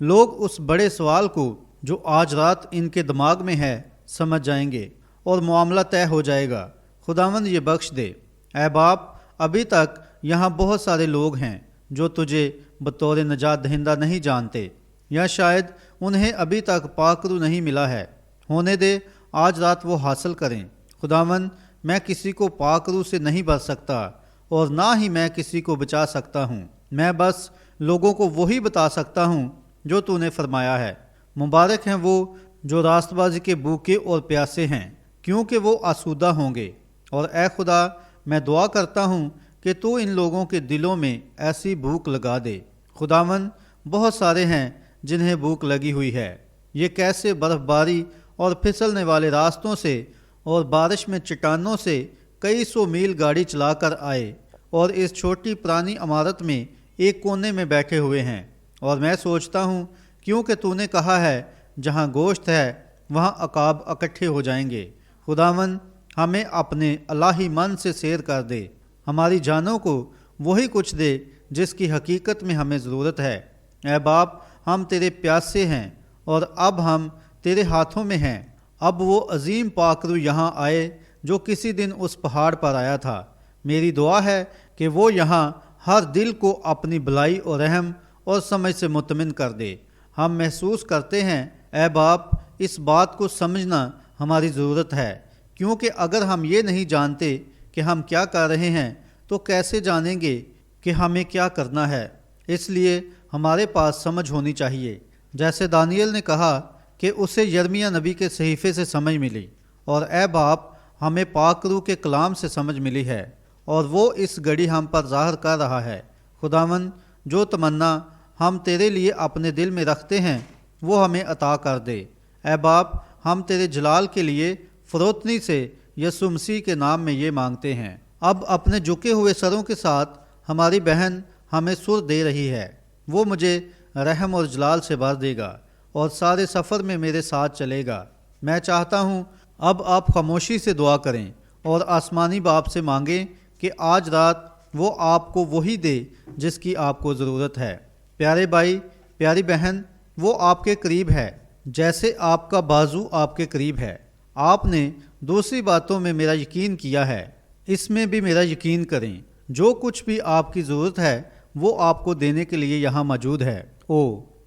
لوگ اس بڑے سوال کو جو آج رات ان کے دماغ میں ہے سمجھ جائیں گے، اور معاملہ طے ہو جائے گا۔ خداوند، یہ بخش دے۔ اے باپ، ابھی تک یہاں بہت سارے لوگ ہیں جو تجھے بطور نجات دہندہ نہیں جانتے، یا شاید انہیں ابھی تک پاک روح نہیں ملا ہے۔ ہونے دے، آج رات وہ حاصل کریں۔ خداوند، میں کسی کو پاک روح سے نہیں بچ سکتا، اور نہ ہی میں کسی کو بچا سکتا ہوں۔ میں بس لوگوں کو وہی بتا سکتا ہوں جو تو نے فرمایا ہے۔ مبارک ہیں وہ جو راست بازی کے بھوکے اور پیاسے ہیں، کیونکہ وہ آسودہ ہوں گے۔ اور اے خدا، میں دعا کرتا ہوں کہ تو ان لوگوں کے دلوں میں ایسی بھوک لگا دے۔ خداوند، بہت سارے ہیں جنہیں بھوک لگی ہوئی ہے۔ یہ کیسے برف باری اور پھسلنے والے راستوں سے اور بارش میں چٹانوں سے کئی سو میل گاڑی چلا کر آئے، اور اس چھوٹی پرانی عمارت میں ایک کونے میں بیٹھے ہوئے ہیں۔ اور میں سوچتا ہوں، کیونکہ تو نے کہا ہے جہاں گوشت ہے وہاں عقاب اکٹھے ہو جائیں گے۔ خداوند، ہمیں اپنے الہی من سے سیر کر دے، ہماری جانوں کو وہی کچھ دے جس کی حقیقت میں ہمیں ضرورت ہے۔ اے باپ، ہم تیرے پیاسے ہیں، اور اب ہم تیرے ہاتھوں میں ہیں۔ اب وہ عظیم پاک روح یہاں آئے جو کسی دن اس پہاڑ پر آیا تھا۔ میری دعا ہے کہ وہ یہاں ہر دل کو اپنی بھلائی اور رحم اور سمجھ سے مطمئن کر دے۔ ہم محسوس کرتے ہیں، اے باپ، اس بات کو سمجھنا ہماری ضرورت ہے، کیونکہ اگر ہم یہ نہیں جانتے کہ ہم کیا کر رہے ہیں تو کیسے جانیں گے کہ ہمیں کیا کرنا ہے؟ اس لیے ہمارے پاس سمجھ ہونی چاہیے، جیسے دانیل نے کہا کہ اسے یرمیہ نبی کے صحیفے سے سمجھ ملی، اور اے باپ، ہمیں پاک روح کے کلام سے سمجھ ملی ہے، اور وہ اس گھڑی ہم پر ظاہر کر رہا ہے۔ خداوند، جو تمنا ہم تیرے لیے اپنے دل میں رکھتے ہیں وہ ہمیں عطا کر دے۔ اے باپ، ہم تیرے جلال کے لیے فروتنی سے یسوع مسیح کے نام میں یہ مانگتے ہیں۔ اب اپنے جھکے ہوئے سروں کے ساتھ ہماری بہن ہمیں سر دے رہی ہے۔ وہ مجھے رحم اور جلال سے بھر دے گا اور سارے سفر میں میرے ساتھ چلے گا۔ میں چاہتا ہوں اب آپ خاموشی سے دعا کریں اور آسمانی باپ سے مانگیں کہ آج رات وہ آپ کو وہی دے جس کی آپ کو ضرورت ہے۔ پیارے بھائی، پیاری بہن، وہ آپ کے قریب ہے جیسے آپ کا بازو آپ کے قریب ہے۔ آپ نے دوسری باتوں میں میرا یقین کیا ہے، اس میں بھی میرا یقین کریں۔ جو کچھ بھی آپ کی ضرورت ہے وہ آپ کو دینے کے لیے یہاں موجود ہے۔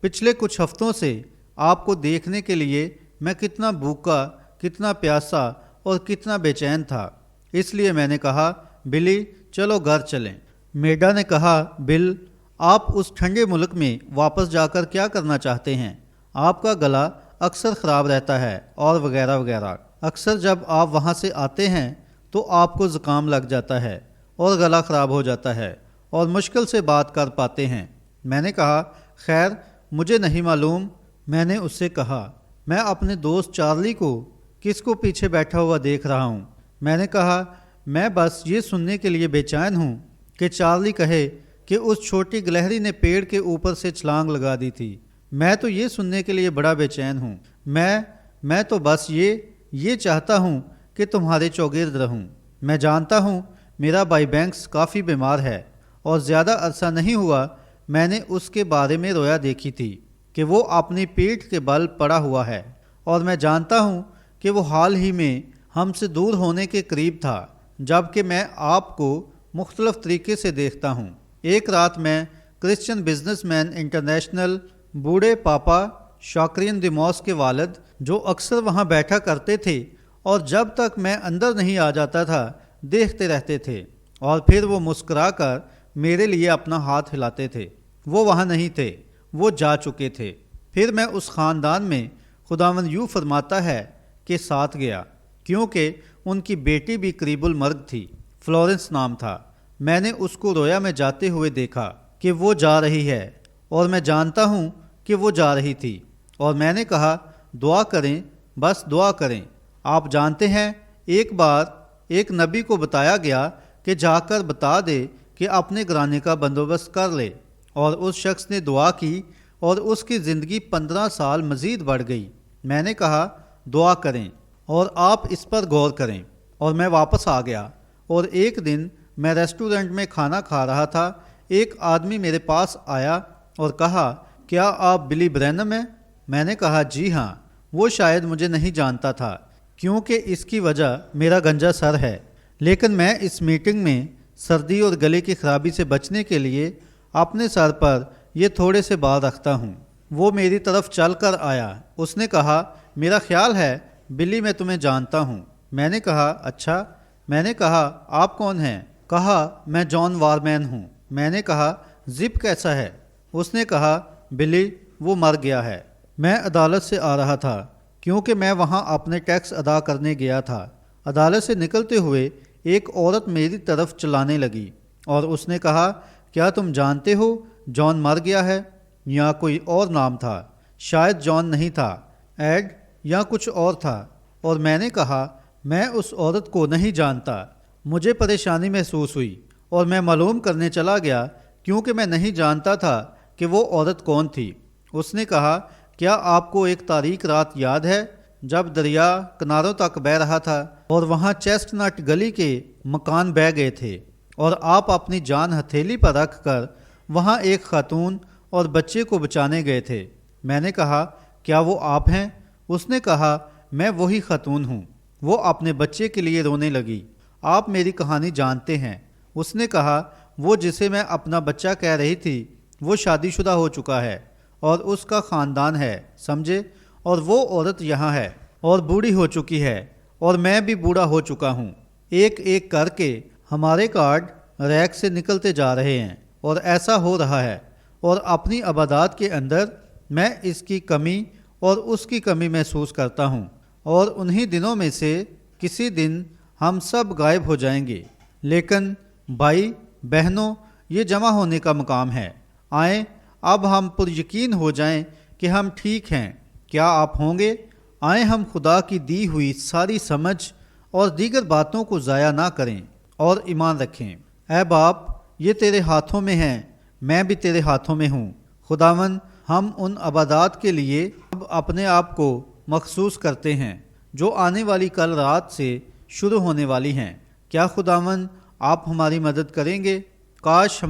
پچھلے کچھ ہفتوں سے آپ کو دیکھنے کے لیے میں کتنا بھوکا، کتنا پیاسا اور کتنا بے چین تھا۔ اس لیے میں نے کہا، بلی چلو گھر چلیں۔ میڈا نے کہا، بل، آپ اس ٹھنڈے ملک میں واپس جا کر کیا کرنا چاہتے ہیں؟ آپ کا گلا اکثر خراب رہتا ہے اور وغیرہ وغیرہ۔ اکثر جب آپ وہاں سے آتے ہیں تو آپ کو زکام لگ جاتا ہے اور گلا خراب ہو جاتا ہے اور مشکل سے بات کر پاتے ہیں۔ میں نے کہا، خیر، مجھے نہیں معلوم۔ میں نے اس سے کہا، میں اپنے دوست چارلی کو کس کو پیچھے بیٹھا ہوا دیکھ رہا ہوں۔ میں نے کہا، میں بس یہ سننے کے لیے بے چین ہوں کہ چارلی کہے کہ اس چھوٹی گلہری نے پیڑ کے اوپر سے چھلانگ لگا دی تھی۔ میں تو یہ سننے کے لیے بڑا بے چین ہوں۔ میں تو بس یہ یہ چاہتا ہوں کہ تمہارے چوگرد رہوں۔ میں جانتا ہوں میرا بھائی بینکس کافی بیمار ہے اور زیادہ عرصہ نہیں ہوا میں نے اس کے بارے میں رویا دیکھی تھی کہ وہ اپنی پیٹھ کے بل پڑا ہوا ہے، اور میں جانتا ہوں کہ وہ حال ہی میں ہم سے دور ہونے کے قریب تھا، جبکہ میں آپ کو مختلف طریقے سے دیکھتا ہوں۔ ایک رات میں کرسچن بزنس مین انٹرنیشنل بوڑھے پاپا شاکرین دیموس کے والد، جو اکثر وہاں بیٹھا کرتے تھے اور جب تک میں اندر نہیں آ جاتا تھا دیکھتے رہتے تھے، اور پھر وہ مسکرا کر میرے لیے اپنا ہاتھ ہلاتے تھے۔ وہ وہاں نہیں تھے، وہ جا چکے تھے۔ پھر میں اس خاندان میں خداوند یوں فرماتا ہے کہ ساتھ گیا، کیونکہ ان کی بیٹی بھی قریب المرگ تھی، فلورنس نام تھا۔ میں نے اس کو رویا میں جاتے ہوئے دیکھا کہ وہ جا رہی ہے، اور میں جانتا ہوں کہ وہ جا رہی تھی، اور میں نے کہا دعا کریں، بس دعا کریں۔ آپ جانتے ہیں ایک بار ایک نبی کو بتایا گیا کہ جا کر بتا دے کہ اپنے گھرانے کا بندوبست کر لے، اور اس شخص نے دعا کی اور اس کی زندگی 15 سال مزید بڑھ گئی۔ میں نے کہا دعا کریں اور آپ اس پر غور کریں، اور میں واپس آ گیا، اور ایک دن میں ریسٹورنٹ میں کھانا کھا رہا تھا۔ ایک آدمی میرے پاس آیا اور کہا کیا آپ بلی برینم ہیں؟ میں نے کہا جی ہاں۔ وہ شاید مجھے نہیں جانتا تھا کیونکہ اس کی وجہ میرا گنجا سر ہے، لیکن میں اس میٹنگ میں سردی اور گلے کی خرابی سے بچنے کے لیے اپنے سر پر یہ تھوڑے سے بال رکھتا ہوں۔ وہ میری طرف چل کر آیا۔ اس نے کہا میرا خیال ہے بلی میں تمہیں جانتا ہوں۔ میں نے کہا اچھا۔ میں نے کہا آپ کون ہیں؟ کہا میں جان وارمین ہوں۔ میں نے کہا زپ کیسا ہے؟ اس نے کہا بلی وہ مر گیا ہے۔ میں عدالت سے آ رہا تھا کیونکہ میں وہاں اپنے ٹیکس ادا کرنے گیا تھا۔ عدالت سے نکلتے ہوئے ایک عورت میری طرف چلانے لگی اور اس نے کہا کیا تم جانتے ہو جان مر گیا ہے؟ یا کوئی اور نام تھا، شاید جان نہیں تھا، ایڈ یا کچھ اور تھا۔ اور میں نے کہا میں اس عورت کو نہیں جانتا۔ مجھے پریشانی محسوس ہوئی اور میں معلوم کرنے چلا گیا کیونکہ میں نہیں جانتا تھا کہ وہ عورت کون تھی۔ اس نے کہا کیا آپ کو ایک تاریک رات یاد ہے جب دریا کناروں تک بہہ رہا تھا اور وہاں چیسٹ نٹ گلی کے مکان بہہ گئے تھے اور آپ اپنی جان ہتھیلی پر رکھ کر وہاں ایک خاتون اور بچے کو بچانے گئے تھے؟ میں نے کہا کیا وہ آپ ہیں؟ اس نے کہا میں وہی خاتون ہوں۔ وہ اپنے بچے کے لیے رونے لگی۔ آپ میری کہانی جانتے ہیں۔ اس نے کہا وہ جسے میں اپنا بچہ کہہ رہی تھی وہ شادی شدہ ہو چکا ہے اور اس کا خاندان ہے، سمجھے؟ اور وہ عورت یہاں ہے اور بوڑھی ہو چکی ہے اور میں بھی بوڑھا ہو چکا ہوں۔ ایک ایک کر کے ہمارے کارڈ ریک سے نکلتے جا رہے ہیں اور ایسا ہو رہا ہے، اور اپنی عبادات کے اندر میں اس کی کمی اور اس کی کمی محسوس کرتا ہوں، اور انہی دنوں میں سے کسی دن ہم سب غائب ہو جائیں گے۔ لیکن بھائی بہنوں، یہ جمع ہونے کا مقام ہے۔ آئیں اب ہم پر یقین ہو جائیں کہ ہم ٹھیک ہیں۔ کیا آپ ہوں گے؟ آئیں ہم خدا کی دی ہوئی ساری سمجھ اور دیگر باتوں کو ضائع نہ کریں اور ایمان رکھیں۔ اے باپ، یہ تیرے ہاتھوں میں ہیں، میں بھی تیرے ہاتھوں میں ہوں۔ خداوند، ہم ان عبادات کے لیے اب اپنے آپ کو مخصوص کرتے ہیں جو آنے والی کل رات سے شروع ہونے والی ہیں۔ کیا خداوند آپ ہماری مدد کریں گے؟ کاش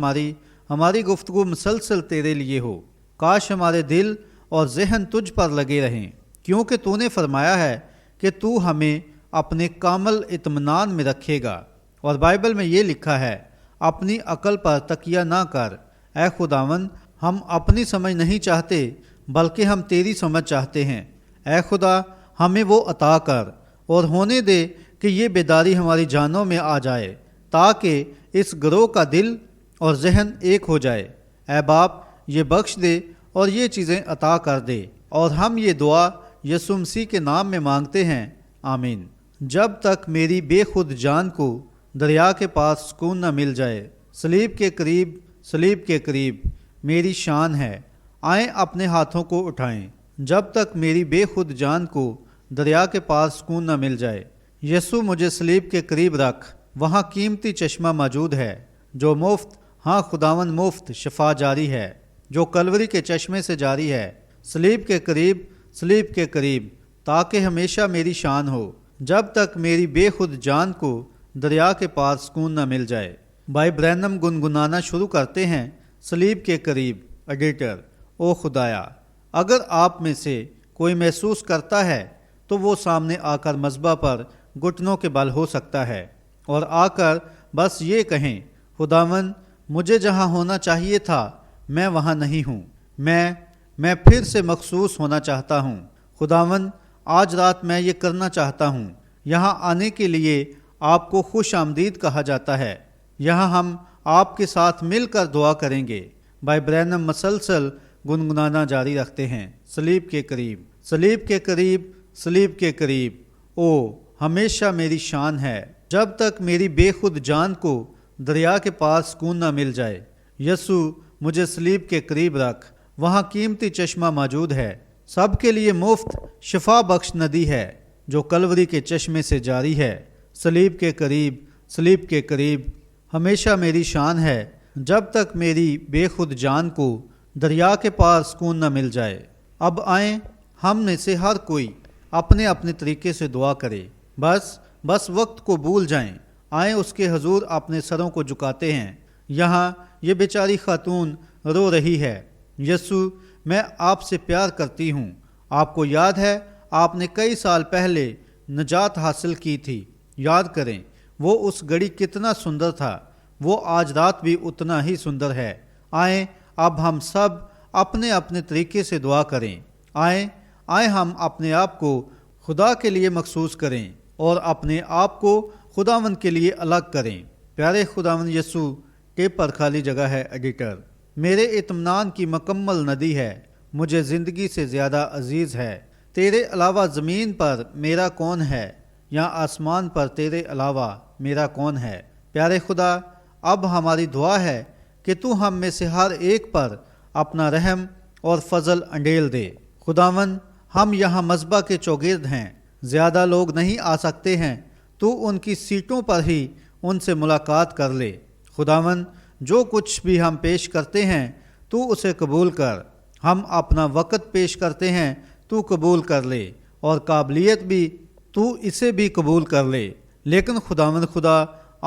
ہماری گفتگو مسلسل تیرے لیے ہو۔ کاش ہمارے دل اور ذہن تجھ پر لگے رہیں، کیونکہ تو نے فرمایا ہے کہ تو ہمیں اپنے کامل اطمینان میں رکھے گا، اور بائبل میں یہ لکھا ہے اپنی عقل پر تکیہ نہ کر۔ اے خداوند، ہم اپنی سمجھ نہیں چاہتے بلکہ ہم تیری سمجھ چاہتے ہیں۔ اے خدا، ہمیں وہ عطا کر اور ہونے دے کہ یہ بیداری ہماری جانوں میں آ جائے تاکہ اس گروہ کا دل اور ذہن ایک ہو جائے۔ اے باپ، یہ بخش دے اور یہ چیزیں عطا کر دے، اور ہم یہ دعا یسوع مسیح کے نام میں مانگتے ہیں، آمین۔ جب تک میری بے خود جان کو دریا کے پاس سکون نہ مل جائے، صلیب کے قریب میری شان ہے۔ آئیں اپنے ہاتھوں کو اٹھائیں۔ جب تک میری بے خود جان کو دریا کے پاس سکون نہ مل جائے، یسوع مجھے صلیب کے قریب رکھ۔ وہاں قیمتی چشمہ موجود ہے جو مفت، ہاں خداوند، مفت شفا جاری ہے جو کلوری کے چشمے سے جاری ہے۔ صلیب کے قریب تاکہ ہمیشہ میری شان ہو، جب تک میری بے خود جان کو دریا کے پار سکون نہ مل جائے۔ بھائی برینم گنگنانا شروع کرتے ہیں، صلیب کے قریب۔ ایڈیٹر: او خدایا، اگر آپ میں سے کوئی محسوس کرتا ہے تو وہ سامنے آ کر مذبح پر گھٹنوں کے بل ہو سکتا ہے اور آ کر بس یہ کہیں، خداوند، مجھے جہاں ہونا چاہیے تھا میں وہاں نہیں ہوں، میں پھر سے مخصوص ہونا چاہتا ہوں۔ خداوند، آج رات میں یہ کرنا چاہتا ہوں۔ یہاں آنے کے لیے آپ کو خوش آمدید کہا جاتا ہے۔ یہاں ہم آپ کے ساتھ مل کر دعا کریں گے۔ بھائی برینم مسلسل گنگنانا جاری رکھتے ہیں، صلیب کے قریب، صلیب کے قریب، صلیب کے قریب، او ہمیشہ میری شان ہے، جب تک میری بے خود جان کو دریا کے پاس سکون نہ مل جائے۔ یسوع، مجھے صلیب کے قریب رکھ، وہاں قیمتی چشمہ موجود ہے، سب کے لیے مفت شفا بخش ندی ہے جو کلوری کے چشمے سے جاری ہے۔ صلیب کے قریب، صلیب کے قریب، ہمیشہ میری شان ہے، جب تک میری بے خود جان کو دریا کے پار سکون نہ مل جائے۔ اب آئیں، ہم میں سے ہر کوئی اپنے اپنے طریقے سے دعا کرے، بس وقت کو بھول جائیں۔ آئیں اس کے حضور اپنے سروں کو جھکاتے ہیں۔ یہاں یہ بیچاری خاتون رو رہی ہے۔ یسوع، میں آپ سے پیار کرتی ہوں۔ آپ کو یاد ہے آپ نے کئی سال پہلے نجات حاصل کی تھی۔ یاد کریں وہ اس گھڑی کتنا سندر تھا، وہ آج رات بھی اتنا ہی سندر ہے۔ آئیں اب ہم سب اپنے اپنے طریقے سے دعا کریں۔ آئیں ہم اپنے آپ کو خدا کے لیے مخصوص کریں اور اپنے آپ کو خداوند کے لیے الگ کریں۔ پیارے خداوند یسوع، ٹیپ پر خالی جگہ ہے۔ ایڈیٹر: میرے اطمینان کی مکمل ندی ہے، مجھے زندگی سے زیادہ عزیز ہے۔ تیرے علاوہ زمین پر میرا کون ہے، یا آسمان پر تیرے علاوہ میرا کون ہے۔ پیارے خدا، اب ہماری دعا ہے کہ تو ہم میں سے ہر ایک پر اپنا رحم اور فضل انڈیل دے۔ خداوند، ہم یہاں مذبح کے چوگرد ہیں، زیادہ لوگ نہیں آ سکتے ہیں، تو ان کی سیٹوں پر ہی ان سے ملاقات کر لے۔ خداوند، جو کچھ بھی ہم پیش کرتے ہیں تو اسے قبول کر۔ ہم اپنا وقت پیش کرتے ہیں، تو قبول کر لے، اور قابلیت بھی تو اسے بھی قبول کر لے۔ لیکن خداوند خدا،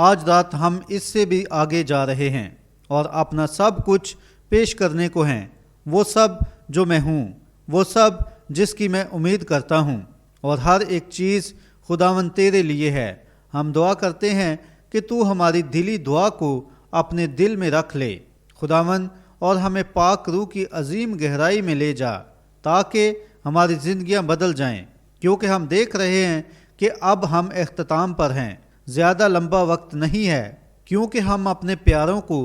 آج رات ہم اس سے بھی آگے جا رہے ہیں اور اپنا سب کچھ پیش کرنے کو ہیں، وہ سب جو میں ہوں، وہ سب جس کی میں امید کرتا ہوں، اور ہر ایک چیز خداوند تیرے لیے ہے۔ ہم دعا کرتے ہیں کہ تو ہماری دلی دعا کو اپنے دل میں رکھ لے خداوند، اور ہمیں پاک روح کی عظیم گہرائی میں لے جا تاکہ ہماری زندگیاں بدل جائیں، کیونکہ ہم دیکھ رہے ہیں کہ اب ہم اختتام پر ہیں۔ زیادہ لمبا وقت نہیں ہے، کیونکہ ہم اپنے پیاروں کو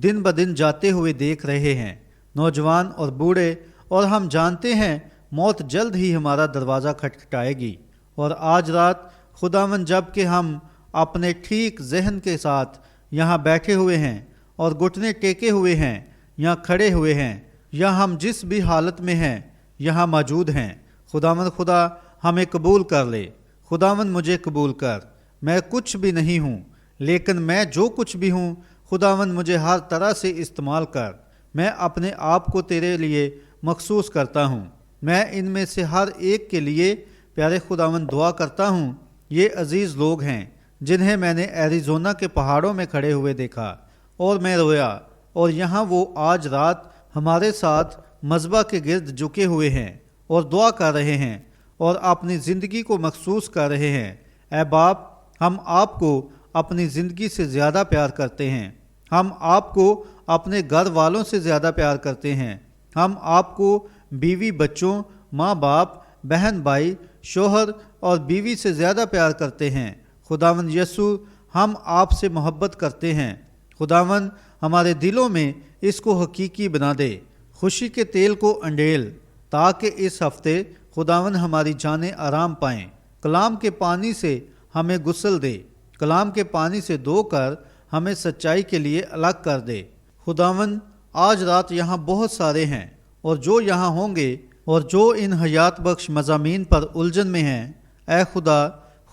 دن بدن جاتے ہوئے دیکھ رہے ہیں، نوجوان اور بوڑھے، اور ہم جانتے ہیں موت جلد ہی ہمارا دروازہ کھٹکھٹائے گی۔ اور آج رات خداوند، جب کہ ہم اپنے ٹھیک ذہن کے ساتھ یہاں بیٹھے ہوئے ہیں اور گھٹنے ٹیکے ہوئے ہیں یا کھڑے ہوئے ہیں، یا ہم جس بھی حالت میں ہیں یہاں موجود ہیں، خداوند خدا ہمیں قبول کر لے۔ خداوند، مجھے قبول کر، میں کچھ بھی نہیں ہوں، لیکن میں جو کچھ بھی ہوں خداوند مجھے ہر طرح سے استعمال کر۔ میں اپنے آپ کو تیرے لیے مخصوص کرتا ہوں۔ میں ان میں سے ہر ایک کے لیے پیارے خداوند دعا کرتا ہوں۔ یہ عزیز لوگ ہیں جنہیں میں نے ایریزونا کے پہاڑوں میں کھڑے ہوئے دیکھا اور میں رویا، اور یہاں وہ آج رات ہمارے ساتھ مذبح کے گرد جھکے ہوئے ہیں اور دعا کر رہے ہیں اور اپنی زندگی کو مخصوص کر رہے ہیں۔ اے باپ، ہم آپ کو اپنی زندگی سے زیادہ پیار کرتے ہیں، ہم آپ کو اپنے گھر والوں سے زیادہ پیار کرتے ہیں، ہم آپ کو بیوی بچوں، ماں باپ، بہن بھائی، شوہر اور بیوی سے زیادہ پیار کرتے ہیں۔ خداوند یسوع، ہم آپ سے محبت کرتے ہیں۔ خداوند، ہمارے دلوں میں اس کو حقیقی بنا دے، خوشی کے تیل کو انڈیل، تاکہ اس ہفتے خداوند ہماری جانیں آرام پائیں۔ کلام کے پانی سے ہمیں غسل دے، کلام کے پانی سے دھو کر ہمیں سچائی کے لیے الگ کر دے۔ خداوند، آج رات یہاں بہت سارے ہیں، اور جو یہاں ہوں گے اور جو ان حیات بخش مضامین پر الجھن میں ہیں، اے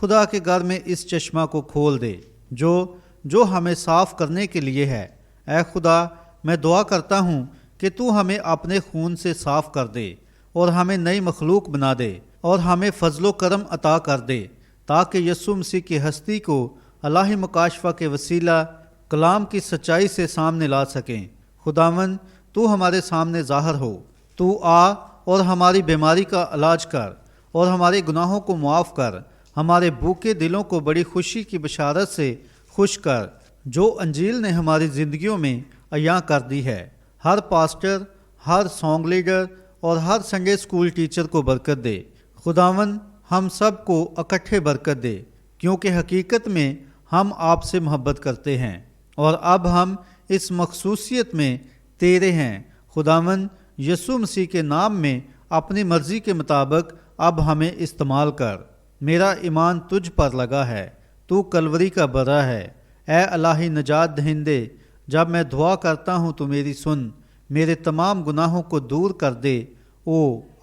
خدا کے گھر میں اس چشمہ کو کھول دے جو ہمیں صاف کرنے کے لیے ہے۔ اے خدا، میں دعا کرتا ہوں کہ تو ہمیں اپنے خون سے صاف کر دے اور ہمیں نئی مخلوق بنا دے۔ اور ہمیں فضل و کرم عطا کر دے تاکہ یسوع مسیح کی ہستی کو الہی مکاشفہ کے وسیلہ کلام کی سچائی سے سامنے لا سکیں۔ خداوند تو ہمارے سامنے ظاہر ہو، تو آ اور ہماری بیماری کا علاج کر اور ہمارے گناہوں کو معاف کر، ہمارے بھوکے دلوں کو بڑی خوشی کی بشارت سے خوش کر جو انجیل نے ہماری زندگیوں میں عیاں کر دی ہے۔ ہر پاسٹر، ہر سانگ لیڈر اور ہر سنڈے اسکول ٹیچر کو برکت دے۔ خداوند ہم سب کو اکٹھے برکت دے، کیونکہ حقیقت میں ہم آپ سے محبت کرتے ہیں اور اب ہم اس مخصوصیت میں تیرے ہیں۔ خداوند یسوع مسیح کے نام میں اپنی مرضی کے مطابق اب ہمیں استعمال کر۔ میرا ایمان تجھ پر لگا ہے، تو کلوری کا برا ہے۔ اے الہی نجات دہندے، جب میں دعا کرتا ہوں تو میری سن، میرے تمام گناہوں کو دور کر دے۔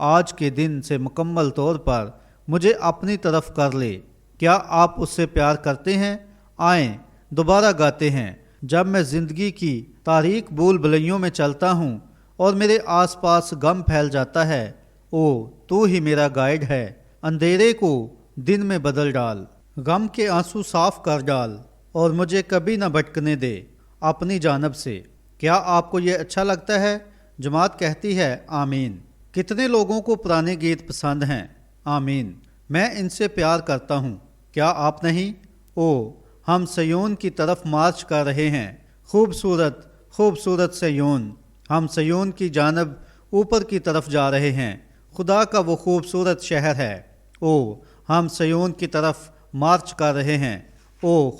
آج کے دن سے مکمل طور پر مجھے اپنی طرف کر لے۔ کیا آپ اس سے پیار کرتے ہیں؟ آئیں دوبارہ گاتے ہیں۔ جب میں زندگی کی تاریک بول بلیوں میں چلتا ہوں اور میرے آس پاس غم پھیل جاتا ہے، تو ہی میرا گائیڈ ہے۔ اندھیرے کو دن میں بدل ڈال، غم کے آنسو صاف کر ڈال اور مجھے کبھی نہ بھٹکنے دے اپنی جانب سے۔ کیا آپ کو یہ اچھا لگتا ہے؟ جماعت کہتی ہے آمین۔ کتنے لوگوں کو پرانے گیت پسند ہیں؟ آمین۔ میں ان سے پیار کرتا ہوں، کیا آپ نہیں؟ ہم سیون کی طرف مارچ کر رہے ہیں۔ خوبصورت خوبصورت سیون، ہم سیون کی جانب اوپر کی طرف جا رہے ہیں۔ خدا کا وہ خوبصورت شہر ہے۔ ہم سیون کی طرف مارچ کر رہے ہیں۔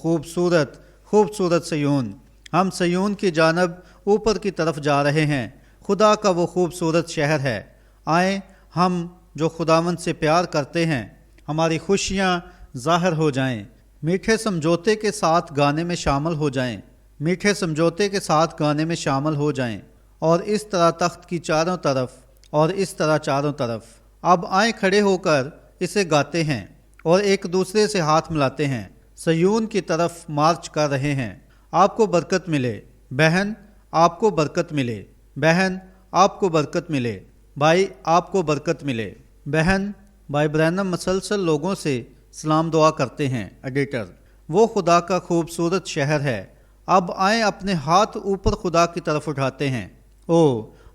خوبصورت خوبصورت سیون، ہم سیون کی جانب اوپر کی طرف جا رہے ہیں۔ خدا کا وہ خوبصورت شہر ہے۔ آئیں ہم جو خداوند سے پیار کرتے ہیں، ہماری خوشیاں ظاہر ہو جائیں۔ میٹھے سمجھوتے کے ساتھ گانے میں شامل ہو جائیں، میٹھے سمجھوتے کے ساتھ گانے میں شامل ہو جائیں، اور اس طرح تخت کی چاروں طرف اور اس طرح چاروں طرف۔ اب آئیں کھڑے ہو کر اسے گاتے ہیں اور ایک دوسرے سے ہاتھ ملاتے ہیں۔ سیون کی طرف مارچ کر رہے ہیں۔ آپ کو برکت ملے بہن، آپ کو برکت ملے بہن، آپ کو برکت ملے بھائی، آپ کو برکت ملے بہن۔ بھائی برینم مسلسل لوگوں سے سلام دعا کرتے ہیں۔ ایڈیٹر، وہ خدا کا خوبصورت شہر ہے۔ اب آئیں اپنے ہاتھ اوپر خدا کی طرف اٹھاتے ہیں۔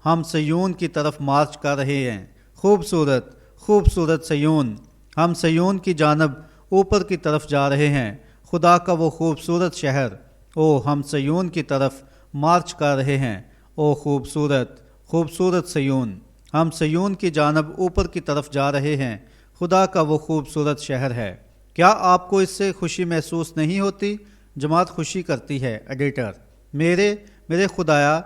ہم سیون کی طرف مارچ کر رہے ہیں۔ خوبصورت خوبصورت سیون، ہم سیون کی جانب اوپر کی طرف جا رہے ہیں۔ خدا کا وہ خوبصورت شہر، ہم سیون کی طرف مارچ کر رہے ہیں۔ خوبصورت خوبصورت سیون، ہم سیون کی جانب اوپر کی طرف جا رہے ہیں۔ خدا کا وہ خوبصورت شہر ہے۔ کیا آپ کو اس سے خوشی محسوس نہیں ہوتی؟ جماعت خوشی کرتی ہے۔ ایڈیٹر، میرے خدایا،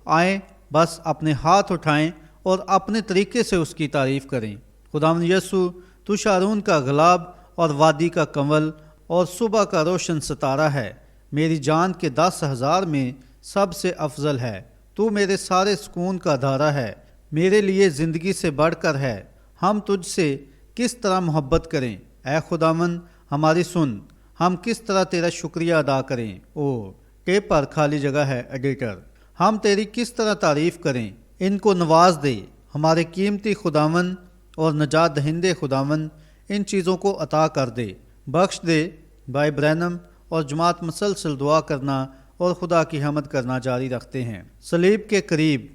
آئیں بس اپنے ہاتھ اٹھائیں اور اپنے طریقے سے اس کی تعریف کریں۔ خداوند یسوع، تو شارون کا غلاب اور وادی کا کنول اور صبح کا روشن ستارہ ہے۔ میری جان کے 10,000 میں سب سے افضل ہے۔ تو میرے سارے سکون کا دھارا ہے، میرے لیے زندگی سے بڑھ کر ہے۔ ہم تجھ سے کس طرح محبت کریں؟ اے خداوند ہماری سن، ہم کس طرح تیرا شکریہ ادا کریں؟ ٹیپ پر خالی جگہ ہے۔ ایڈیٹر، ہم تیری کس طرح تعریف کریں؟ ان کو نواز دے ہمارے قیمتی خداوند اور نجات دہندے خداوند، ان چیزوں کو عطا کر دے، بخش دے۔ بھائی برینم اور جماعت مسلسل دعا کرنا اور خدا کی حمد کرنا جاری رکھتے ہیں۔ صلیب کے قریب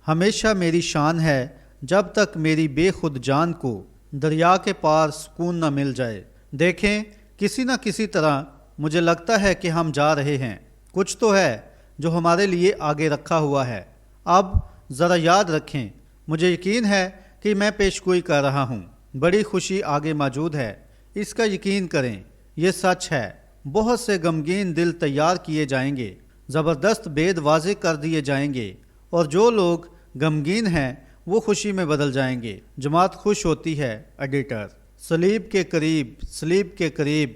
ہمیشہ میری شان ہے، جب تک میری بے خود جان کو دریا کے پار سکون نہ مل جائے۔ دیکھیں، کسی نہ کسی طرح مجھے لگتا ہے کہ ہم جا رہے ہیں۔ کچھ تو ہے جو ہمارے لیے آگے رکھا ہوا ہے۔ اب ذرا یاد رکھیں، مجھے یقین ہے کہ میں پیشگوئی کر رہا ہوں۔ بڑی خوشی آگے موجود ہے، اس کا یقین کریں، یہ سچ ہے۔ بہت سے غمگین دل تیار کیے جائیں گے، زبردست بید واضح کر دیے جائیں گے، اور جو لوگ غمگین ہیں وہ خوشی میں بدل جائیں گے۔ جماعت خوش ہوتی ہے۔ ایڈیٹر، صلیب کے قریب، صلیب کے قریب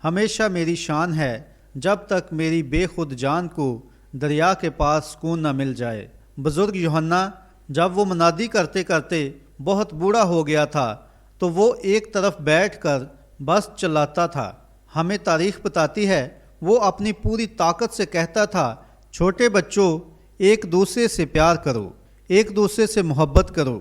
ہمیشہ میری شان ہے، جب تک میری بے خود جان کو دریا کے پاس سکون نہ مل جائے۔ بزرگ یوحنا جب وہ منادی کرتے کرتے بہت بوڑھا ہو گیا تھا تو وہ ایک طرف بیٹھ کر بس چلاتا تھا۔ ہمیں تاریخ بتاتی ہے وہ اپنی پوری طاقت سے کہتا تھا، چھوٹے بچوں، ایک دوسرے سے پیار کرو، ایک دوسرے سے محبت کرو،